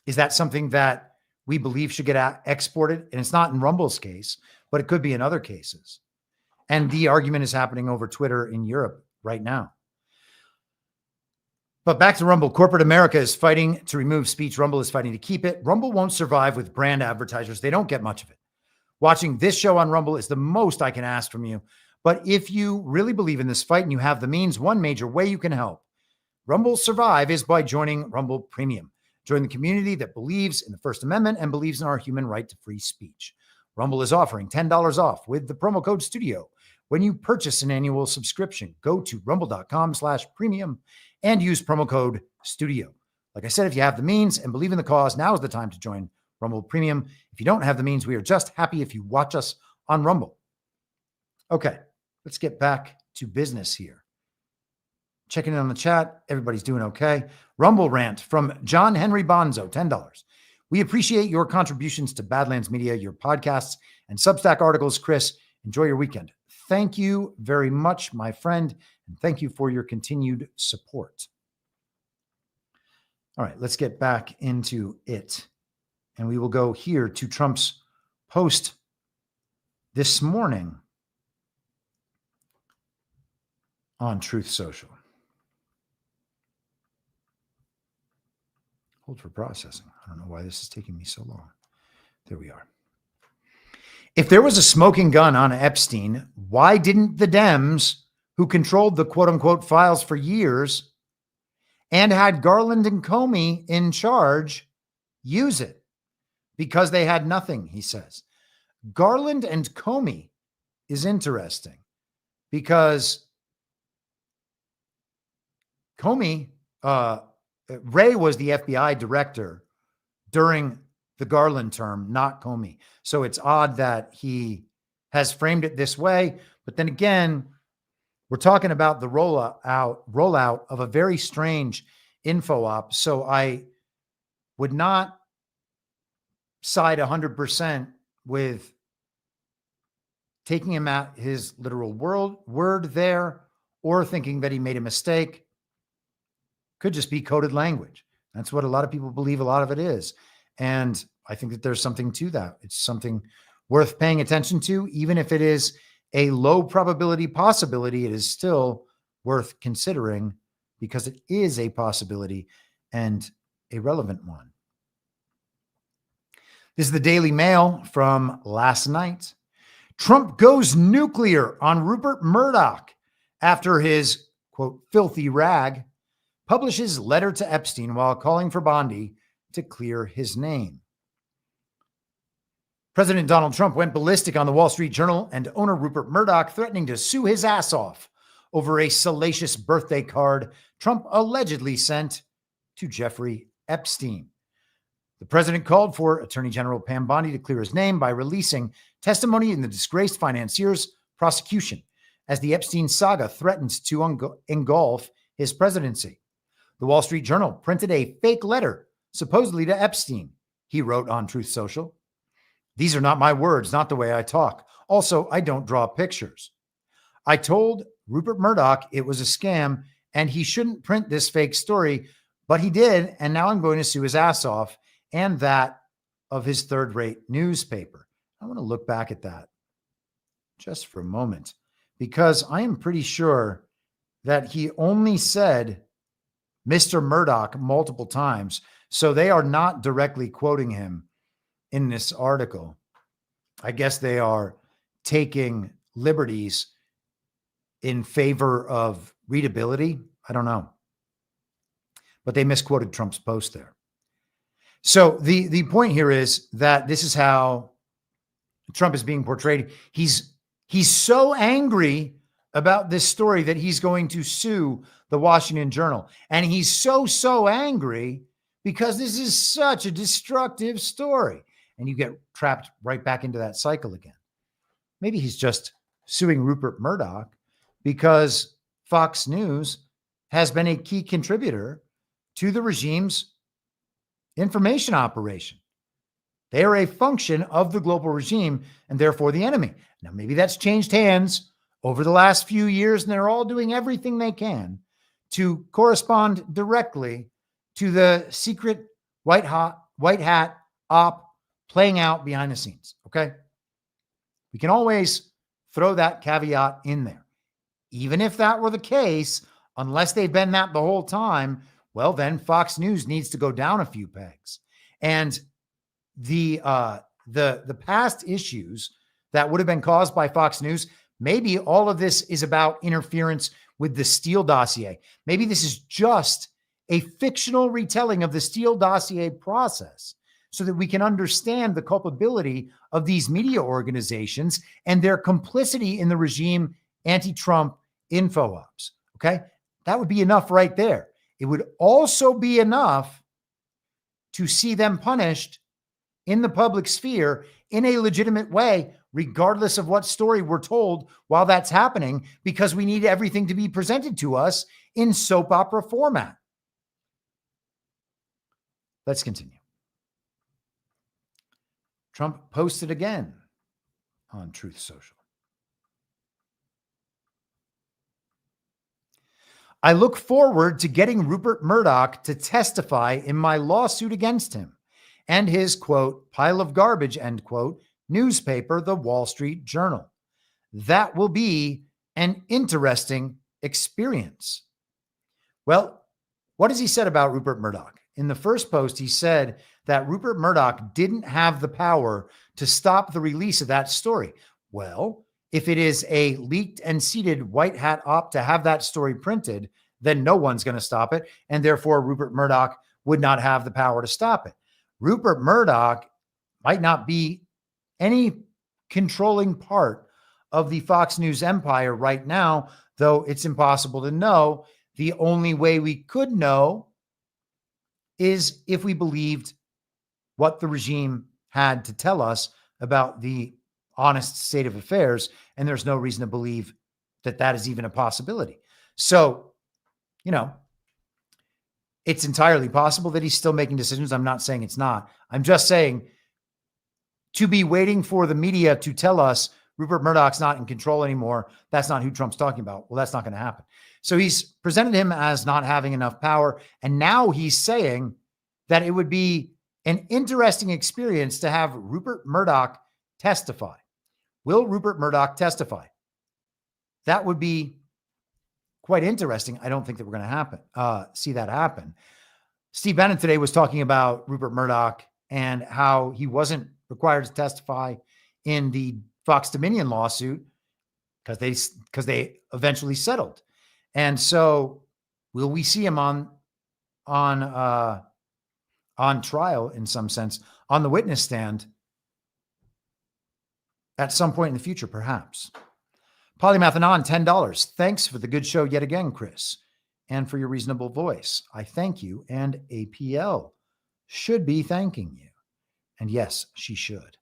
is that something that we believe should get exported? And it's not in Rumble's case, but it could be in other cases. And the argument is happening over Twitter in Europe right now. But back to Rumble. Corporate America is fighting to remove speech. Rumble is fighting to keep it. Rumble won't survive with brand advertisers. They don't get much of it. Watching this show on Rumble is the most I can ask from you. But if you really believe in this fight and you have the means, one major way you can help Rumble survive is by joining Rumble Premium. Join the community that believes in the First Amendment and believes in our human right to free speech. Rumble is offering $10 off with the promo code STUDIO when you purchase an annual subscription. Go to rumble.com/premium and use promo code STUDIO. Like I said, if you have the means and believe in the cause, now is the time to join Rumble Premium. If you don't have the means, we are just happy if you watch us on Rumble. Okay, let's get back to business here. Checking in on the chat. Everybody's doing okay. Rumble rant from John Henry Bonzo, $10. We appreciate your contributions to Badlands Media, your podcasts and Substack articles. Chris, enjoy your weekend. Thank you very much, my friend, and thank you for your continued support. All right, let's get back into it. And we will go here to Trump's post this morning on Truth Social. Hold for processing. I don't know why this is taking me so long. There we are. If there was a smoking gun on Epstein, why didn't the Dems, who controlled the quote-unquote files for years and had Garland and Comey in charge, use it? Because they had nothing, he says. Garland and Comey is interesting because Comey, Ray was the FBI director during the Garland term, not Comey. So it's odd that he has framed it this way. But then again, we're talking about the rollout of a very strange info op. So I would not side 100% with taking him at his literal word there, or thinking that he made a mistake. Could just be coded language. That's what a lot of people believe a lot of it is. And I think that there's something to that. It's something worth paying attention to. Even if it is a low probability possibility, it is still worth considering because it is a possibility and a relevant one. This is the Daily Mail from last night. Trump goes nuclear on Rupert Murdoch after his, quote, filthy rag publishes letter to Epstein while calling for Bondi to clear his name. President Donald Trump went ballistic on the Wall Street Journal and owner Rupert Murdoch, threatening to sue his ass off over a salacious birthday card Trump allegedly sent to Jeffrey Epstein. The president called for Attorney General Pam Bondi to clear his name by releasing testimony in the disgraced financier's prosecution as the Epstein saga threatens to engulf his presidency. The Wall Street Journal printed a fake letter, supposedly to Epstein. He wrote on Truth Social, "These are not my words, not the way I talk. Also, I don't draw pictures. I told Rupert Murdoch it was a scam and he shouldn't print this fake story, but he did, and now I'm going to sue his ass off and that of his third-rate newspaper." I want to look back at that just for a moment, because I am pretty sure that he only said Mr. Murdoch multiple times, so they are not directly quoting him in this article. I guess they are taking liberties in favor of readability. I don't know. But they misquoted Trump's post there. So the point here is that this is how Trump is being portrayed. He's so angry about this story that he's going to sue the Washington Journal. And he's so angry because this is such a destructive story. And you get trapped right back into that cycle again. Maybe he's just suing Rupert Murdoch because Fox News has been a key contributor to the regime's information operation. They are a function of the global regime and therefore the enemy. Now, maybe that's changed hands over the last few years, and they're all doing everything they can to correspond directly to the secret white hat op playing out behind the scenes. Okay. We can always throw that caveat in there. Even if that were the case, unless they've been that the whole time, well, then Fox News needs to go down a few pegs. And the past issues that would have been caused by Fox News, maybe all of this is about interference with the Steele dossier. Maybe this is just a fictional retelling of the Steele dossier process so that we can understand the culpability of these media organizations and their complicity in the regime anti-Trump info ops. Okay. That would be enough right there. It would also be enough to see them punished in the public sphere in a legitimate way, regardless of what story we're told while that's happening, because we need everything to be presented to us in soap opera format. Let's continue. Trump posted again on Truth Social. I look forward to getting Rupert Murdoch to testify in my lawsuit against him and his, quote, pile of garbage, end quote, newspaper, the Wall Street Journal. That will be an interesting experience. Well, what has he said about Rupert Murdoch? In the first post, he said that Rupert Murdoch didn't have the power to stop the release of that story. Well, if it is a leaked and seeded white hat op to have that story printed, then no one's going to stop it. And therefore, Rupert Murdoch would not have the power to stop it. Rupert Murdoch might not be any controlling part of the Fox News empire right now, though it's impossible to know. The only way we could know is if we believed what the regime had to tell us about the honest state of affairs, and there's no reason to believe that that is even a possibility. So, you know, it's entirely possible that he's still making decisions. I'm not saying it's not. I'm just saying to be waiting for the media to tell us Rupert Murdoch's not in control anymore, that's not who Trump's talking about. Well, that's not going to happen. So he's presented him as not having enough power, and now he's saying that it would be an interesting experience to have Rupert Murdoch testify. Will Rupert Murdoch testify? That would be quite interesting. I don't think that we're going to see that happen. Steve Bannon today was talking about Rupert Murdoch and how he wasn't required to testify in the Fox Dominion lawsuit because they eventually settled. And so will we see him on on trial in some sense, on the witness stand at some point in the future, perhaps. Polymathanon, $10. Thanks for the good show yet again, Chris, and for your reasonable voice. I thank you, and APL should be thanking you. And yes, she should.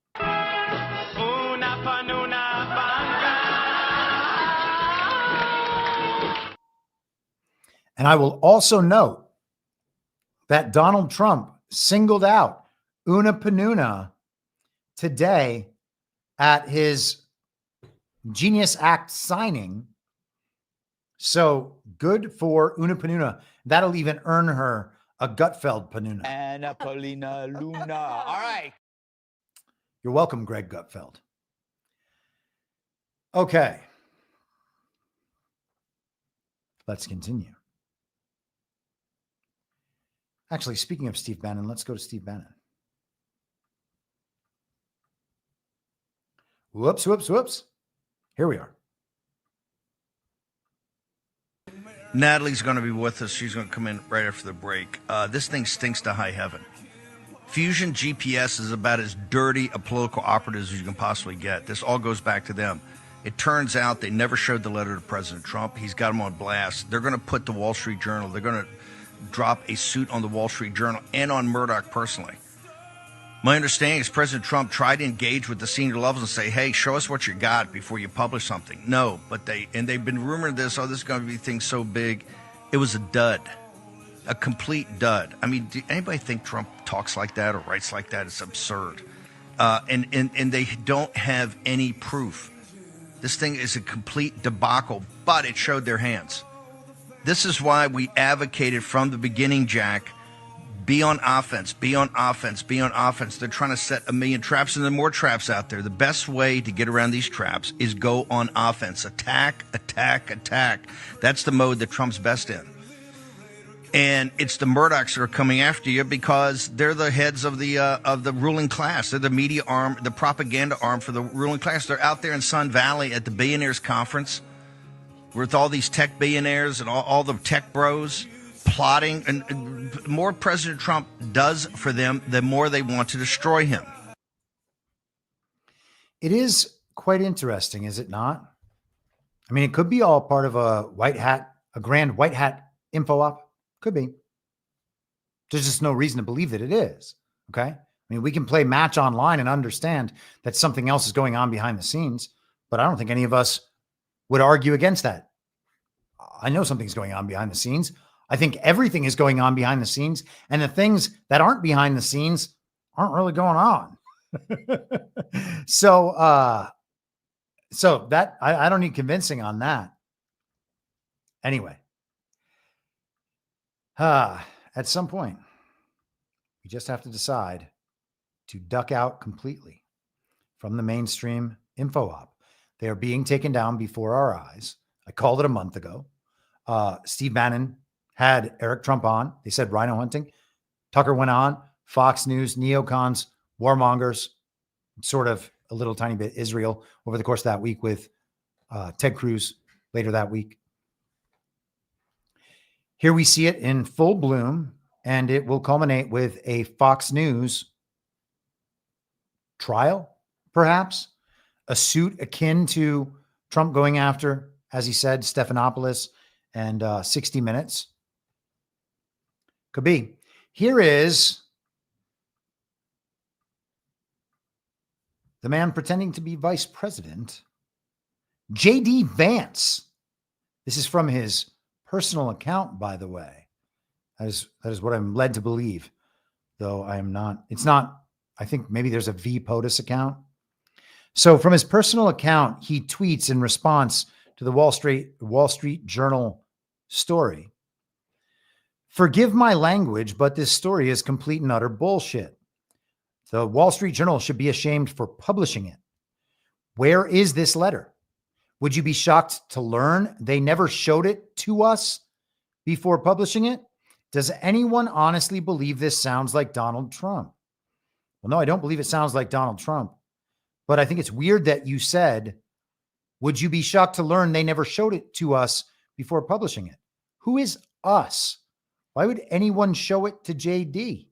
And I will also note that Donald Trump singled out Una Panuna today at his Genius Act signing. So good for Una Panuna. That'll even earn her a Gutfeld Panuna. Anna Paulina Luna. All right. You're welcome, Greg Gutfeld. Okay. Let's continue. Actually, speaking of Steve Bannon, let's go to Steve Bannon. Whoops. Here we are. Natalie's going to be with us. She's going to come in right after the break. This thing stinks to high heaven. Fusion GPS is about as dirty a political operative as you can possibly get. This all goes back to them. It turns out they never showed the letter to President Trump. He's got them on blast. They're going to put the Wall Street Journal. They're going to drop a suit on the Wall Street Journal and on Murdoch personally. My understanding is President Trump tried to engage with the senior levels and say, hey, show us what you got before you publish something. No, but they've been rumoring this, this is going to be things so big. It was a dud, a complete dud. I mean, do anybody think Trump talks like that or writes like that? It's absurd. And they don't have any proof. This thing is a complete debacle, but it showed their hands. This is why we advocated from the beginning, Jack, be on offense, be on offense, be on offense. They're trying to set a million traps, and there are more traps out there. The best way to get around these traps is go on offense. Attack, attack, attack. That's the mode that Trump's best in. And it's the Murdochs that are coming after you because they're the heads of the ruling class. They're the media arm, the propaganda arm for the ruling class. They're out there in Sun Valley at the Billionaires Conference with all these tech billionaires and all the tech bros plotting. And more President Trump does for them, the more they want to destroy him. It is quite interesting, is it not? I mean, it could be all part of a grand white hat info op. Could be. There's just no reason to believe that it is. Okay. I mean, we can play match online and understand that something else is going on behind the scenes, but I don't think any of us would argue against that. I know something's going on behind the scenes. I think everything is going on behind the scenes, and the things that aren't behind the scenes aren't really going on. So that I don't need convincing on that. Anyway. At some point, we just have to decide to duck out completely from the mainstream info op. They are being taken down before our eyes. I called it a month ago. Steve Bannon had Eric Trump on. They said rhino hunting. Tucker went on. Fox News, neocons, warmongers, sort of a little tiny bit Israel over the course of that week with Ted Cruz later that week. Here we see it in full bloom, and it will culminate with a Fox News trial, perhaps, a suit akin to Trump going after, as he said, Stephanopoulos and 60 Minutes. Could be. Here is the man pretending to be vice president, J.D. Vance. This is from his personal account, by the way. That is what I'm led to believe, though I am not. It's not. I think maybe there's a V POTUS account. So from his personal account, he tweets in response to the Wall Street Journal story. Forgive my language, but this story is complete and utter bullshit. The Wall Street Journal should be ashamed for publishing it. Where is this letter? Would you be shocked to learn they never showed it to us before publishing it? Does anyone honestly believe this sounds like Donald Trump? Well, no, I don't believe it sounds like Donald Trump, but I think it's weird that you said, would you be shocked to learn they never showed it to us before publishing it? Who is us? Why would anyone show it to JD?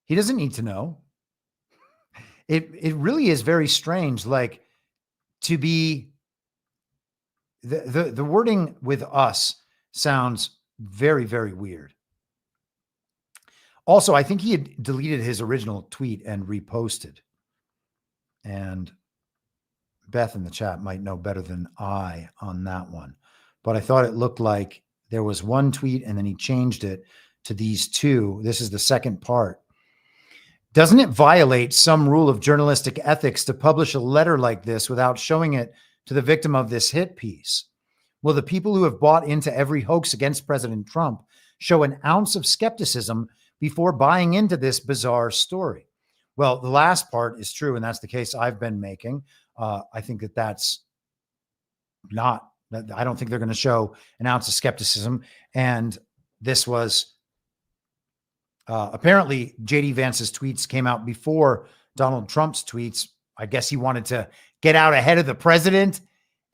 He doesn't need to know. It really is very strange. Like, to be the wording with us sounds very, very weird. Also, I think he had deleted his original tweet and reposted. And Beth in the chat might know better than I on that one. But I thought it looked like there was one tweet and then he changed it to these two. This is the second part. Doesn't it violate some rule of journalistic ethics to publish a letter like this without showing it to the victim of this hit piece? Will the people who have bought into every hoax against President Trump show an ounce of skepticism before buying into this bizarre story? Well, the last part is true, and that's the case I've been making. I think that that's not, I don't think they're going to show an ounce of skepticism. And this was apparently JD Vance's tweets came out before Donald Trump's tweets. I guess he wanted to get out ahead of the president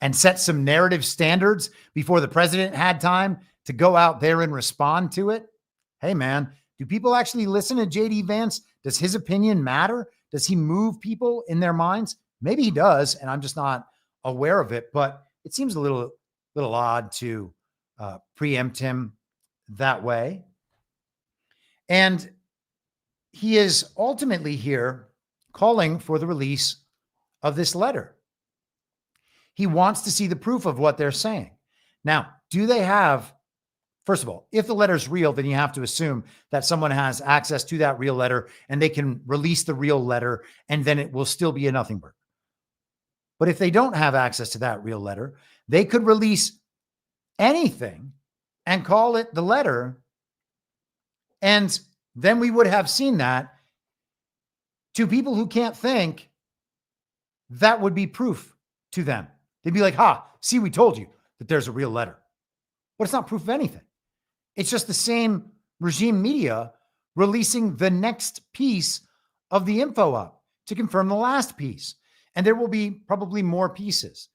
and set some narrative standards before the president had time to go out there and respond to it. Hey, man, do people actually listen to JD Vance? Does his opinion matter? Does he move people in their minds? Maybe he does, and I'm just not aware of it, but it seems a little odd to preempt him that way. And he is ultimately here calling for the release of this letter. He wants to see the proof of what they're saying. Now, do they have, first of all, if the letter's real, then you have to assume that someone has access to that real letter and they can release the real letter and then it will still be a nothing burger. But if they don't have access to that real letter, they could release anything and call it the letter. And then we would have seen that. To people who can't think, that would be proof to them. They'd be like, ha, see, we told you that there's a real letter. But it's not proof of anything. It's just the same regime media releasing the next piece of the info up to confirm the last piece. And there will be probably more pieces.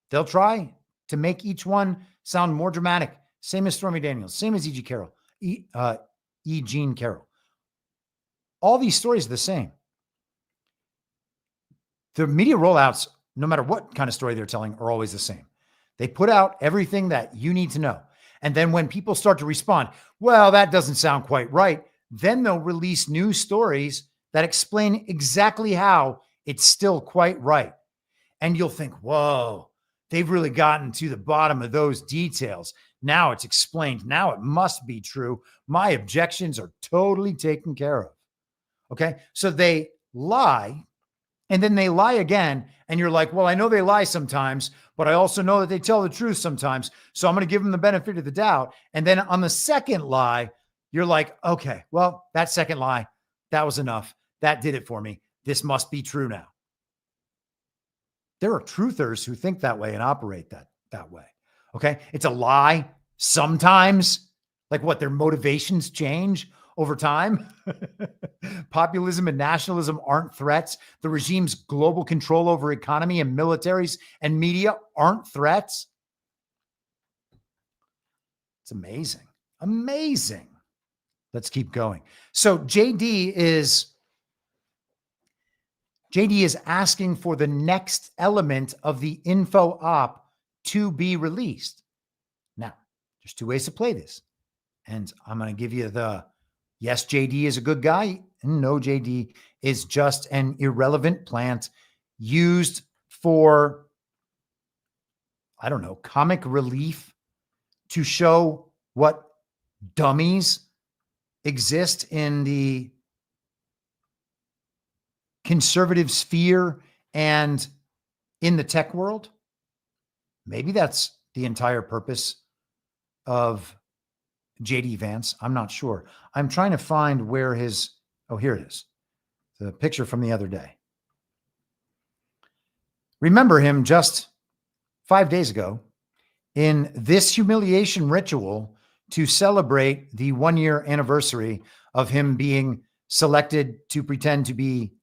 They'll try to make each one sound more dramatic. Same as Stormy Daniels, same as Jean Carroll. All these stories are the same. The media rollouts, no matter what kind of story they're telling, are always the same. They put out everything that you need to know. And then when people start to respond, well, that doesn't sound quite right, then they'll release new stories that explain exactly how it's still quite right. And you'll think, whoa, they've really gotten to the bottom of those details. Now it's explained. Now it must be true. My objections are totally taken care of. Okay. So they lie and then they lie again. And you're like, well, I know they lie sometimes, but I also know that they tell the truth sometimes. So I'm going to give them the benefit of the doubt. And then on the second lie, you're like, okay, well, that second lie, that was enough. That did it for me. This must be true now. There are truthers who think that way and operate that way. Okay. It's a lie sometimes. Like what, their motivations change over time. Populism and nationalism aren't threats. The regime's global control over economy and militaries and media aren't threats. It's amazing. Amazing. Let's keep going. So JD is asking for the next element of the info op to be released. Now, there's two ways to play this. And I'm going to give you the yes, JD is a good guy. And no, JD is just an irrelevant plant used for, I don't know, comic relief to show what dummies exist in the conservative sphere and in the tech world. Maybe that's the entire purpose of JD Vance. I'm not sure. I'm trying to find where his, oh, here it is. The picture from the other day. Remember him just 5 days ago in this humiliation ritual to celebrate the 1-year anniversary of him being selected to pretend to be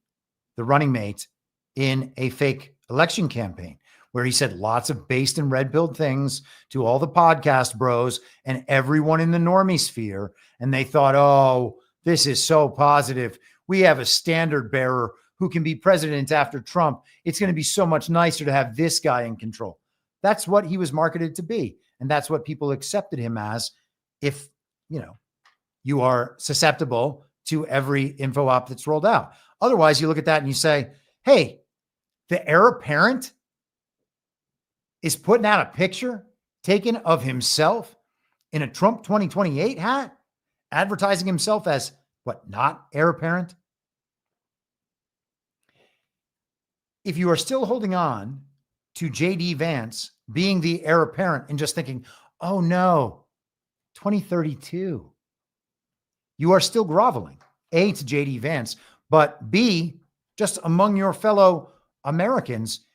the running mate in a fake election campaign, where he said lots of based and red-pilled things to all the podcast bros and everyone in the normie sphere. And they thought, oh, this is so positive. We have a standard bearer who can be president after Trump. It's going to be so much nicer to have this guy in control. That's what he was marketed to be. And that's what people accepted him as. If, you are susceptible to every info op that's rolled out. Otherwise, you look at that and you say, hey, the heir apparent is putting out a picture taken of himself in a Trump 2028 hat, advertising himself as what, not heir apparent? If you are still holding on to JD Vance being the heir apparent and just thinking, oh no, 2032, you are still groveling, A, to JD Vance, but B, just among your fellow Americans,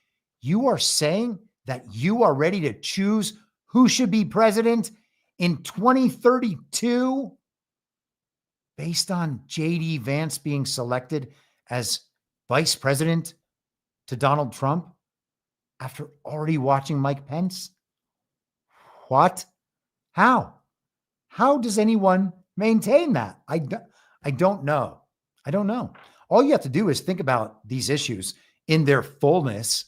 you are saying that you are ready to choose who should be president in 2032 based on JD Vance being selected as vice president to Donald Trump after already watching Mike Pence? What? How? How does anyone maintain that? I don't know. I don't know. All you have to do is think about these issues in their fullness.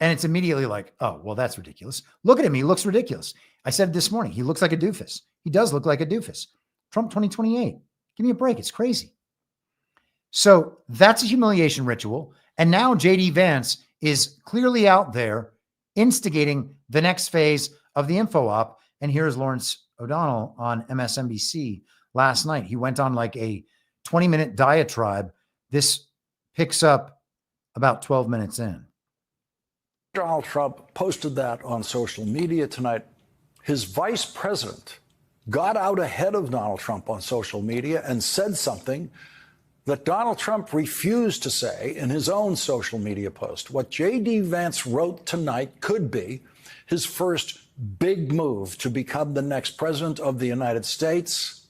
And it's immediately like, oh, well, that's ridiculous. Look at him. He looks ridiculous. I said this morning, he looks like a doofus. He does look like a doofus. Trump 2028. Give me a break. It's crazy. So that's a humiliation ritual. And now JD Vance is clearly out there instigating the next phase of the info op. And here's Lawrence O'Donnell on MSNBC last night. He went on like a 20-minute diatribe. This picks up about 12 minutes in. Donald Trump posted that on social media tonight. His vice president got out ahead of Donald Trump on social media and said something that Donald Trump refused to say in his own social media post. What J.D. Vance wrote tonight could be his first big move to become the next president of the United States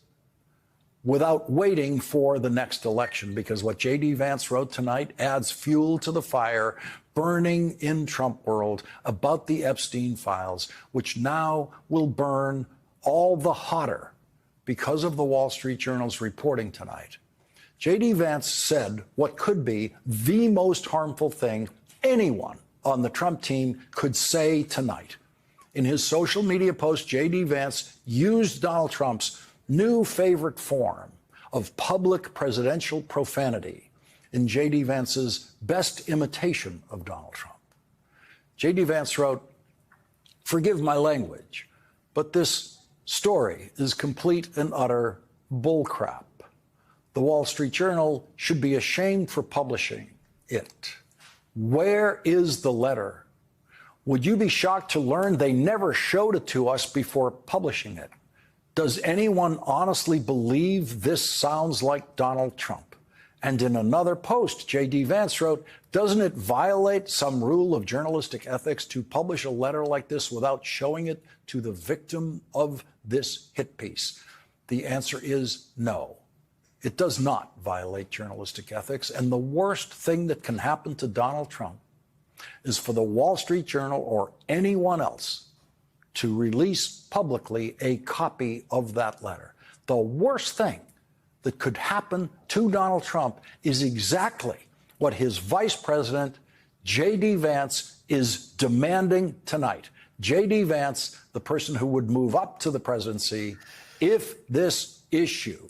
without waiting for the next election, because what J.D. Vance wrote tonight adds fuel to the fire burning in Trump world about the Epstein files, which now will burn all the hotter because of the Wall Street Journal's reporting tonight. J.D. Vance said what could be the most harmful thing anyone on the Trump team could say tonight. In his social media post, J.D. Vance used Donald Trump's new favorite form of public presidential profanity in J.D. Vance's best imitation of Donald Trump. J.D. Vance wrote, "Forgive my language, but this story is complete and utter bullcrap. The Wall Street Journal should be ashamed for publishing it. Where is the letter? Would you be shocked to learn they never showed it to us before publishing it? Does anyone honestly believe this sounds like Donald Trump?" And in another post, J.D. Vance wrote, "Doesn't it violate some rule of journalistic ethics to publish a letter like this without showing it to the victim of this hit piece?" The answer is no. It does not violate journalistic ethics. And the worst thing that can happen to Donald Trump is for the Wall Street Journal or anyone else to release publicly a copy of that letter. The worst thing that could happen to Donald Trump is exactly what his vice president, J.D. Vance, is demanding tonight. J.D. Vance, the person who would move up to the presidency if this issue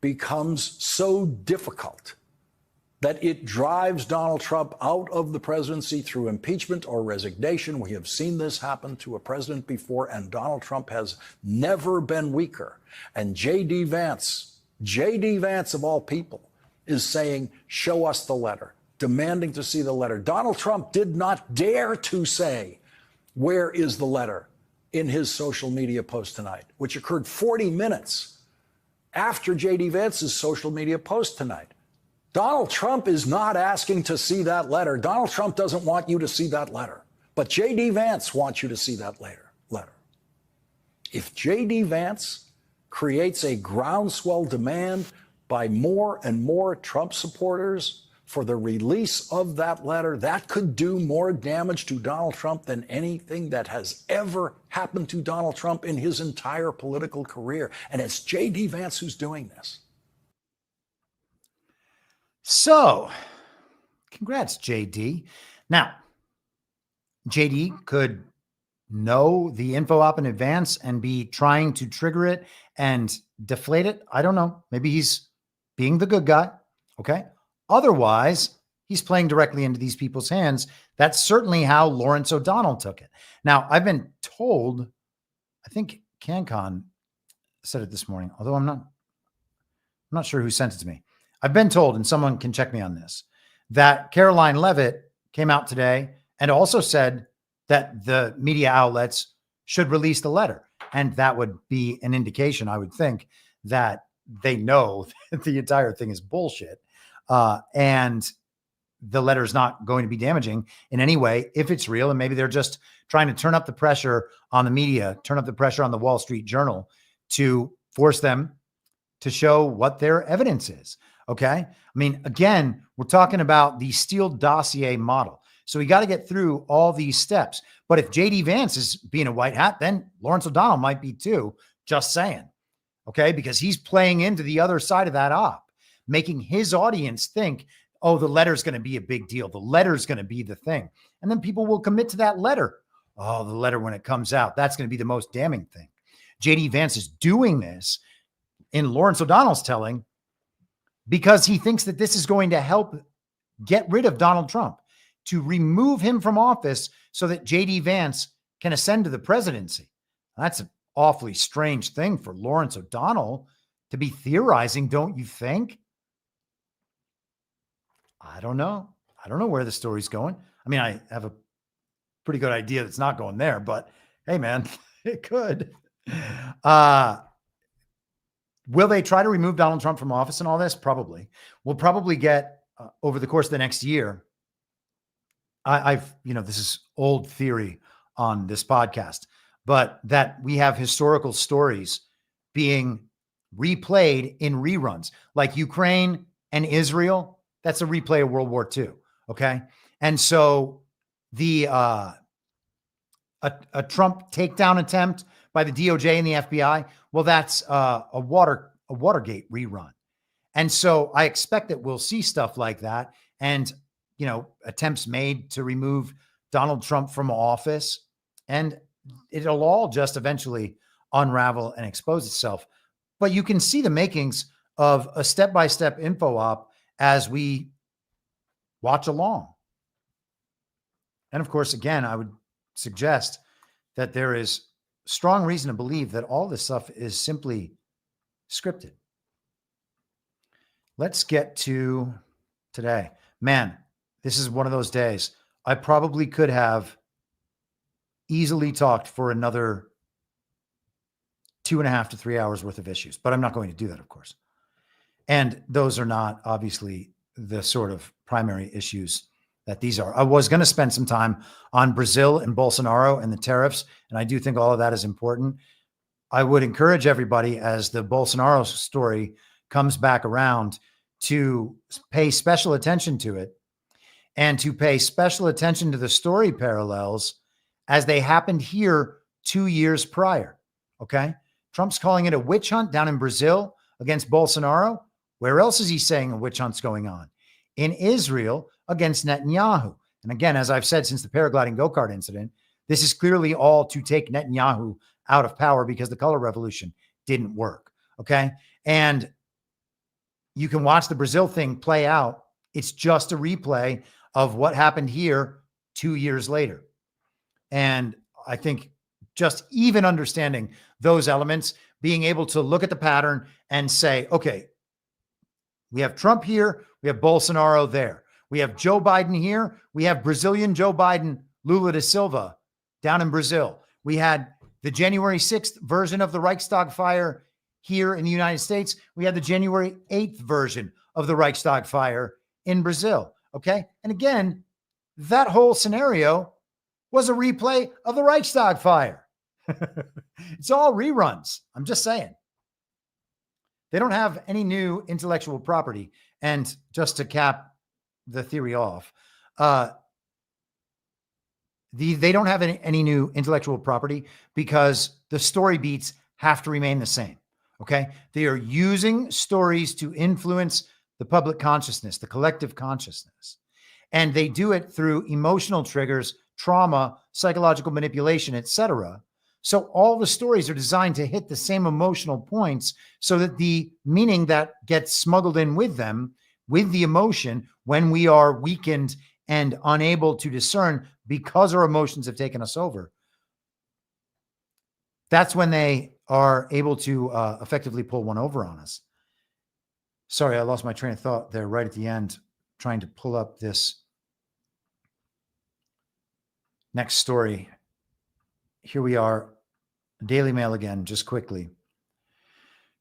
becomes so difficult that it drives Donald Trump out of the presidency through impeachment or resignation. We have seen this happen to a president before, and Donald Trump has never been weaker. And J.D. Vance of all people, is saying, show us the letter, demanding to see the letter. Donald Trump did not dare to say, where is the letter, in his social media post tonight, which occurred 40 minutes after J.D. Vance's social media post tonight. Donald Trump is not asking to see that letter. Donald Trump doesn't want you to see that letter. But J.D. Vance wants you to see that letter. If J.D. Vance creates a groundswell demand by more and more Trump supporters for the release of that letter. That could do more damage to Donald Trump than anything that has ever happened to Donald Trump in his entire political career. And it's J.D. Vance who's doing this. So, congrats, JD. Now, JD could know the info op in advance and be trying to trigger it and deflate it. I don't know. Maybe he's being the good guy. Okay. Otherwise, he's playing directly into these people's hands. That's certainly how Lawrence O'Donnell took it. Now, I've been told, I think CanCon said it this morning, although I'm not sure who sent it to me. I've been told, and someone can check me on this, that Caroline Leavitt came out today and also said that the media outlets should release the letter. And that would be an indication, I would think, that they know that the entire thing is bullshit. And the letter is not going to be damaging in any way if it's real. And maybe they're just trying to turn up the pressure on the media, turn up the pressure on the Wall Street Journal to force them to show what their evidence is. Okay. I mean, again, we're talking about the Steele dossier model. So we got to get through all these steps. But if JD Vance is being a white hat, then Lawrence O'Donnell might be too, just saying. Okay. Because he's playing into the other side of that op, making his audience think, oh, the letter's going to be a big deal. The letter's going to be the thing. And then people will commit to that letter. Oh, the letter, when it comes out, that's going to be the most damning thing. JD Vance is doing this in Lawrence O'Donnell's telling because he thinks that this is going to help get rid of Donald Trump, to remove him from office so that JD Vance can ascend to the presidency. That's an awfully strange thing for Lawrence O'Donnell to be theorizing, don't you think? I don't know. I don't know where the story's going. I mean, I have a pretty good idea that's not going there, but hey, man, it could. Will they try to remove Donald Trump from office and all this? Probably. We'll probably get over the course of the next year. This is old theory on this podcast, but that we have historical stories being replayed in reruns, like Ukraine and Israel. That's a replay of World War II. Okay. And so the, a Trump takedown attempt by the DOJ and the FBI, well, that's a Watergate rerun. And so I expect that we'll see stuff like that. And, attempts made to remove Donald Trump from office, and it'll all just eventually unravel and expose itself. But you can see the makings of a step-by-step info op as we watch along. And of course, again, I would suggest that there is strong reason to believe that all this stuff is simply scripted. Let's get to today. Man, this is one of those days. I probably could have easily talked for another 2.5 to 3 hours worth of issues, but I'm not going to do that, of course. And those are not obviously the sort of primary issues that these are. I was going to spend some time on Brazil and Bolsonaro and the tariffs, and I do think all of that is important. I would encourage everybody, as the Bolsonaro story comes back around, to pay special attention to it, and to pay special attention to the story parallels as they happened here 2 years prior. Okay. Trump's calling it a witch hunt down in Brazil against Bolsonaro. Where else is he saying a witch hunt's going on? In Israel against Netanyahu. And again, as I've said since the paragliding go-kart incident, this is clearly all to take Netanyahu out of power because the color revolution didn't work. Okay. And you can watch the Brazil thing play out. It's just a replay of what happened here 2 years later. And I think just even understanding those elements, being able to look at the pattern and say, okay, we have Trump here, we have Bolsonaro there. We have Joe Biden here. We have Brazilian Joe Biden, Lula da Silva down in Brazil. We had the January 6th version of the Reichstag fire here in the United States. We had the January 8th version of the Reichstag fire in Brazil. Okay. And again, that whole scenario was a replay of the Reichstag fire. It's all reruns. I'm just saying. They don't have any new intellectual property. And just to cap the theory off. They don't have any new intellectual property because the story beats have to remain the same. Okay. They are using stories to influence the public consciousness, the collective consciousness. And they do it through emotional triggers, trauma, psychological manipulation, etc. So all the stories are designed to hit the same emotional points so that the meaning that gets smuggled in with them, with the emotion, when we are weakened and unable to discern because our emotions have taken us over, that's when they are able to effectively pull one over on us. Sorry, I lost my train of thought there right at the end, trying to pull up this next story. Here we are, Daily Mail again, just quickly.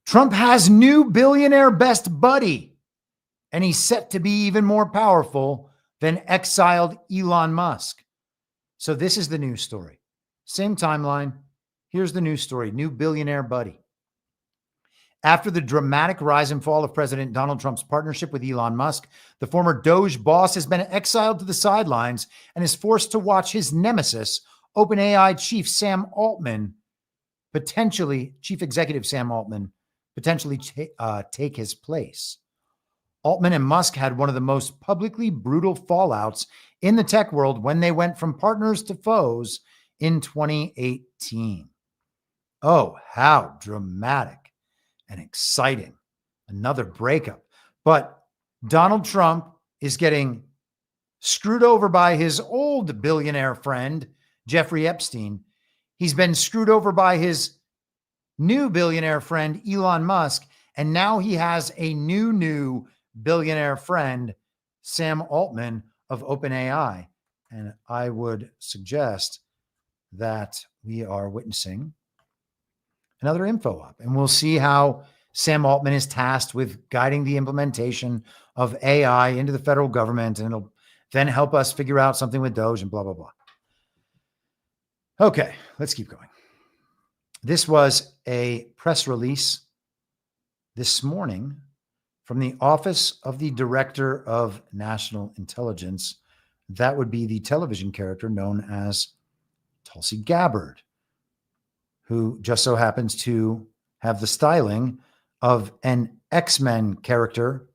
Trump has new billionaire best buddy, and he's set to be even more powerful than exiled Elon Musk. So this is the news story. Same timeline. Here's the news story. New billionaire buddy. After the dramatic rise and fall of President Donald Trump's partnership with Elon Musk, the former Doge boss has been exiled to the sidelines and is forced to watch his nemesis, OpenAI chief Sam Altman, chief executive Sam Altman, potentially take his place. Altman and Musk had one of the most publicly brutal fallouts in the tech world when they went from partners to foes in 2018. Oh, how dramatic and exciting. Another breakup. But Donald Trump is getting screwed over by his old billionaire friend, Jeffrey Epstein. He's been screwed over by his new billionaire friend, Elon Musk. And now he has a new billionaire friend, Sam Altman of OpenAI. And I would suggest that we are witnessing another info op, and we'll see how Sam Altman is tasked with guiding the implementation of AI into the federal government, and it'll then help us figure out something with Doge and blah, blah, blah. Okay, let's keep going. This was a press release this morning from the Office of the Director of National Intelligence. That would be the television character known as Tulsi Gabbard, who just so happens to have the styling of an X-Men character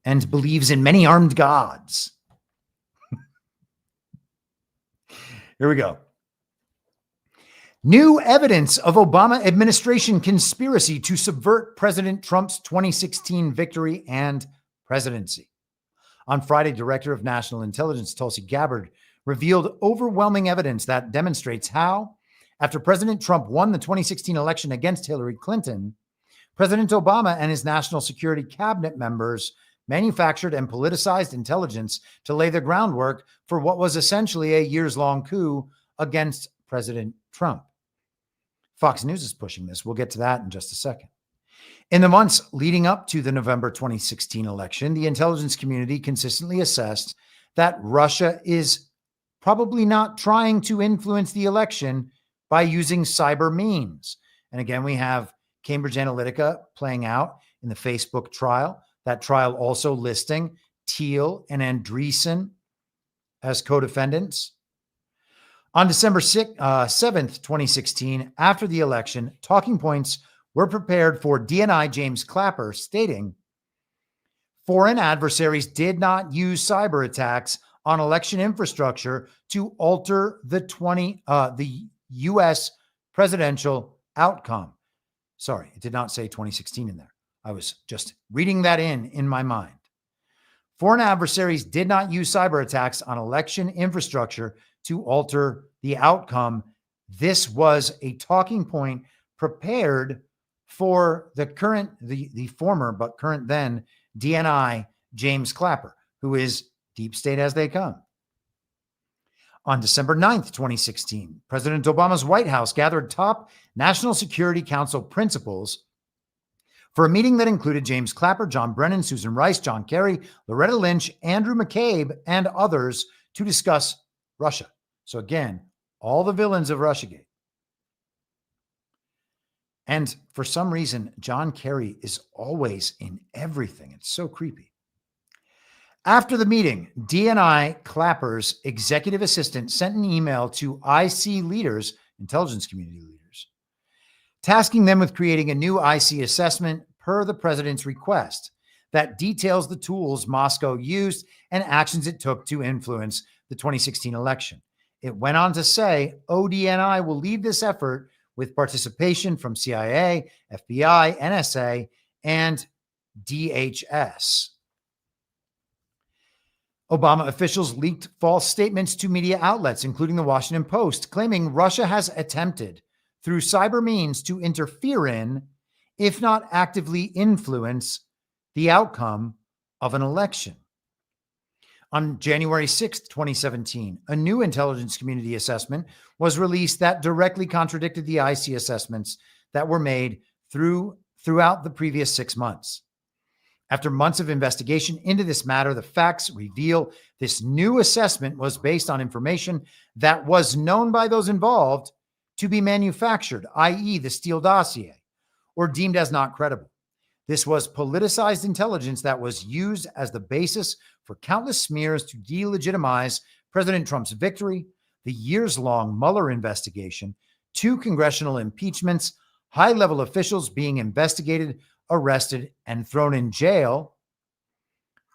and believes in many armed gods. Here we go. New evidence of Obama administration conspiracy to subvert President Trump's 2016 victory and presidency. On Friday, Director of National Intelligence Tulsi Gabbard revealed overwhelming evidence that demonstrates how, after President Trump won the 2016 election against Hillary Clinton, President Obama and his national security cabinet members manufactured and politicized intelligence to lay the groundwork for what was essentially a years-long coup against President Trump. Fox News is pushing this. We'll get to that in just a second. In the months leading up to the November 2016 election, the intelligence community consistently assessed that Russia is probably not trying to influence the election by using cyber means. And again, we have Cambridge Analytica playing out in the Facebook trial. That trial also listing Thiel and Andreessen as co-defendants. On December 7th, 2016, after the election, talking points were prepared for DNI James Clapper, stating, foreign adversaries did not use cyber attacks on election infrastructure to alter the U.S. presidential outcome. Sorry, it did not say 2016 in there. I was just reading that in my mind. Foreign adversaries did not use cyber attacks on election infrastructure to alter the outcome. This was a talking point prepared for the former but current then DNI James Clapper, who is deep state as they come. On December 9th, 2016, President Obama's White House gathered top National Security Council principals for a meeting that included James Clapper, John Brennan, Susan Rice, John Kerry, Loretta Lynch, Andrew McCabe, and others to discuss Russia. So again, all the villains of Russiagate. And for some reason, John Kerry is always in everything. It's so creepy. After the meeting, DNI Clapper's executive assistant sent an email to IC leaders, intelligence community leaders, tasking them with creating a new IC assessment per the president's request that details the tools Moscow used and actions it took to influence the 2016 election. It went on to say, ODNI will lead this effort with participation from CIA, FBI, NSA, and DHS. Obama officials leaked false statements to media outlets, including the Washington Post, claiming Russia has attempted through cyber means to interfere in, if not actively influence, the outcome of an election. On January 6th, 2017, a new intelligence community assessment was released that directly contradicted the IC assessments that were made throughout the previous 6 months. After months of investigation into this matter, the facts reveal this new assessment was based on information that was known by those involved to be manufactured, i.e. the Steele dossier, or deemed as not credible. This was politicized intelligence that was used as the basis for countless smears to delegitimize President Trump's victory, the years-long Mueller investigation, 2 congressional impeachments, high-level officials being investigated, arrested, and thrown in jail,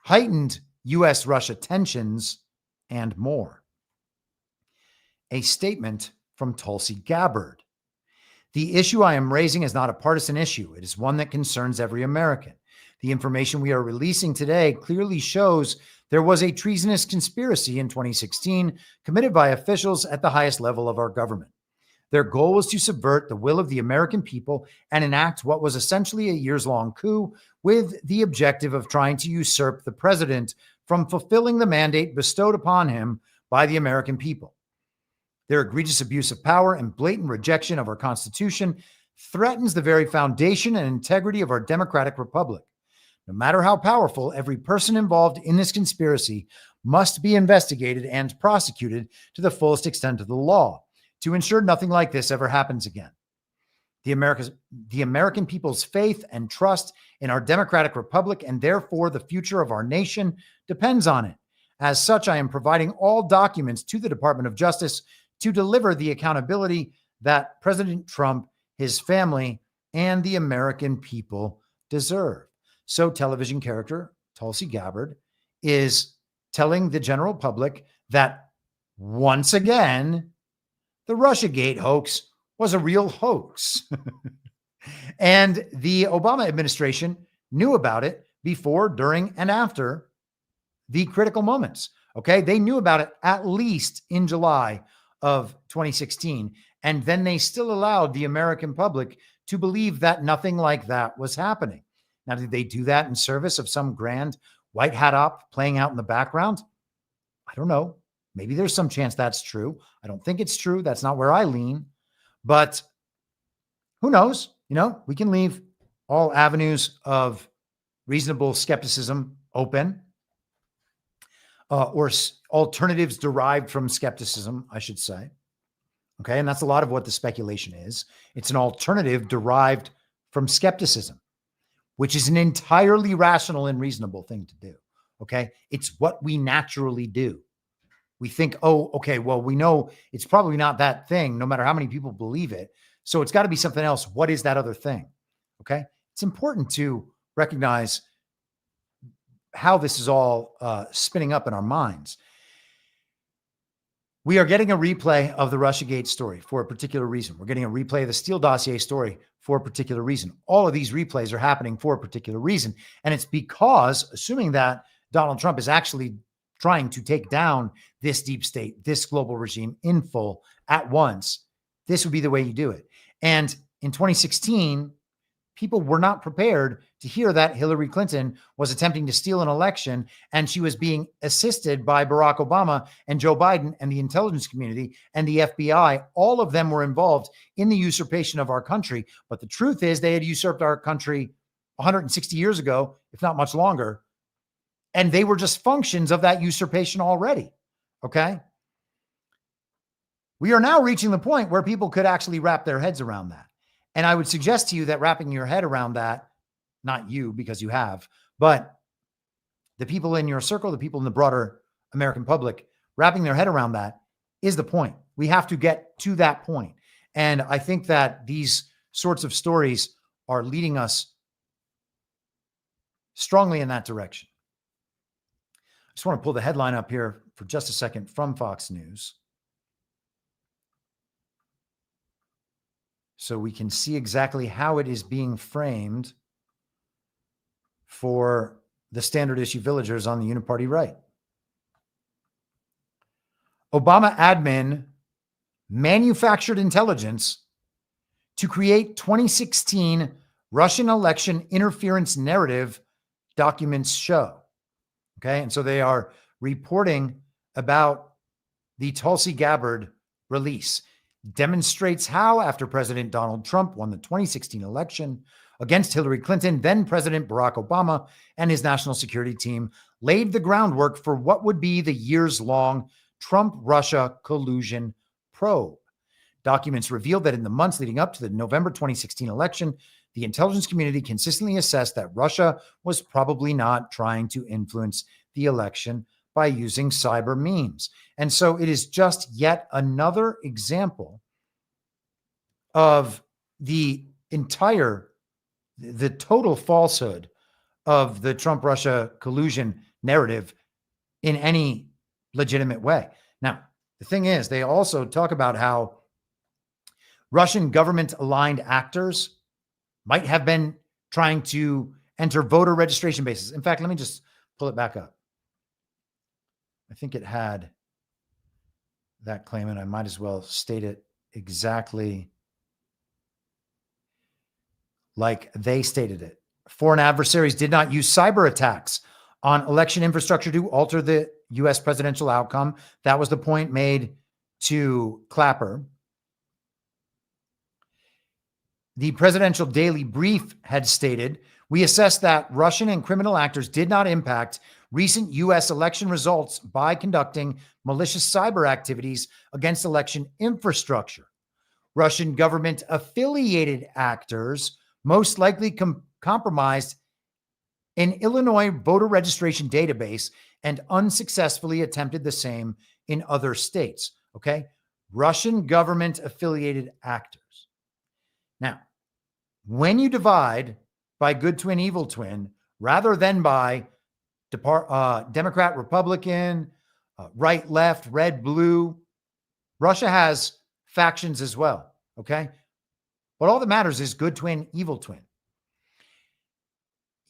heightened U.S.-Russia tensions, and more. A statement from Tulsi Gabbard. The issue I am raising is not a partisan issue. It is one that concerns every American. The information we are releasing today clearly shows there was a treasonous conspiracy in 2016 committed by officials at the highest level of our government. Their goal was to subvert the will of the American people and enact what was essentially a years-long coup with the objective of trying to usurp the president from fulfilling the mandate bestowed upon him by the American people. Their egregious abuse of power and blatant rejection of our Constitution threatens the very foundation and integrity of our democratic republic. No matter how powerful, every person involved in this conspiracy must be investigated and prosecuted to the fullest extent of the law to ensure nothing like this ever happens again. The American people's faith and trust in our democratic republic, and therefore the future of our nation, depends on it. As such, I am providing all documents to the Department of Justice to deliver the accountability that President Trump, his family, and the American people deserve. So television character Tulsi Gabbard is telling the general public that once again, the Russiagate hoax was a real hoax. And the Obama administration knew about it before, during, and after the critical moments. Okay. They knew about it at least in July of 2016. And then they still allowed the American public to believe that nothing like that was happening. Now, did they do that in service of some grand white hat op playing out in the background? I don't know. Maybe there's some chance that's true. I don't think it's true. That's not where I lean. But who knows? You know, we can leave all avenues of reasonable skepticism open, or alternatives derived from skepticism, I should say. Okay. And that's a lot of what the speculation is. It's an alternative derived from skepticism, which is an entirely rational and reasonable thing to do. Okay. It's what we naturally do. We think, oh, okay, well, we know it's probably not that thing, no matter how many people believe it. So it's got to be something else. What is that other thing? Okay. It's important to recognize how this is all spinning up in our minds. We are getting a replay of the Russiagate story for a particular reason. We're getting a replay of the Steele dossier story for a particular reason. All of these replays are happening for a particular reason. And it's because, assuming that Donald Trump is actually trying to take down this deep state, this global regime in full at once, this would be the way you do it. And in 2016, people were not prepared to hear that Hillary Clinton was attempting to steal an election, and she was being assisted by Barack Obama and Joe Biden and the intelligence community and the FBI. All of them were involved in the usurpation of our country. But the truth is they had usurped our country 160 years ago, if not much longer. And they were just functions of that usurpation already. Okay. We are now reaching the point where people could actually wrap their heads around that. And I would suggest to you that wrapping your head around that, not you, because you have, but the people in your circle, the people in the broader American public, wrapping their head around that is the point. We have to get to that point. And I think that these sorts of stories are leading us strongly in that direction. I just want to pull the headline up here for just a second from Fox News, so we can see exactly how it is being framed for the standard issue villagers on the uniparty right. Obama admin manufactured intelligence to create 2016 Russian election interference narrative, documents show. Okay. And so they are reporting about the Tulsi Gabbard release. Demonstrates how, after President Donald Trump won the 2016 election against Hillary Clinton, then President Barack Obama and his national security team laid the groundwork for what would be the years-long Trump-Russia collusion probe. Documents revealed that in the months leading up to the November 2016 election, the intelligence community consistently assessed that Russia was probably not trying to influence the election by using cyber means. And so it is just yet another example of the total falsehood of the Trump-Russia collusion narrative in any legitimate way. Now, the thing is, they also talk about how Russian government-aligned actors might have been trying to enter voter registration bases. In fact, let me just pull it back up. I think it had that claim, and I might as well state it exactly like they stated it. Foreign adversaries did not use cyber attacks on election infrastructure to alter the U.S. presidential outcome. That was the point made to Clapper. The Presidential Daily Brief had stated, we assessed that Russian and criminal actors did not impact recent U.S. election results by conducting malicious cyber activities against election infrastructure. Russian government-affiliated actors most likely compromised an Illinois voter registration database and unsuccessfully attempted the same in other states. Okay? Russian government-affiliated actors. Now, when you divide by good twin, evil twin, rather than by Democrat, Republican, right, left, red, blue, Russia has factions as well. Okay. But all that matters is good twin, evil twin.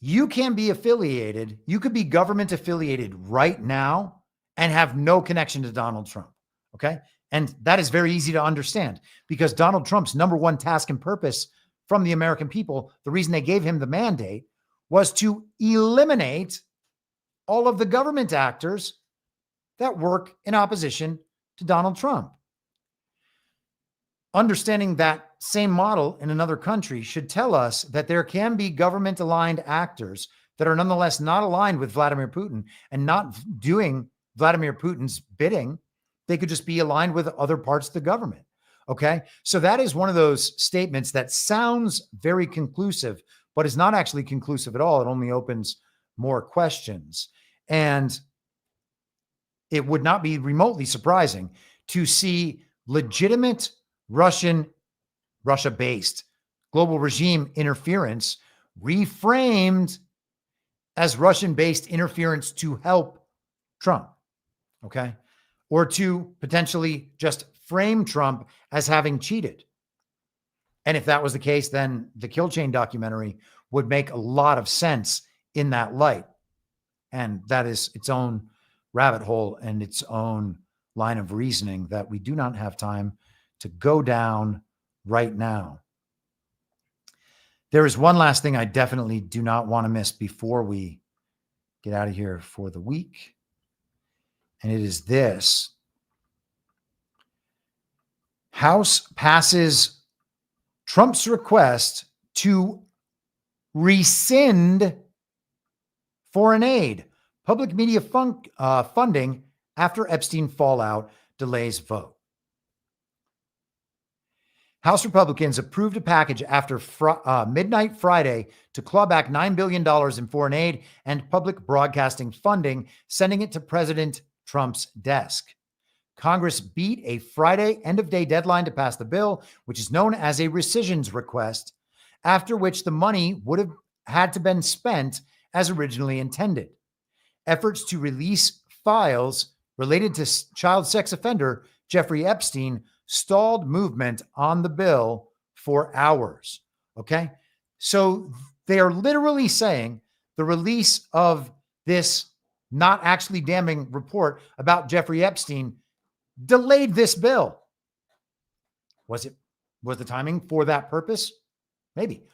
You can be affiliated. You could be government affiliated right now and have no connection to Donald Trump. Okay. And that is very easy to understand because Donald Trump's number one task and purpose from the American people, the reason they gave him the mandate was to eliminate all of the government actors that work in opposition to Donald Trump. Understanding that same model in another country should tell us that there can be government-aligned actors that are nonetheless not aligned with Vladimir Putin and not doing Vladimir Putin's bidding. They could just be aligned with other parts of the government. Okay. So that is one of those statements that sounds very conclusive, but is not actually conclusive at all. It only opens more questions. And it would not be remotely surprising to see legitimate Russia-based global regime interference reframed as Russian-based interference to help Trump. Okay. Or to potentially just frame Trump as having cheated. And if that was the case, then the Kill Chain documentary would make a lot of sense in that light. And that is its own rabbit hole and its own line of reasoning that we do not have time to go down right now. There is one last thing I definitely do not want to miss before we get out of here for the week. And it is this. House passes Trump's request to rescind foreign aid, public media funding after Epstein fallout delays vote. House Republicans approved a package after midnight Friday to claw back $9 billion in foreign aid and public broadcasting funding, sending it to President Trump's desk. Congress beat a Friday end-of-day deadline to pass the bill, which is known as a rescissions request, after which the money would have had to been spent as originally intended. Efforts to release files related to child sex offender Jeffrey Epstein stalled movement on the bill for hours. Okay. So they are literally saying the release of this not actually damning report about Jeffrey Epstein delayed this bill. Was the timing for that purpose? Maybe.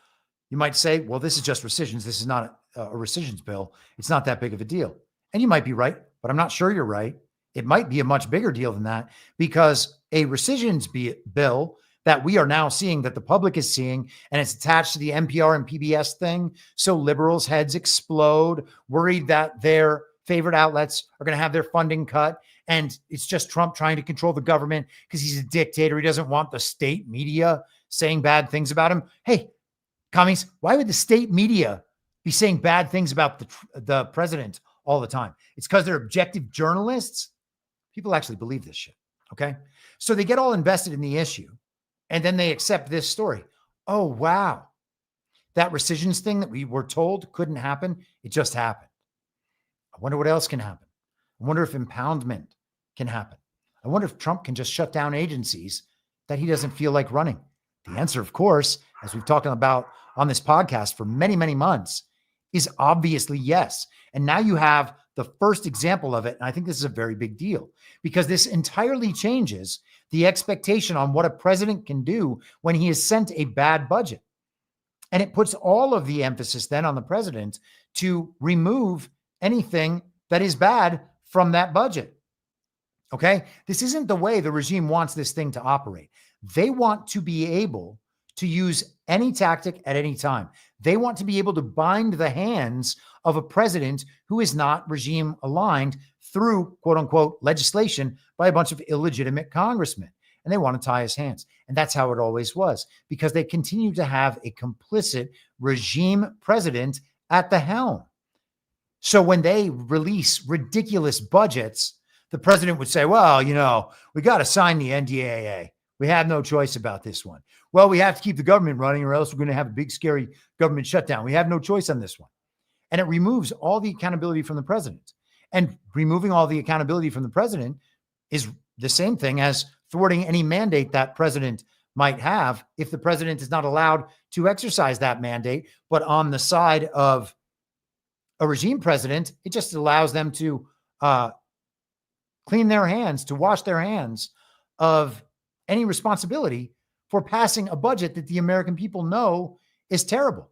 You might say, well, this is just rescissions. This is not a rescissions bill. It's not that big of a deal. And you might be right, but I'm not sure you're right. It might be a much bigger deal than that, because a rescissions bill that we are now seeing, that the public is seeing, and it's attached to the NPR and PBS thing. So liberals' heads explode, worried that their favorite outlets are going to have their funding cut. And it's just Trump trying to control the government because he's a dictator. He doesn't want the state media saying bad things about him. Hey, commies, why would the state media be saying bad things about the president all the time? It's because they're objective journalists. People actually believe this shit. Okay. So they get all invested in the issue and then they accept this story. Oh, wow. That rescissions thing that we were told couldn't happen. It just happened. I wonder what else can happen. I wonder if impoundment can happen. I wonder if Trump can just shut down agencies that he doesn't feel like running. The answer, of course, as we've talked about on this podcast for many, many months, is obviously yes. And now you have the first example of it. And I think this is a very big deal, because this entirely changes the expectation on what a president can do when he is sent a bad budget. And it puts all of the emphasis then on the president to remove anything that is bad from that budget. Okay? This isn't the way the regime wants this thing to operate. They want to be able to use any tactic at any time. They want to be able to bind the hands of a president who is not regime aligned through quote unquote legislation by a bunch of illegitimate congressmen. And they want to tie his hands. And that's how it always was, because they continue to have a complicit regime president at the helm. So when they release ridiculous budgets, the president would say, well, you know, we got to sign the NDAA. We have no choice about this one. Well, we have to keep the government running or else we're going to have a big, scary government shutdown. We have no choice on this one. And it removes all the accountability from the president. And removing all the accountability from the president is the same thing as thwarting any mandate that president might have if the president is not allowed to exercise that mandate. But on the side of a regime president, it just allows them to clean their hands, to wash their hands of any responsibility for passing a budget that the American people know is terrible.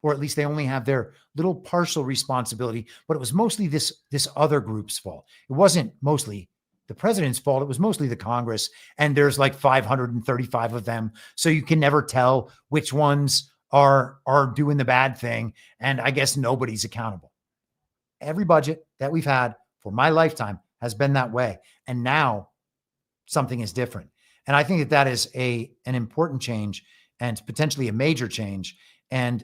Or at least they only have their little partial responsibility, but it was mostly this other group's fault. It wasn't mostly the president's fault. It was mostly the Congress, and there's like 535 of them. So you can never tell which ones are doing the bad thing. And I guess nobody's accountable. Every budget that we've had for my lifetime has been that way. And now something is different. And I think that is an important change and potentially a major change. And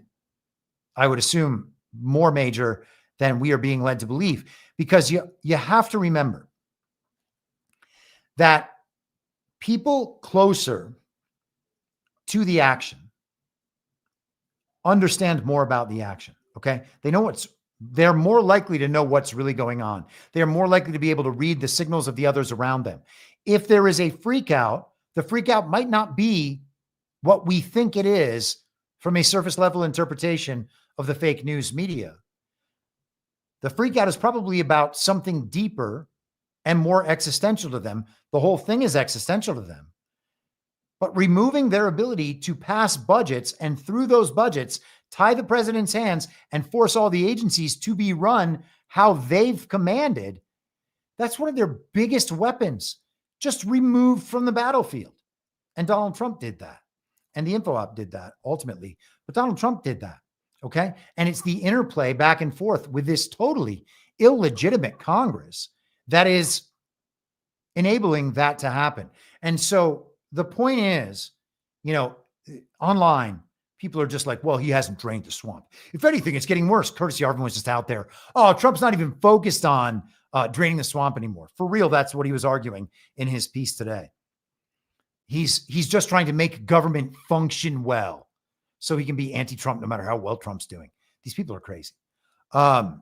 I would assume more major than we are being led to believe, because you have to remember that people closer to the action understand more about the action. Okay. They're more likely to know what's really going on. They're more likely to be able to read the signals of the others around them. If there is a freak out, the freak out might not be what we think it is from a surface level interpretation of the fake news media. The freak out is probably about something deeper and more existential to them. The whole thing is existential to them. But removing their ability to pass budgets and through those budgets, tie the president's hands and force all the agencies to be run how they've commanded, that's one of their biggest weapons, just removed from the battlefield. And Donald Trump did that. And the info op did that ultimately. But Donald Trump did that. Okay. And it's the interplay back and forth with this totally illegitimate Congress that is enabling that to happen. And so the point is online, people are just like, well, he hasn't drained the swamp. If anything, it's getting worse. Curtis Yarvin was just out there. Oh, Trump's not even focused on draining the swamp anymore. For real, that's what he was arguing in his piece today. He's just trying to make government function well so he can be anti-Trump no matter how well Trump's doing. These people are crazy. I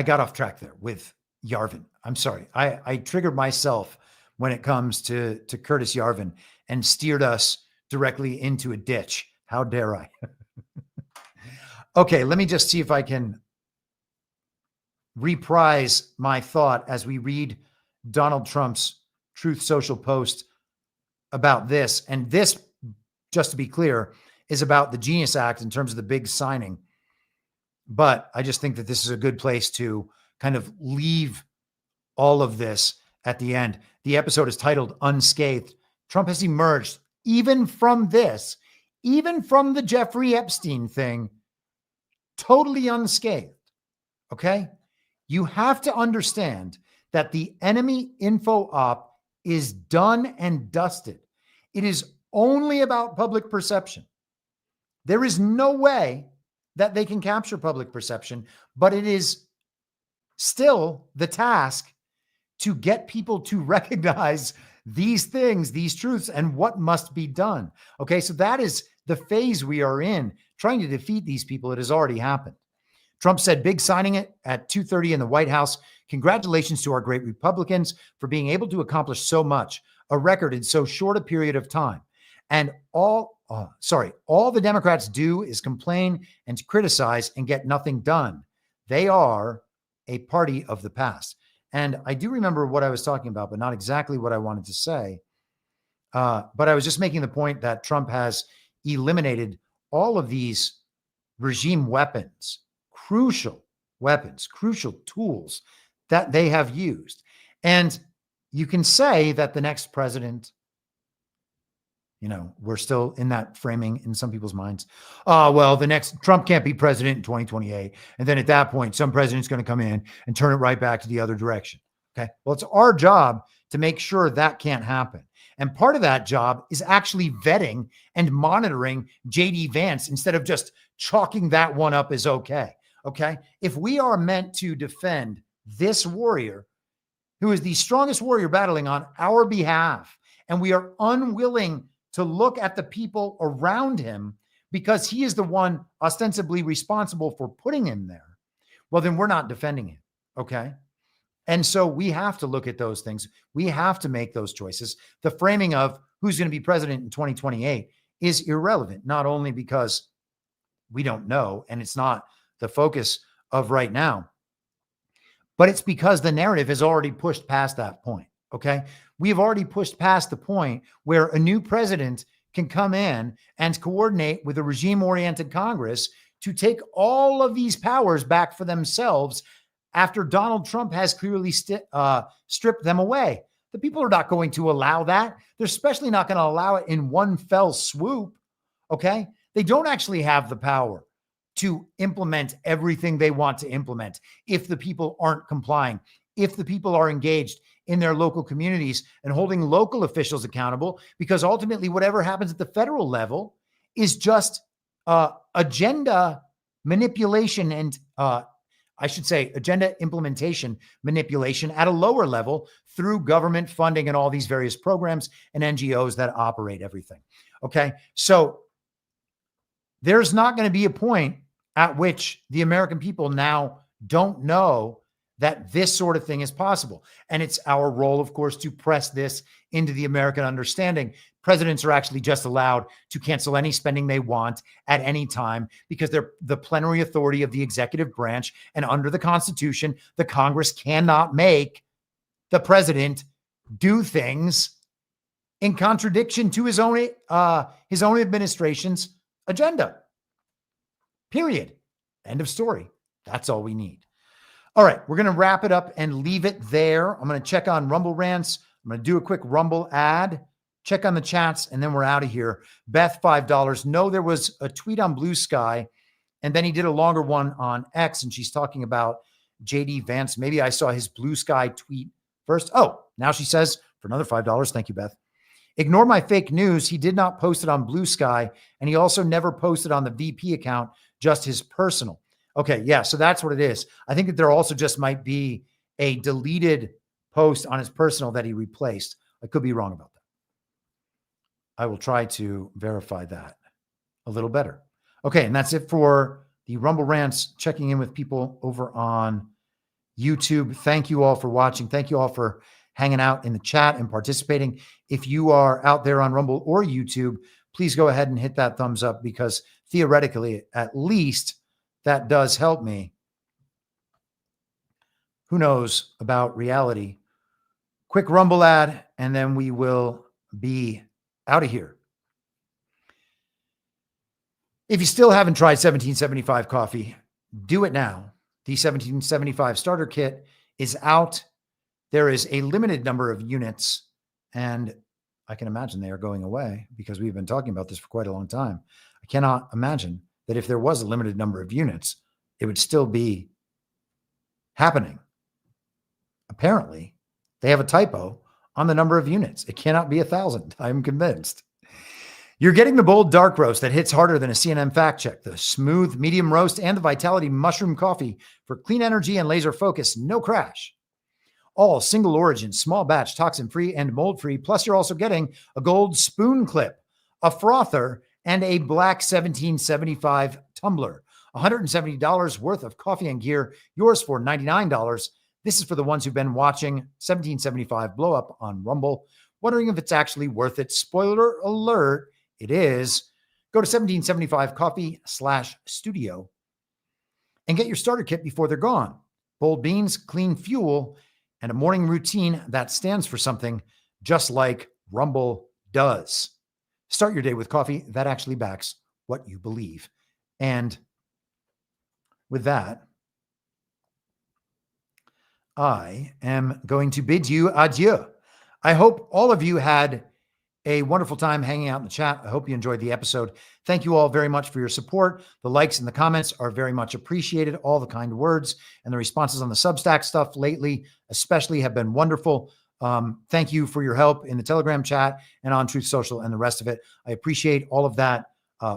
got off track there with Yarvin. I'm sorry. I triggered myself when it comes to Curtis Yarvin and steered us directly into a ditch. How dare I? Okay, let me just see if I can reprise my thought as we read Donald Trump's Truth Social post about this. And this, just to be clear, is about the Genius Act in terms of the big signing. But I just think that this is a good place to kind of leave all of this at the end. The episode is titled Unscathed. Trump has emerged even from this, even from the Jeffrey Epstein thing, totally unscathed. Okay? You have to understand that the enemy info op is done and dusted. It is only about public perception. There is no way that they can capture public perception, but it is still the task to get people to recognize these things, these truths, and what must be done. Okay, so that is the phase we are in, trying to defeat these people. It has already happened. Trump said, big signing it at 2:30 in the White House. Congratulations to our great Republicans for being able to accomplish so much, a record in so short a period of time. And all the Democrats do is complain and criticize and get nothing done. They are a party of the past. And I do remember what I was talking about, but not exactly what I wanted to say. But I was just making the point that Trump has eliminated all of these regime weapons, crucial weapons, crucial tools that they have used. And you can say that the next president, we're still in that framing in some people's minds. Well, the next Trump can't be president in 2028. And then at that point, some president's going to come in and turn it right back to the other direction. Okay. Well, it's our job to make sure that can't happen. And part of that job is actually vetting and monitoring JD Vance instead of just chalking that one up as okay. Okay. If we are meant to defend this warrior, who is the strongest warrior battling on our behalf, and we are unwilling to look at the people around him because he is the one ostensibly responsible for putting him there, well, then we're not defending him. Okay. And so we have to look at those things. We have to make those choices. The framing of who's going to be president in 2028 is irrelevant, not only because we don't know, and it's not the focus of right now, but it's because the narrative has already pushed past that point. Okay. We have already pushed past the point where a new president can come in and coordinate with a regime-oriented Congress to take all of these powers back for themselves after Donald Trump has clearly stripped them away. The people are not going to allow that. They're especially not going to allow it in one fell swoop. Okay. They don't actually have the power to implement everything they want to implement if the people aren't complying, if the people are engaged in their local communities and holding local officials accountable, because ultimately whatever happens at the federal level is just agenda manipulation and agenda implementation manipulation at a lower level through government funding and all these various programs and NGOs that operate everything. Okay. So there's not going to be a point at which the American people now don't know that this sort of thing is possible. And it's our role, of course, to press this into the American understanding. Presidents are actually just allowed to cancel any spending they want at any time because they're the plenary authority of the executive branch. And under the Constitution, the Congress cannot make the president do things in contradiction to his own administration's agenda. Period. End of story. That's all we need. All right, we're going to wrap it up and leave it there. I'm going to check on Rumble Rants. I'm going to do a quick Rumble ad, check on the chats, and then we're out of here. Beth, $5. No, there was a tweet on Blue Sky, and then he did a longer one on X, and she's talking about JD Vance. Maybe I saw his Blue Sky tweet first. Oh, now she says, for another $5, thank you, Beth. Ignore my fake news. He did not post it on Blue Sky, and he also never posted on the VP account, just his personal. Okay, yeah, so that's what it is. I think that there also just might be a deleted post on his personal that he replaced. I could be wrong about that. I will try to verify that a little better. Okay, and that's it for the Rumble Rants, checking in with people over on YouTube. Thank you all for watching. Thank you all for hanging out in the chat and participating. If you are out there on Rumble or YouTube, please go ahead and hit that thumbs up, because theoretically, at least, that does help me. Who knows about reality? Quick Rumble ad, and then we will be out of here. If you still haven't tried 1775 coffee, do it now. The 1775 starter kit is out. There is a limited number of units, and I can imagine they are going away because we've been talking about this for quite a long time. I cannot imagine that if there was a limited number of units, it would still be happening. Apparently, they have a typo on the number of units. It cannot be 1,000. I'm convinced. You're getting the bold dark roast that hits harder than a CNN fact check, the smooth medium roast, and the Vitality mushroom coffee for clean energy and laser focus. No crash. All single origin, small batch, toxin free, and mold free. Plus, you're also getting a gold spoon clip, a frother, and a black 1775 tumbler. $170 worth of coffee and gear, yours for $99. This is for the ones who've been watching 1775 blow up on Rumble, wondering if it's actually worth it. Spoiler alert, it is. Go to 1775coffee/studio and get your starter kit before they're gone. Bold beans, clean fuel, and a morning routine that stands for something, just like Rumble does. Start your day with coffee that actually backs what you believe. And with that, I am going to bid you adieu. I hope all of you had a wonderful time hanging out in the chat. I hope you enjoyed the episode. Thank you all very much for your support. The likes and the comments are very much appreciated. All the kind words and the responses on the Substack stuff lately especially have been wonderful. Thank you for your help in the Telegram chat and on Truth Social and the rest of it. I appreciate all of that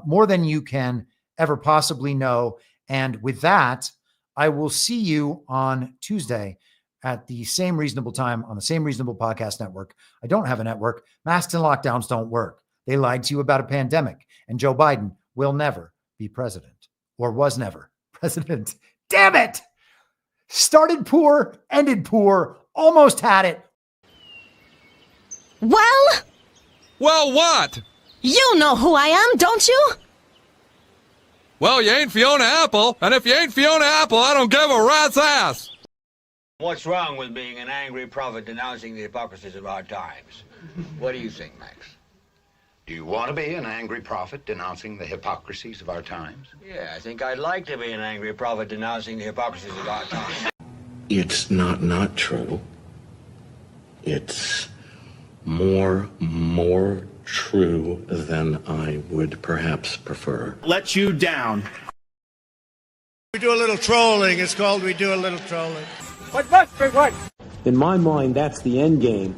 more than you can ever possibly know. And with that, I will see you on Tuesday at the same reasonable time on the same reasonable podcast network. I don't have a network. Masks and lockdowns don't work. They lied to you about a pandemic, and Joe Biden will never be president, or was never president. Damn it! Started poor, ended poor, almost had it. Well, what? You know who I am, don't you? Well, you ain't Fiona Apple, and if you ain't Fiona Apple, I don't give a rat's ass. What's wrong with being an angry prophet denouncing the hypocrisies of our times? What do you think, Max? Do you want to be an angry prophet denouncing the hypocrisies of our times? Yeah, I think I'd like to be an angry prophet denouncing the hypocrisies of our times. It's not true. It's more true than I would perhaps prefer. Let you down. We do a little trolling. It's called We Do a Little Trolling. In my mind, that's the end game.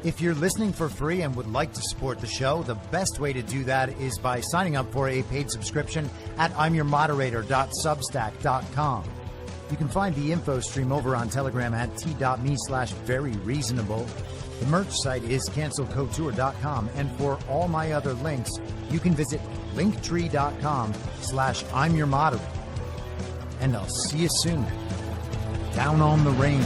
If you're listening for free and would like to support the show, the best way to do that is by signing up for a paid subscription at imyourmoderator.substack.com. You can find the info stream over on Telegram at t.me/veryreasonable. The merch site is cancelcouture.com, and for all my other links, you can visit linktree.com/imyourmoderator. And I'll see you soon. Down on the range.